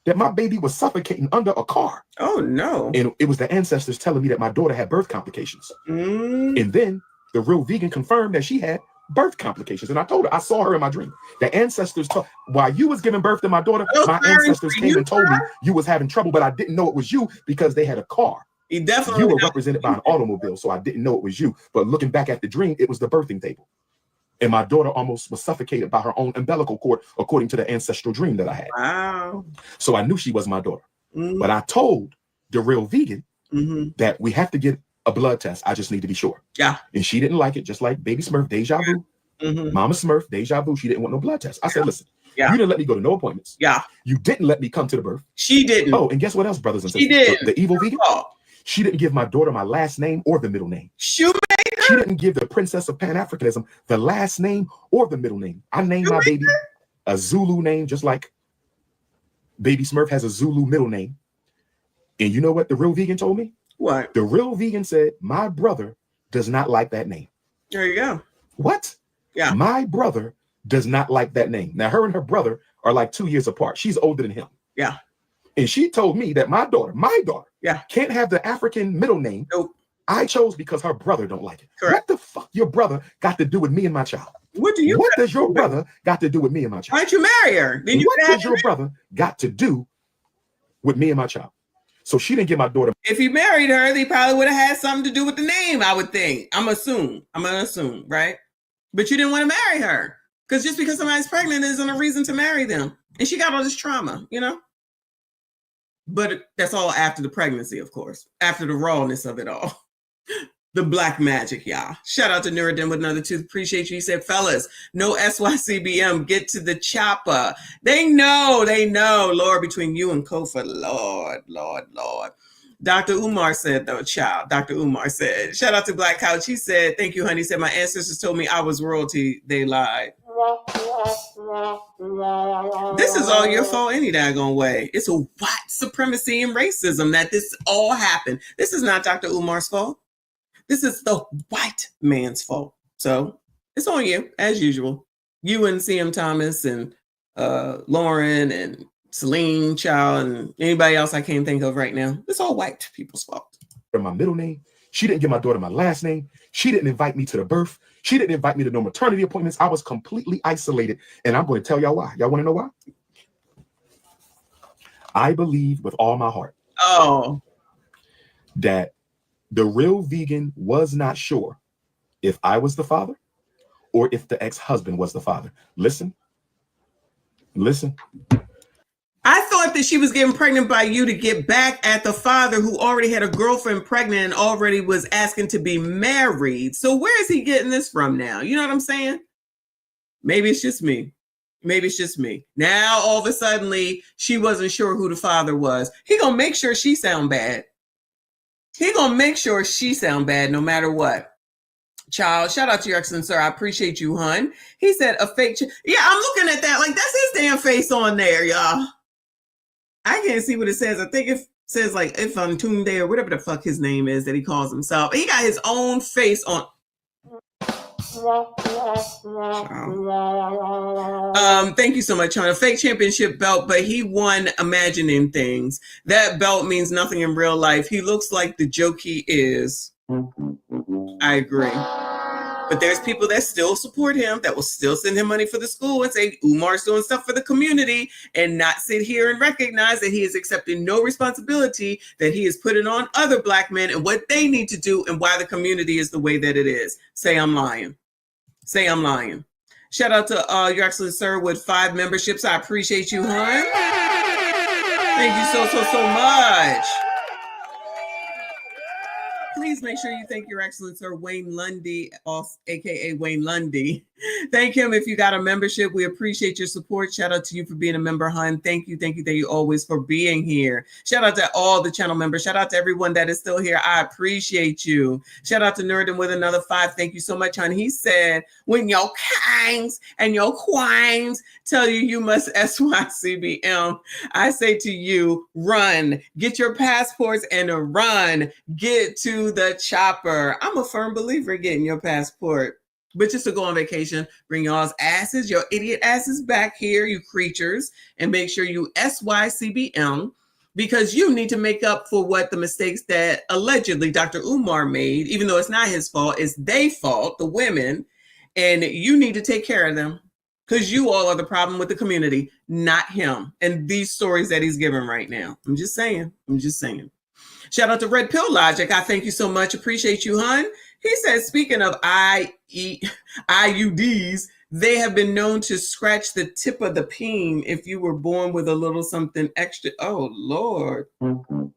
S18: that my baby was suffocating under a car.
S2: Oh no.
S18: And it was the ancestors telling me that my daughter had birth complications. And then the real vegan confirmed that she had birth complications. And I told her, I saw her in my dream. The ancestors told, while you was giving birth to my daughter, my ancestors came and told me you was having trouble, but I didn't know it was you because they had a car.
S2: You
S18: were represented by an automobile, so I didn't know it was you. But looking back at the dream, it was the birthing table. And my daughter almost was suffocated by her own umbilical cord, according to the ancestral dream that I had.
S2: Wow.
S18: So I knew she was my daughter. But I told the real vegan that we have to get a blood test. I just need to be sure.
S2: Yeah.
S18: And she didn't like it, just like baby Smurf, deja vu. Mama Smurf, deja vu. She didn't want no blood test. I said, listen, you didn't let me go to no appointments.
S2: Yeah.
S18: You didn't let me come to the birth.
S2: She didn't.
S18: Oh, and guess what else, brothers and sisters?
S2: She did.
S18: The evil vegan. She didn't give my daughter my last name or the middle name.
S2: Shoemaker.
S18: She didn't give the princess of Pan-Africanism the last name or the middle name. I named my baby a Zulu name, just like baby Smurf has a Zulu middle name. And you know what the real vegan told me?
S2: What?
S18: The real vegan said, my brother does not like that name.
S2: There you go.
S18: What?
S2: Yeah.
S18: My brother does not like that name. Now, her and her brother are like 2 years apart. She's older than him.
S2: Yeah.
S18: And she told me that my daughter, can't have the African middle name.
S2: Nope.
S18: I chose because her brother don't like it.
S2: Correct.
S18: What the fuck your brother got to do with me and my child?
S2: What
S18: does your brother got to do with me and my child?
S2: Why don't you marry her? Then
S18: what does your brother got to do with me and my child? So she didn't get my daughter.
S2: If he married her, they probably would have had something to do with the name, I would think. I'm gonna assume, right? But you didn't want to marry her. Because just because somebody's pregnant isn't a reason to marry them. And she got all this trauma, you know? But that's all after the pregnancy, of course. After the rawness of it all. The black magic, y'all. Shout out to Nuruddin with another tooth. Appreciate you. He said, fellas, no SYCBM. Get to the chopper. They know. Lord, between you and Kofa, Lord. Dr. Umar said, though, child. Dr. Umar said, shout out to Black Couch. He said, thank you, honey. He said, my ancestors told me I was royalty. They lied. This is all your fault any daggone way. It's a white supremacy and racism that this all happened. This is not Dr. Umar's fault. This is the white man's fault. So it's on you, as usual. You and CM Thomas and Lauren and Celine Child and anybody else I can't think of right now. It's all white people's fault.
S18: My middle name. She didn't give my daughter my last name. She didn't invite me to the birth. She didn't invite me to no maternity appointments. I was completely isolated. And I'm going to tell y'all why. Y'all want to know why? I believe with all my heart that the real vegan was not sure if I was the father or if the ex-husband was the father. Listen.
S2: I thought that she was getting pregnant by you to get back at the father who already had a girlfriend pregnant and already was asking to be married. So where is he getting this from now? You know what I'm saying? Maybe it's just me. Now, all of a sudden, she wasn't sure who the father was. He gonna make sure she sound bad. No matter what. Child, shout out to your excellent sir. I appreciate you, hun. He said a fake. Yeah, I'm looking at that. Like, that's his damn face on there, y'all. I can't see what it says. I think it says like Ifantunde or whatever the fuck his name is that he calls himself. He got his own face on. Thank you so much, hon. A fake championship belt, but he won imagining things. That belt means nothing in real life. He looks like the joke he is. I agree. But there's people that still support him, that will still send him money for the school and say Umar's doing stuff for the community and not sit here and recognize that he is accepting no responsibility, that he is putting on other black men and what they need to do and why the community is the way that it is. Say I'm lying. Shout out to your excellent sir with 5 memberships. I appreciate you, hon. Thank you so much. Please make sure you thank your excellent sir Wayne Lundy, aka Wayne Lundy. Thank him if you got a membership. We appreciate your support. Shout out to you for being a member, hun. Thank you always for being here. Shout out to all the channel members. Shout out to everyone that is still here. I appreciate you. Shout out to Nerdin with another 5. Thank you so much, hun. He said, when your kings and your queens tell you must SYCBM, I say to you, run. Get your passports and run. Get to the chopper. I'm a firm believer in getting your passport. But just to go on vacation, bring y'all's asses, your idiot asses back here, you creatures, and make sure you SYCBM, because you need to make up for what the mistakes that allegedly Dr. Umar made, even though it's not his fault, it's their fault, the women, and you need to take care of them, because you all are the problem with the community, not him, and these stories that he's giving right now. I'm just saying. Shout out to Red Pill Logic. I thank you so much. Appreciate you, hun. He says, speaking of IUDs, they have been known to scratch the tip of the peen if you were born with a little something extra. Oh, Lord.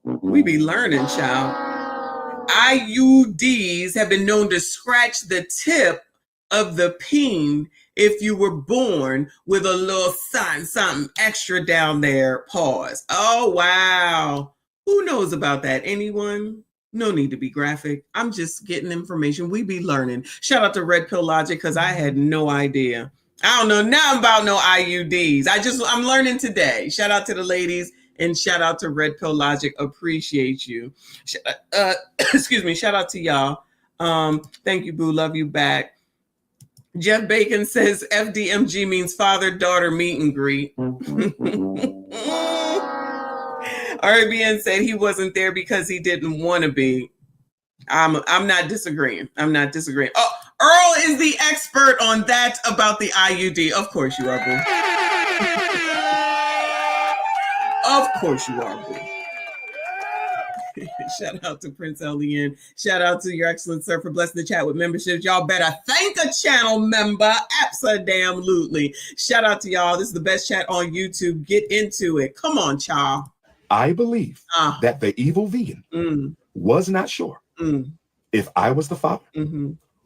S2: We be learning, child. IUDs have been known to scratch the tip of the peen if you were born with a little something extra down there. Pause. Oh, wow. Who knows about that? Anyone? No need to be graphic. I'm just getting information. We be learning. Shout out to Red Pill Logic, because I had no idea. I don't know nothing about no IUDs. I'm learning today. Shout out to the ladies and shout out to Red Pill Logic. Appreciate you. Excuse me. Shout out to y'all. Thank you, boo. Love you back. Jeff Bacon says FDMG means father-daughter meet and greet. RBN said he wasn't there because he didn't want to be. I'm not disagreeing. Oh, Earl is the expert on that about the IUD. Of course you are, boo. Of course you are, boo. Shout out to Prince Elian. Shout out to your excellent sir for blessing the chat with memberships. Y'all better thank a channel member. Absolutely. Shout out to y'all. This is the best chat on YouTube. Get into it. Come on, child.
S18: I believe that the evil vegan was not sure if I was the father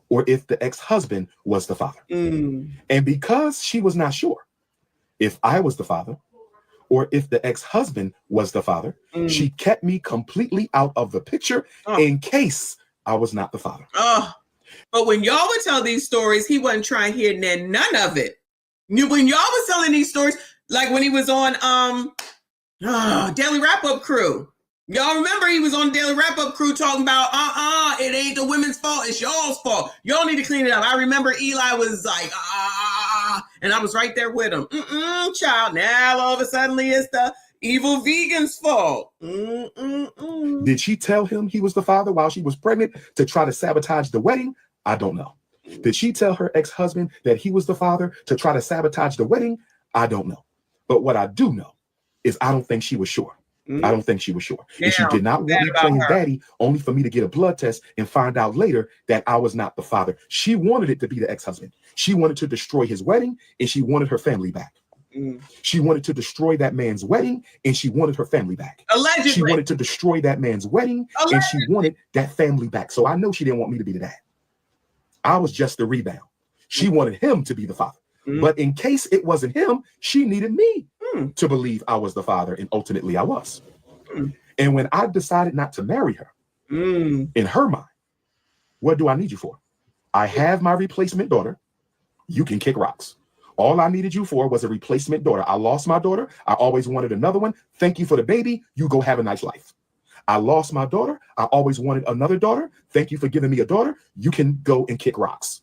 S18: or if the ex-husband was the father. And because she was not sure if I was the father or if the ex-husband was the father, she kept me completely out of the picture in case I was not the father.
S2: But when y'all would tell these stories, he wasn't trying to hear none of it. When y'all was telling these stories, like when he was on Daily Wrap-Up Crew. Y'all remember he was on Daily Wrap-Up Crew talking about, it ain't the women's fault, it's y'all's fault. Y'all need to clean it up. I remember Eli was like, and I was right there with him. Child. Now all of a sudden it's the evil vegan's fault.
S18: Did she tell him he was the father while she was pregnant to try to sabotage the wedding? I don't know. Did she tell her ex-husband that he was the father to try to sabotage the wedding? I don't know. But what I do know is I don't think she was sure. I don't think she was sure. And she did not want me playing daddy only for me to get a blood test and find out later that I was not the father. She wanted it to be the ex-husband. She wanted to destroy his wedding and she wanted her family back. She wanted to destroy that man's wedding and she wanted her family back.
S2: Allegedly.
S18: She wanted to destroy that man's wedding and she wanted that family back. So I know she didn't want me to be the dad. I was just the rebound. She wanted him to be the father. But in case it wasn't him, she needed me to believe I was the father, and ultimately I was. And when I decided not to marry her, in her mind, what do I need you for? I have my replacement daughter. You can kick rocks. All I needed you for was a replacement daughter. I lost my daughter. I always wanted another one. Thank you for the baby. You go have a nice life. I lost my daughter. I always wanted another daughter. Thank you for giving me a daughter. You can go and kick rocks.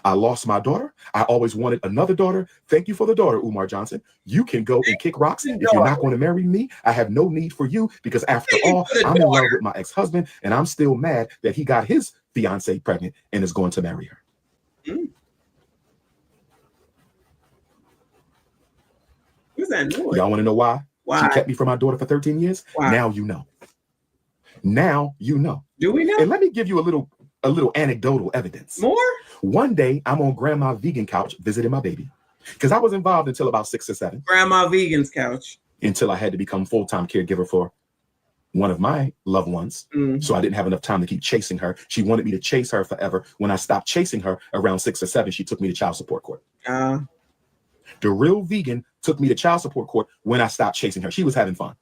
S18: I lost my daughter. I always wanted another daughter. Thank you for the daughter, Umar Johnson. You can go and kick rocks. If you're not going to marry me, I have no need for you because after all, I'm in love with my ex-husband and I'm still mad that he got his fiance pregnant and is going to marry her.
S2: What's that noise?
S18: Y'all want to know why? She kept me from my daughter for 13 years?
S2: Why?
S18: Now you know. Now you know.
S2: Do we know?
S18: And let me give you a little anecdotal evidence.
S2: More?
S18: One day, I'm on Grandma Vegan couch visiting my baby because I was involved until about 6 or 7.
S2: Grandma Vegan's couch.
S18: until I had to become full-time caregiver for one of my loved ones. So I didn't have enough time to keep chasing her. She wanted me to chase her forever. When I stopped chasing her around 6 or 7, she took me to child support court. The real vegan took me to child support court when I stopped chasing her. She was having fun.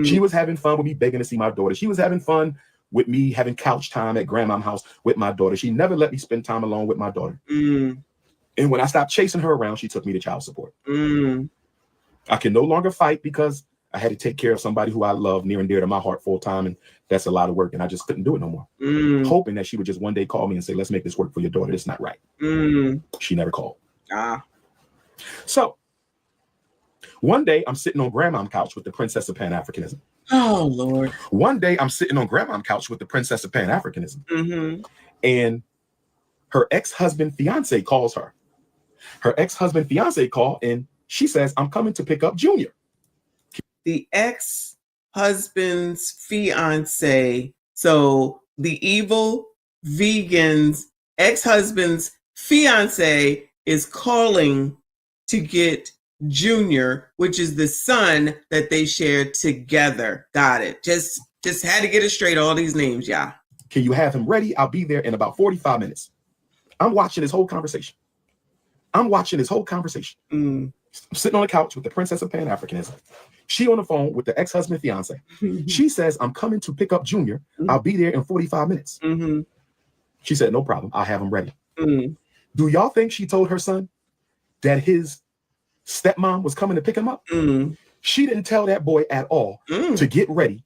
S18: She was having fun with me begging to see my daughter. She was having fun with me having couch time at grandma's house with my daughter. She never let me spend time alone with my daughter. And when I stopped chasing her around, she took me to child support. I can no longer fight because I had to take care of somebody who I love near and dear to my heart full time. And that's a lot of work. And I just couldn't do it no more. Hoping that she would just one day call me and say, let's make this work for your daughter. It's not right. She never called. So one day I'm sitting on grandma's couch with the princess of Pan-Africanism.
S2: Oh, Lord.
S18: One day I'm sitting on grandma's couch with the princess of Pan-Africanism. And her ex-husband fiance calls her. Her ex-husband fiance called and she says, I'm coming to pick up Junior.
S2: The ex-husband's fiance. So the evil vegan's ex-husband's fiance is calling to get Junior, which is the son that they shared together. Got it. Just had to get it straight. All these names, yeah.
S18: Can you have him ready? I'll be there in about 45 minutes. I'm watching this whole conversation. I'm sitting on the couch with the princess of Pan-Africanism. She on the phone with the ex-husband fiance. She says, I'm coming to pick up Junior. I'll be there in 45 minutes. She said, no problem. I'll have him ready. Do y'all think she told her son that his stepmom was coming to pick him up? She didn't tell that boy at all to get ready.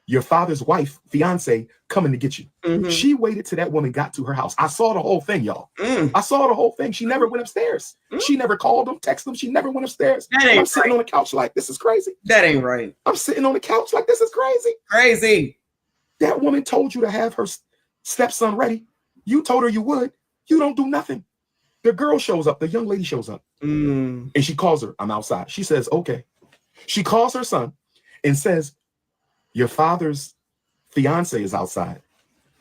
S18: Your father's wife, fiance, coming to get you. She waited till that woman got to her house. I saw the whole thing, y'all. I saw the whole thing. She never went upstairs. She never called them, texted them. She never went upstairs. I'm sitting on the couch like, this is crazy.
S2: That ain't right.
S18: I'm sitting on the couch like, this is crazy.
S2: Crazy.
S18: That woman told you to have her stepson ready. You told her you would. You don't do nothing. The girl shows up. The young lady shows up. And she calls her. I'm outside. She says, okay. She calls her son and says, your father's fiance is outside.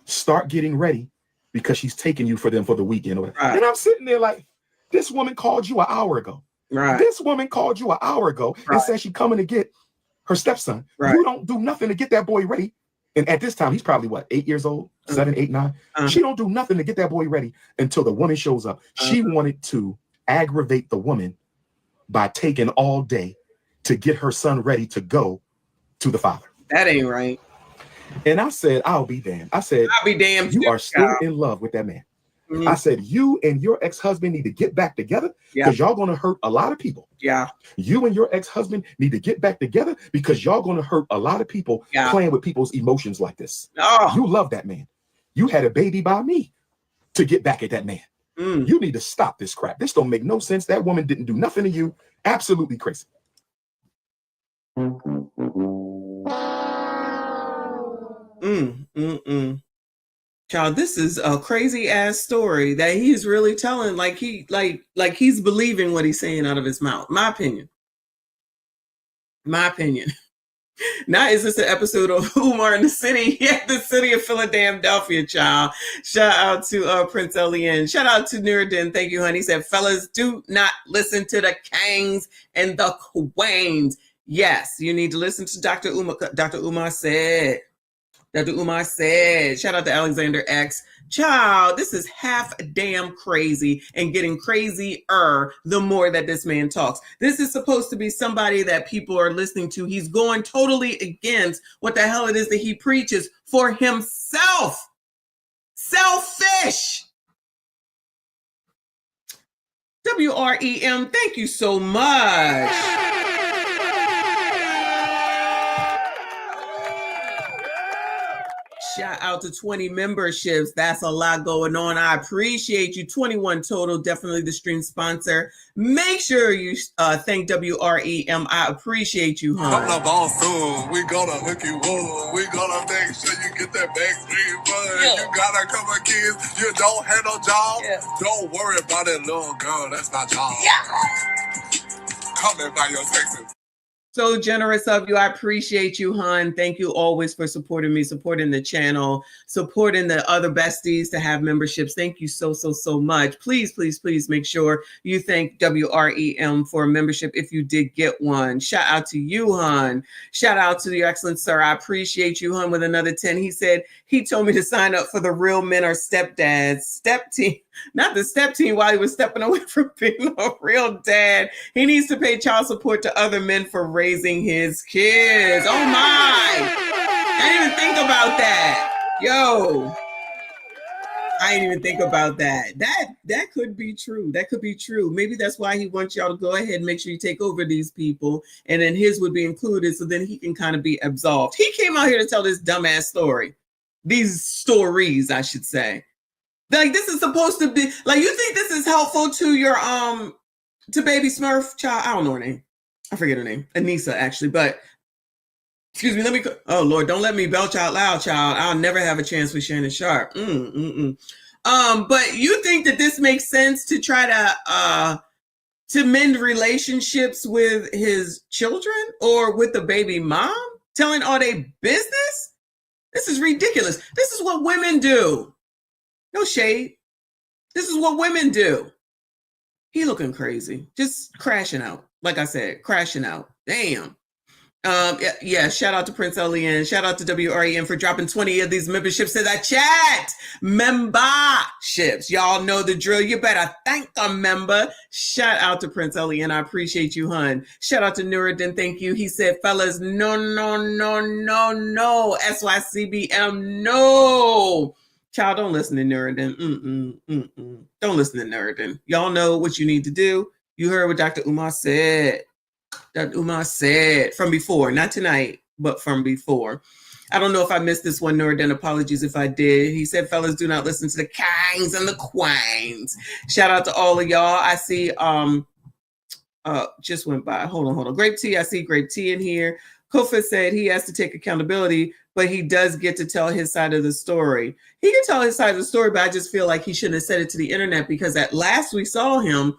S18: Start getting ready because she's taking you for them for the weekend. And I'm sitting there like, this woman called you an hour ago. This woman called you an hour ago and said she's coming to get her stepson. You don't do nothing to get that boy ready. And at this time, he's probably what, 8 years old, 7, 8, 9. She don't do nothing to get that boy ready until the woman shows up. She wanted to aggravate the woman by taking all day to get her son ready to go to the father.
S2: That ain't right.
S18: And I said, I'll be damned. I said,
S2: I'll be damned.
S18: You are still in love with that man. I said, you and your ex-husband need to get back together because y'all going to hurt a lot of people. You and your ex-husband need to get back together because y'all going to hurt a lot of people playing with people's emotions like this. You love that man. You had a baby by me to get back at that man. You need to stop this crap. This don't make no sense. That woman didn't do nothing to you. Absolutely crazy.
S2: Child, this is a crazy ass story that he's really telling. Like he's believing what he's saying out of his mouth. My opinion. Now, is this an episode of Umar in the city? Yeah, the city of Philadelphia, child. Shout out to Prince Elian. Shout out to Nuruddin. Thank you, honey. He said, fellas, do not listen to the Kangs and the Quains. Yes, you need to listen to Dr. Umar. Dr. Umar said, shout out to Alexander X. Child, this is half damn crazy and getting crazier the more that this man talks. This is supposed to be somebody that people are listening to. He's going totally against what the hell it is that he preaches for himself. Selfish. WREM, thank you so much. Shout out to 20 memberships. That's a lot going on. I appreciate you. 21 total. Definitely the stream sponsor. Make sure you thank WREM. I appreciate you, huh?
S10: Couple of balls soon. We gonna hook you up. We gonna make sure you get that backstreet money. You got a couple of kids. You don't have no job. Don't worry about it, little girl. That's my job. Call me by your Texas.
S2: So generous of you. I appreciate you, hon. Thank you always for supporting me, supporting the channel, supporting the other besties to have memberships. Thank you so much. Please, please, please make sure you thank WREM for a membership if you did get one. Shout out to you, hon. Shout out to your excellent sir. I appreciate you, hon, with another 10. He said he told me to sign up for the Real Men Are Stepdads step team. Not the step team while he was stepping away from being a real dad. He needs to pay child support to other men for raising his kids. Oh my. I didn't even think about that. Yo. I didn't even think about that. That could be true. That could be true. Maybe that's why he wants y'all to go ahead and make sure you take over these people. And then his would be included. So then he can kind of be absolved. He came out here to tell this dumbass story. These stories, I should say. Like, this is supposed to be like, you think this is helpful to your to baby Smurf child? I don't know her name. I forget her name. Anissa, actually, but excuse me, oh Lord, don't let me belch out loud, child. I'll never have a chance with Shannon Sharp. But you think that this makes sense to try to mend relationships with his children or with the baby mom, telling all their business? This is ridiculous. This is what women do. No shade. This is what women do. He looking crazy. Just crashing out. Like I said, crashing out. Damn. Yeah, shout out to Prince Elian. Shout out to WREM for dropping 20 of these memberships in that chat. Memberships. Y'all know the drill. You better thank a member. Shout out to Prince Elian. I appreciate you, hun. Shout out to Nuruddin. Thank you. He said, fellas, no. SYCBM, no. Child, don't listen to Nuruddin. Don't listen to Nuruddin. Y'all know what you need to do. You heard what Dr. Umar said. Dr. Umar said from before, not tonight, but from before. I don't know if I missed this one, Nuruddin. Apologies if I did. He said, fellas, do not listen to the kings and the queens. Shout out to all of y'all. I see, just went by. Hold on. Grape Tea. I see Grape Tea in here. Kofa said he has to take accountability, but he does get to tell his side of the story. He can tell his side of the story, but I just feel like he shouldn't have said it to the internet, because at last we saw him,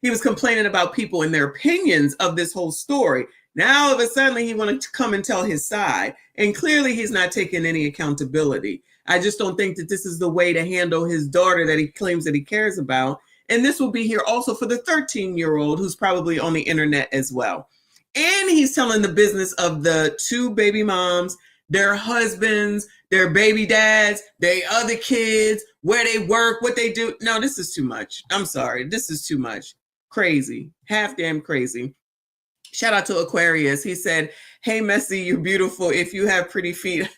S2: he was complaining about people and their opinions of this whole story. Now, all of a sudden, he wanted to come and tell his side. And clearly, he's not taking any accountability. I just don't think that this is the way to handle his daughter that he claims that he cares about. And this will be here also for the 13-year-old who's probably on the internet as well. And he's telling the business of the two baby moms, their husbands, their baby dads, their other kids, where they work, what they do. No, this is too much. I'm sorry. This is too much. Crazy. Half damn crazy. Shout out to Aquarius. He said, hey, Messi, you're beautiful if you have pretty feet.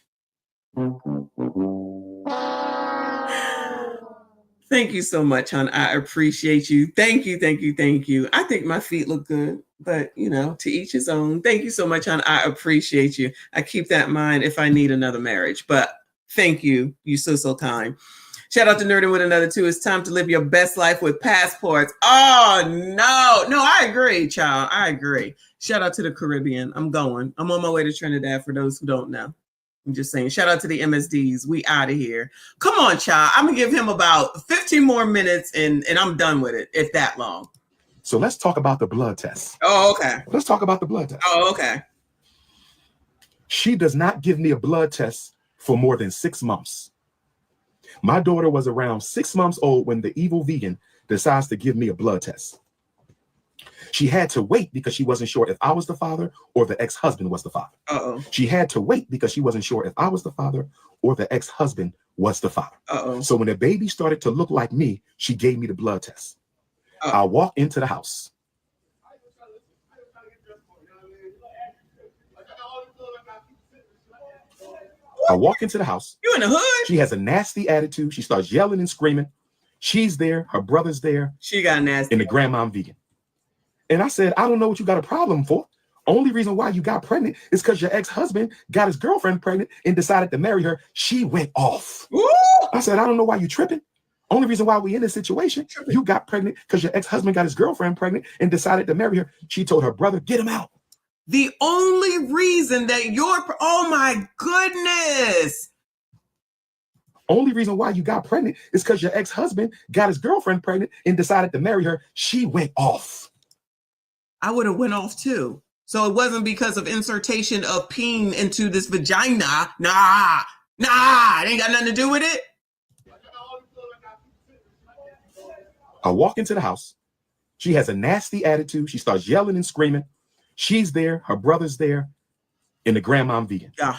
S2: Thank you so much, hon. I appreciate you. Thank you. I think my feet look good, but to each his own. Thank you so much, hon. I appreciate you. I keep that in mind if I need another marriage, but thank you. You're so kind. Shout out to Nerding with another 2. It's time to live your best life with passports. Oh, no, I agree, child. I agree. Shout out to the Caribbean. I'm on my way to Trinidad for those who don't know. I'm just saying, shout out to the MSDs. We out of here. Come on, child. I'm going to give him about 15 more minutes and I'm done with it, if that long.
S18: So let's talk about the blood test.
S2: Oh, okay.
S18: Let's talk about the blood test.
S2: Oh, okay.
S18: She does not give me a blood test for more than 6 months. My daughter was around 6 months old when the evil vegan decides to give me a blood test. She had to wait because she wasn't sure if I was the father or the ex-husband was the father.
S2: Uh-oh.
S18: She had to wait because she wasn't sure if I was the father or the ex-husband was the father.
S2: Uh-oh.
S18: So when the baby started to look like me, she gave me the blood test. I walked into the house. I walk into the house.
S2: You in the hood?
S18: She has a nasty attitude. She starts yelling and screaming. She's there. Her brother's there.
S2: She got nasty.
S18: And the grandma vegan. And I said, I don't know what you got a problem for. Only reason why you got pregnant is because your ex-husband got his girlfriend pregnant and decided to marry her. She went off.
S2: Ooh.
S18: I said, I don't know why you tripping. Only reason why we in this situation, you got pregnant because your ex-husband got his girlfriend pregnant and decided to marry her. She told her brother, get him out.
S2: The only reason that oh my goodness.
S18: Only reason why you got pregnant is because your ex-husband got his girlfriend pregnant and decided to marry her. She went off.
S2: I would have went off too. So it wasn't because of insertion of peen into this vagina. Nah, it ain't got nothing to do with it.
S18: I walk into the house. She has a nasty attitude. She starts yelling and screaming. She's there. Her brother's there. And the grandmom vegan.
S2: Yeah.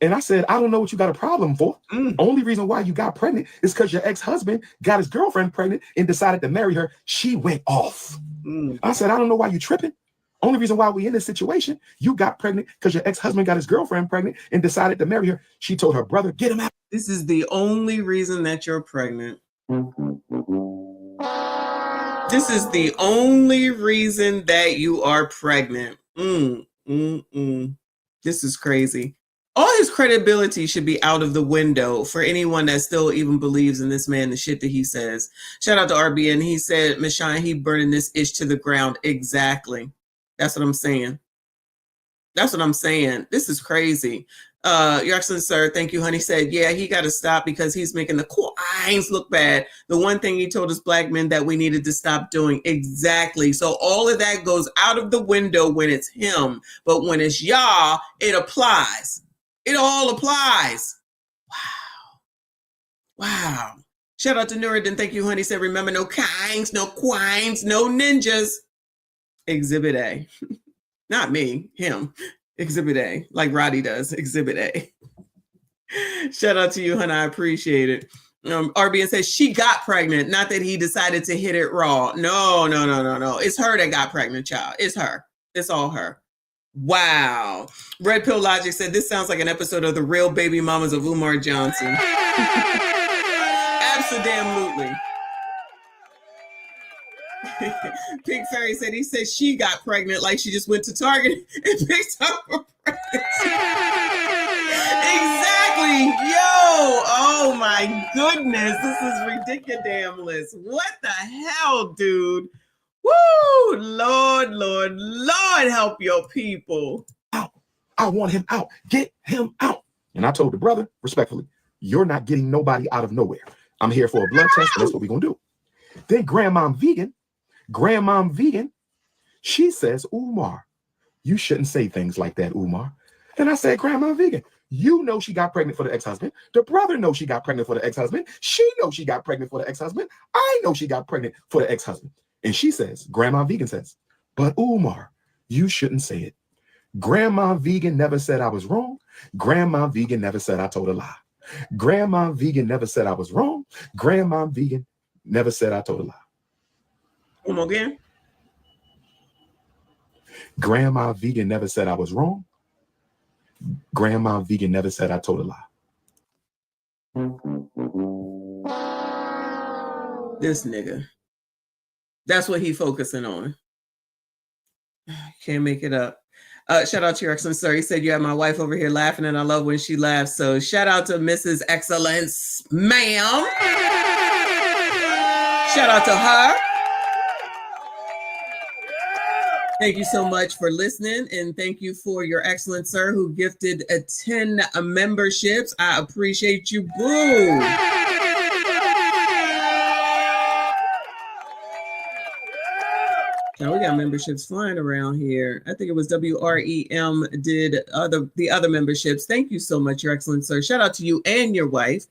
S18: And I said, I don't know what you got a problem for. Only reason why you got pregnant is because your ex-husband got his girlfriend pregnant and decided to marry her. She went off. I said, I don't know why you tripping. Only reason why we in this situation, you got pregnant because your ex-husband got his girlfriend pregnant and decided to marry her. She told her brother, get him out.
S2: This is the only reason that you're pregnant. This is the only reason that you are pregnant. This is crazy. All his credibility should be out of the window for anyone that still even believes in this man, the shit that he says. Shout out to RBN. He said, Michonne, he burning this ish to the ground. Exactly. That's what I'm saying. That's what I'm saying. This is crazy. Your Excellency, sir, thank you, honey. Said, yeah, he got to stop because he's making the quines look bad. The one thing he told us black men that we needed to stop doing. Exactly. So all of that goes out of the window when it's him. But when it's y'all, it applies. It all applies. Wow. Shout out to Nuruddin. Thank you, honey. Said, remember, no kines, no quines, no ninjas. Exhibit A. Not me, him. Exhibit A, like Roddy does. Exhibit A. Shout out to you, honey. I appreciate it. RBN says she got pregnant, not that he decided to hit it raw. No. It's her that got pregnant, child. It's her. It's all her. Wow. Red Pill Logic said this sounds like an episode of The Real Baby Mamas of Umar Johnson. Absolutely. Pink Fairy said he said she got pregnant like she just went to Target and picked up a pregnancy. Exactly. Yo, oh my goodness. This is ridiculous. What the hell, dude? Woo! Lord, help your people.
S18: Out. I want him out. Get him out. And I told the brother, respectfully, you're not getting nobody out of nowhere. I'm here for a blood test, and that's what we're going to do. Then Grandmom Vegan, she says, Umar, you shouldn't say things like that, Umar. And I said, Grandma Vegan, you know she got pregnant for the ex-husband. The brother knows she got pregnant for the ex-husband. She knows she got pregnant for the ex-husband. I know she got pregnant for the ex-husband. And she says, Grandma Vegan says, but Umar, you shouldn't say it. Grandma Vegan never said I was wrong. Grandma Vegan never said I told a lie. Grandma Vegan never said I was wrong. Grandma Vegan never said I told a lie.
S2: Come again.
S18: Grandma Vegan never said I was wrong. Grandma Vegan never said I told a lie.
S2: This nigga. That's what he focusing on. Can't make it up. Shout out to your Excellence, sir. He said you have my wife over here laughing, and I love when she laughs. So shout out to Mrs. Excellence, ma'am. Shout out to her. Thank you so much for listening, and thank you for your excellent sir who gifted 10 memberships. I appreciate you, boo. Now we got memberships flying around here. I think it was WREM did the other memberships. Thank you so much, your excellent sir. Shout out to you and your wife.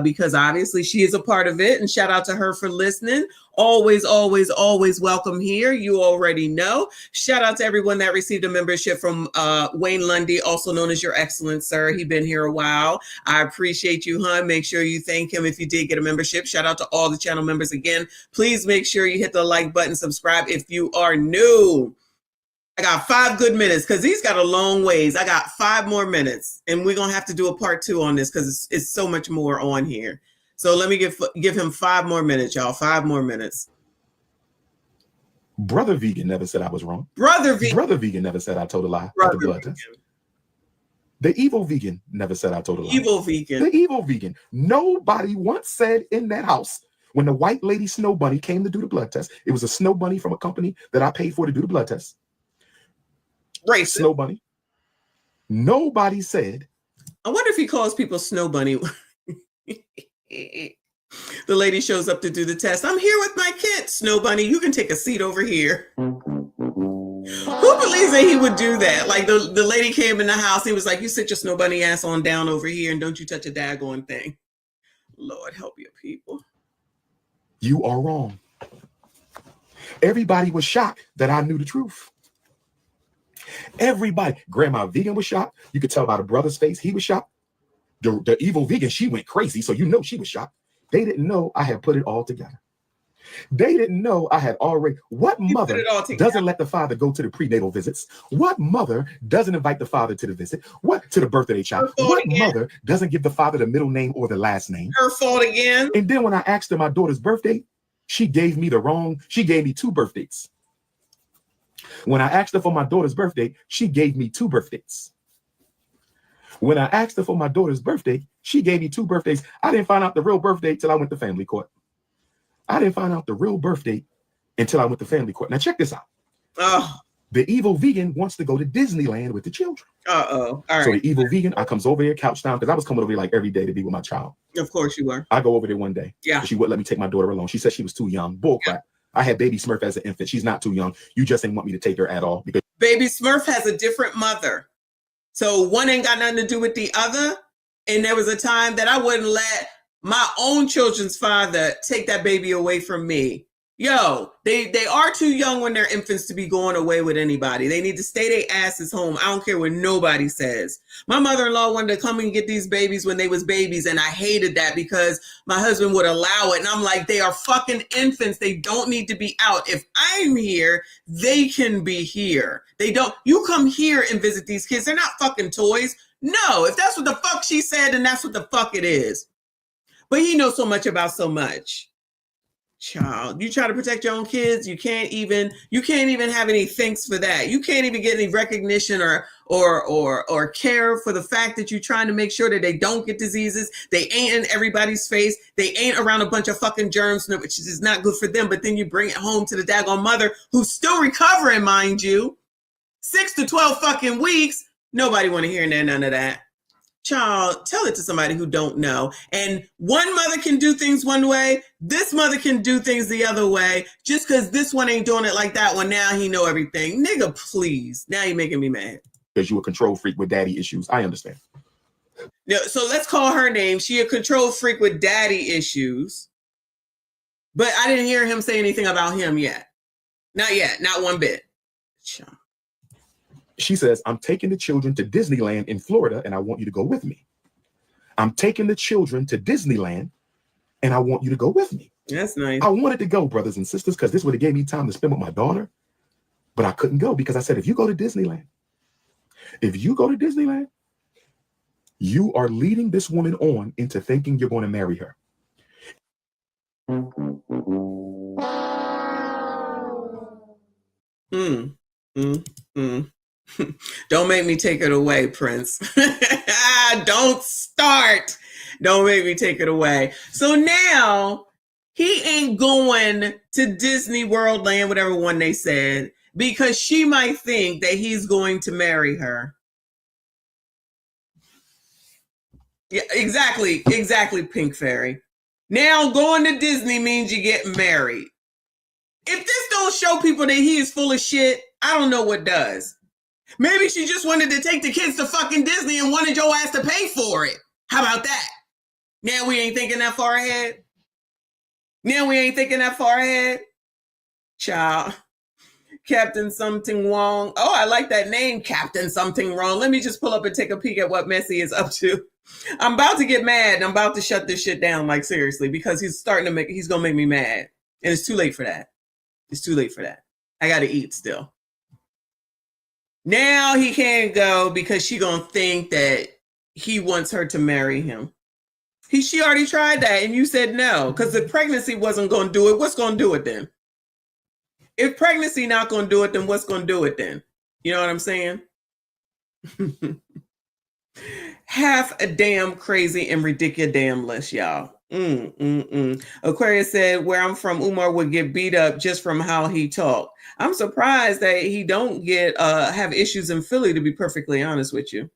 S2: Because obviously she is a part of it, and shout out to her for listening. Always welcome here. You already know. Shout out to everyone that received a membership from Wayne Lundy, also known as your excellent sir. He's been here a while. I appreciate you, hon. Make sure you thank him if you did get a membership. Shout out to all the channel members again. Please make sure you hit the like button, subscribe if you are new. I got 5 good minutes because he's got a long ways. I got 5 more minutes, and we're going to have to do a part 2 on this because it's so much more on here. So let me give him 5 more minutes, y'all. 5 more minutes.
S18: Brother Vegan never said I was wrong.
S2: Brother Vegan
S18: never said I told a lie at the blood test. The evil vegan never said I told a lie. The evil vegan. Nobody once said in that house when the white lady snow bunny came to do the blood test. It was a snow bunny from a company that I paid for to do the blood test.
S2: Racist.
S18: Snow bunny. Nobody said.
S2: I wonder if he calls people snow bunny. The lady shows up to do the test. I'm here with my kid. Snow bunny, you can take a seat over here. Who believes that he would do that? Like the lady came in the house, he was like, you sit your snow bunny ass on down over here and don't you touch a daggone thing. Lord help your people.
S18: You are wrong. Everybody was shocked that I knew the truth. Everybody. Grandma Vegan was shocked. You could tell by the brother's face, he was shocked. The evil vegan, she went crazy, so you know she was shocked. They didn't know I had put it all together. They didn't know I had already. What mother doesn't let the father go to the prenatal visits? What mother doesn't invite the father to the visit? What to the birth of their child? What mother doesn't give the father the middle name or the last name?
S2: Her fault again.
S18: And then when I asked her my daughter's birthday, she gave me she gave me 2 birth dates. When I asked her for my daughter's birthday, she gave me 2 birth dates. When I asked her for my daughter's birthday, she gave me 2 birthdays. I didn't find out the real birthday till I went to family court. I didn't find out the real birthday until I went to family court. Now check this out.
S2: Oh.
S18: The evil vegan wants to go to Disneyland with the children.
S2: All right.
S18: So the evil vegan, I comes over here, couch down, because I was coming over here like every day to be with my child.
S2: Of course you were.
S18: I go over there one day.
S2: Yeah.
S18: She wouldn't let me take my daughter alone. She said she was too young. Bull crap. I had baby Smurf as an infant. She's not too young. You just ain't want me to take her at all. Because
S2: baby Smurf has a different mother. So one ain't got nothing to do with the other. And there was a time that I wouldn't let my own children's father take that baby away from me. Yo, they are too young when they're infants to be going away with anybody. They need to stay their asses home. I don't care what nobody says. My mother-in-law wanted to come and get these babies when they was babies, and I hated that because my husband would allow it. And I'm like, they are fucking infants. They don't need to be out. If I'm here, they can be here. They don't. You come here and visit these kids. They're not fucking toys. No, if that's what the fuck she said, then that's what the fuck it is. But he knows so much about so much. Child, you try to protect your own kids, you can't even have any thanks for that. You can't even get any recognition or care for the fact that you're trying to make sure that they don't get diseases. They ain't in everybody's face. They ain't around a bunch of fucking germs, which is not good for them. But then you bring it home to the daggone mother who's still recovering, mind you. 6 to 12 fucking weeks. Nobody want to hear none of that. Child, tell it to somebody who don't know. And one mother can do things one way. This mother can do things the other way. Just because this one ain't doing it like that one, now he know everything. Nigga, please. Now you're making me mad.
S18: Because you a control freak with daddy issues. I understand.
S2: No, so let's call her name. She a control freak with daddy issues. But I didn't hear him say anything about him yet. Not yet. Not one bit. Child.
S18: She says, I'm taking the children to Disneyland in Florida, and I want you to go with me. I'm taking the children to Disneyland, and I want you to go with me.
S2: That's nice.
S18: I wanted to go, brothers and sisters, because this would have gave me time to spend with my daughter. But I couldn't go because I said, if you go to Disneyland, you are leading this woman on into thinking you're going to marry her.
S2: Don't make me take it away, Prince. Don't start. Don't make me take it away. So now he ain't going to Disney World Land, whatever one they said, because she might think that he's going to marry her. Yeah, exactly, Pink Fairy. Now going to Disney means you get married. If this don't show people that he is full of shit, I don't know what does. Maybe she just wanted to take the kids to fucking Disney and wanted your ass to pay for it. How about that? Now we ain't thinking that far ahead. Child. Captain Something Wrong. Oh, I like that name, Captain Something Wrong. Let me just pull up and take a peek at what Messi is up to. I'm about to get mad. I'm about to shut this shit down, like seriously, because he's gonna make me mad. And it's too late for that. I gotta eat still. Now he can't go because she gonna think that he wants her to marry him. She already tried that and you said no, because if pregnancy wasn't gonna do it, what's gonna do it then? If pregnancy not gonna do it, then what's gonna do it then? You know what I'm saying? Half a damn crazy and ridiculous, y'all. Aquarius said, where I'm from, Umar would get beat up just from how he talked. I'm surprised that he don't have issues in Philly, to be perfectly honest with you.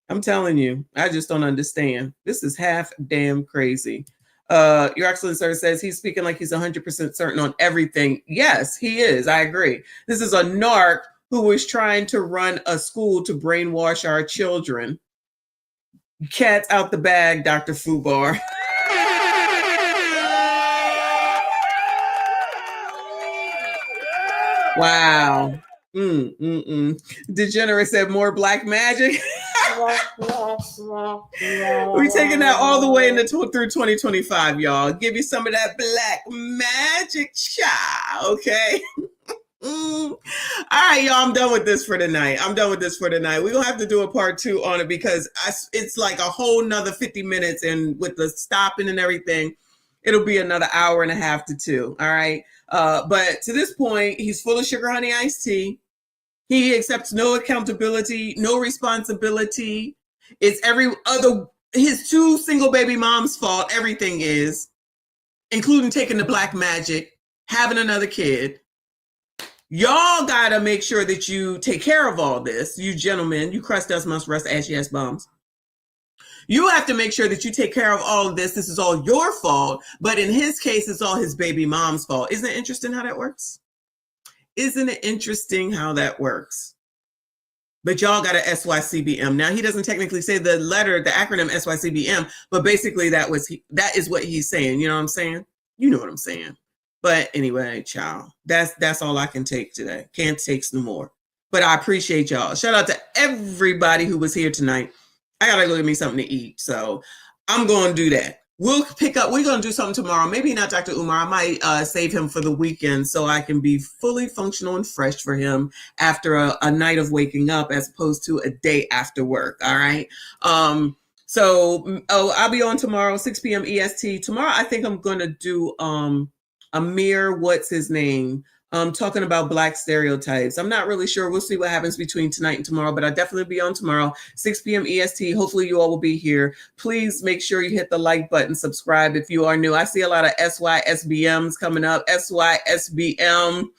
S2: I'm telling you, I just don't understand. This is half damn crazy. Your Excellency sir says he's speaking like he's 100% certain on everything. Yes, he is. I agree. This is a narc who is trying to run a school to brainwash our children. Cat's out the bag, Dr. Fubar. Wow. Degenerate said more black magic. We're taking that all the way through 2025, y'all. Give you some of that black magic, child, okay? All right, y'all, I'm done with this for tonight. We're gonna have to do a part 2 on it because it's like a whole nother 50 minutes, and with the stopping and everything, it'll be another hour and a half to 2. All right. But to this point, he's full of sugar honey iced tea. He accepts no accountability, no responsibility. It's his 2 single baby moms' fault. Everything is, including taking the black magic, having another kid. Y'all gotta make sure that you take care of all this. You gentlemen, you crust dust must rust ashy ass bums. You have to make sure that you take care of all of this. This is all your fault. But in his case, it's all his baby mom's fault. Isn't it interesting how that works? But y'all got a SYCBM. Now, he doesn't technically say the acronym SYCBM, but basically that is what he's saying. You know what I'm saying? You know what I'm saying. But anyway, child, that's all I can take today. Can't take no more. But I appreciate y'all. Shout out to everybody who was here tonight. I gotta go get me something to eat. So I'm going to do that. We're going to do something tomorrow. Maybe not Dr. Umar. I might save him for the weekend so I can be fully functional and fresh for him after a night of waking up as opposed to a day after work. All right. I'll be on tomorrow, 6 p.m. EST. Tomorrow, I think I'm going to do Amir, what's his name? Talking about black stereotypes. I'm not really sure. We'll see what happens between tonight and tomorrow, but I'll definitely be on tomorrow, 6 p.m. EST. Hopefully you all will be here. Please make sure you hit the like button, subscribe if you are new. I see a lot of SYSBMs coming up. SYSBM.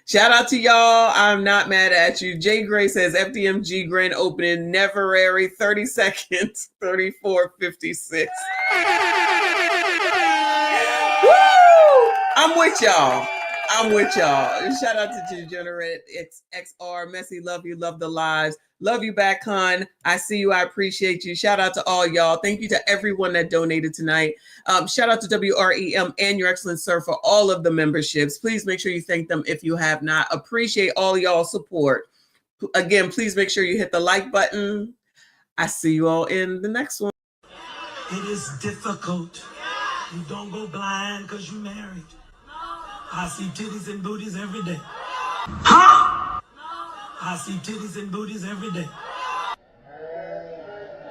S2: Shout out to y'all. I'm not mad at you. Jay Gray says FDMG grand opening, Neverary, 30 seconds, 34:56. Woo! I'm with y'all. Shout out to Degenerate XR. Messy, love you, love the lives. Love you back, hon. I see you. I appreciate you. Shout out to all y'all. Thank you to everyone that donated tonight. Shout out to WREM and Your Excellent Sir for all of the memberships. Please make sure you thank them if you have not. Appreciate all y'all support. Again, please make sure you hit the like button. I see you all in the next one.
S11: It is difficult. You don't go blind because you married. I see titties and booties every day. Huh? I see titties and booties every day.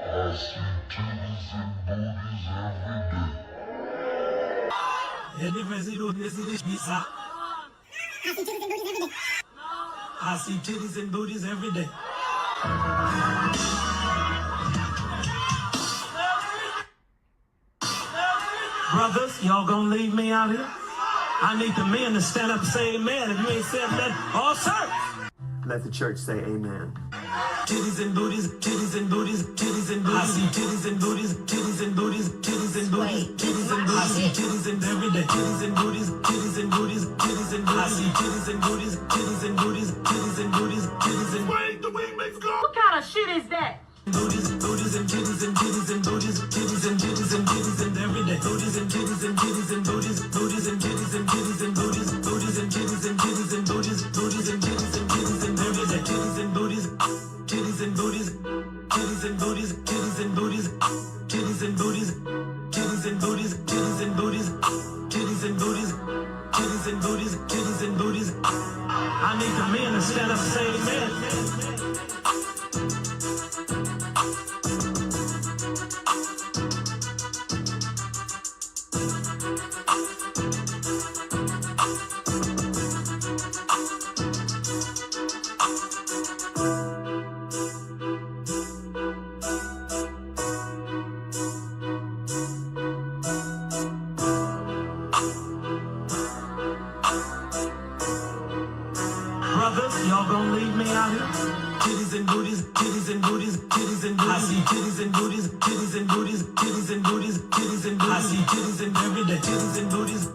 S12: I see titties and booties every day.
S11: I see titties and booties every day. Brothers, y'all gonna leave me out here? I need the men to stand up and say amen. If you ain't said that, all sir.
S19: Let the church say amen.
S11: Titties and booties, titties and booties, titties and booties. I see titties and booties, titties and booties, titties and booties, titties and booties. I see titties and every day. Titties and booties, titties and booties, titties and booties. I see titties and booties, titties and booties, titties and booties, titties and booties.
S4: The wing makes go. What kind of shit is that?
S11: Booties, booties and titties and titties and booties, titties and titties and titties and every day. Booties and titties and titties and booties, booties and titties and titties and booties, booties and titties and titties and booties, booties and titties and titties and every day. Titties and booties, titties and booties, titties and booties, titties and booties, titties and booties, titties and booties, titties and booties, titties and booties, titties and booties, titties and booties. I need the men to stand up and say amen. Brothers, y'all gonna leave me out here? Titties and booties, titties and booties, titties and booties. I see titties and booties, titties and booties, titties and booties, titties and booties. I see titties and every day, titties and booties.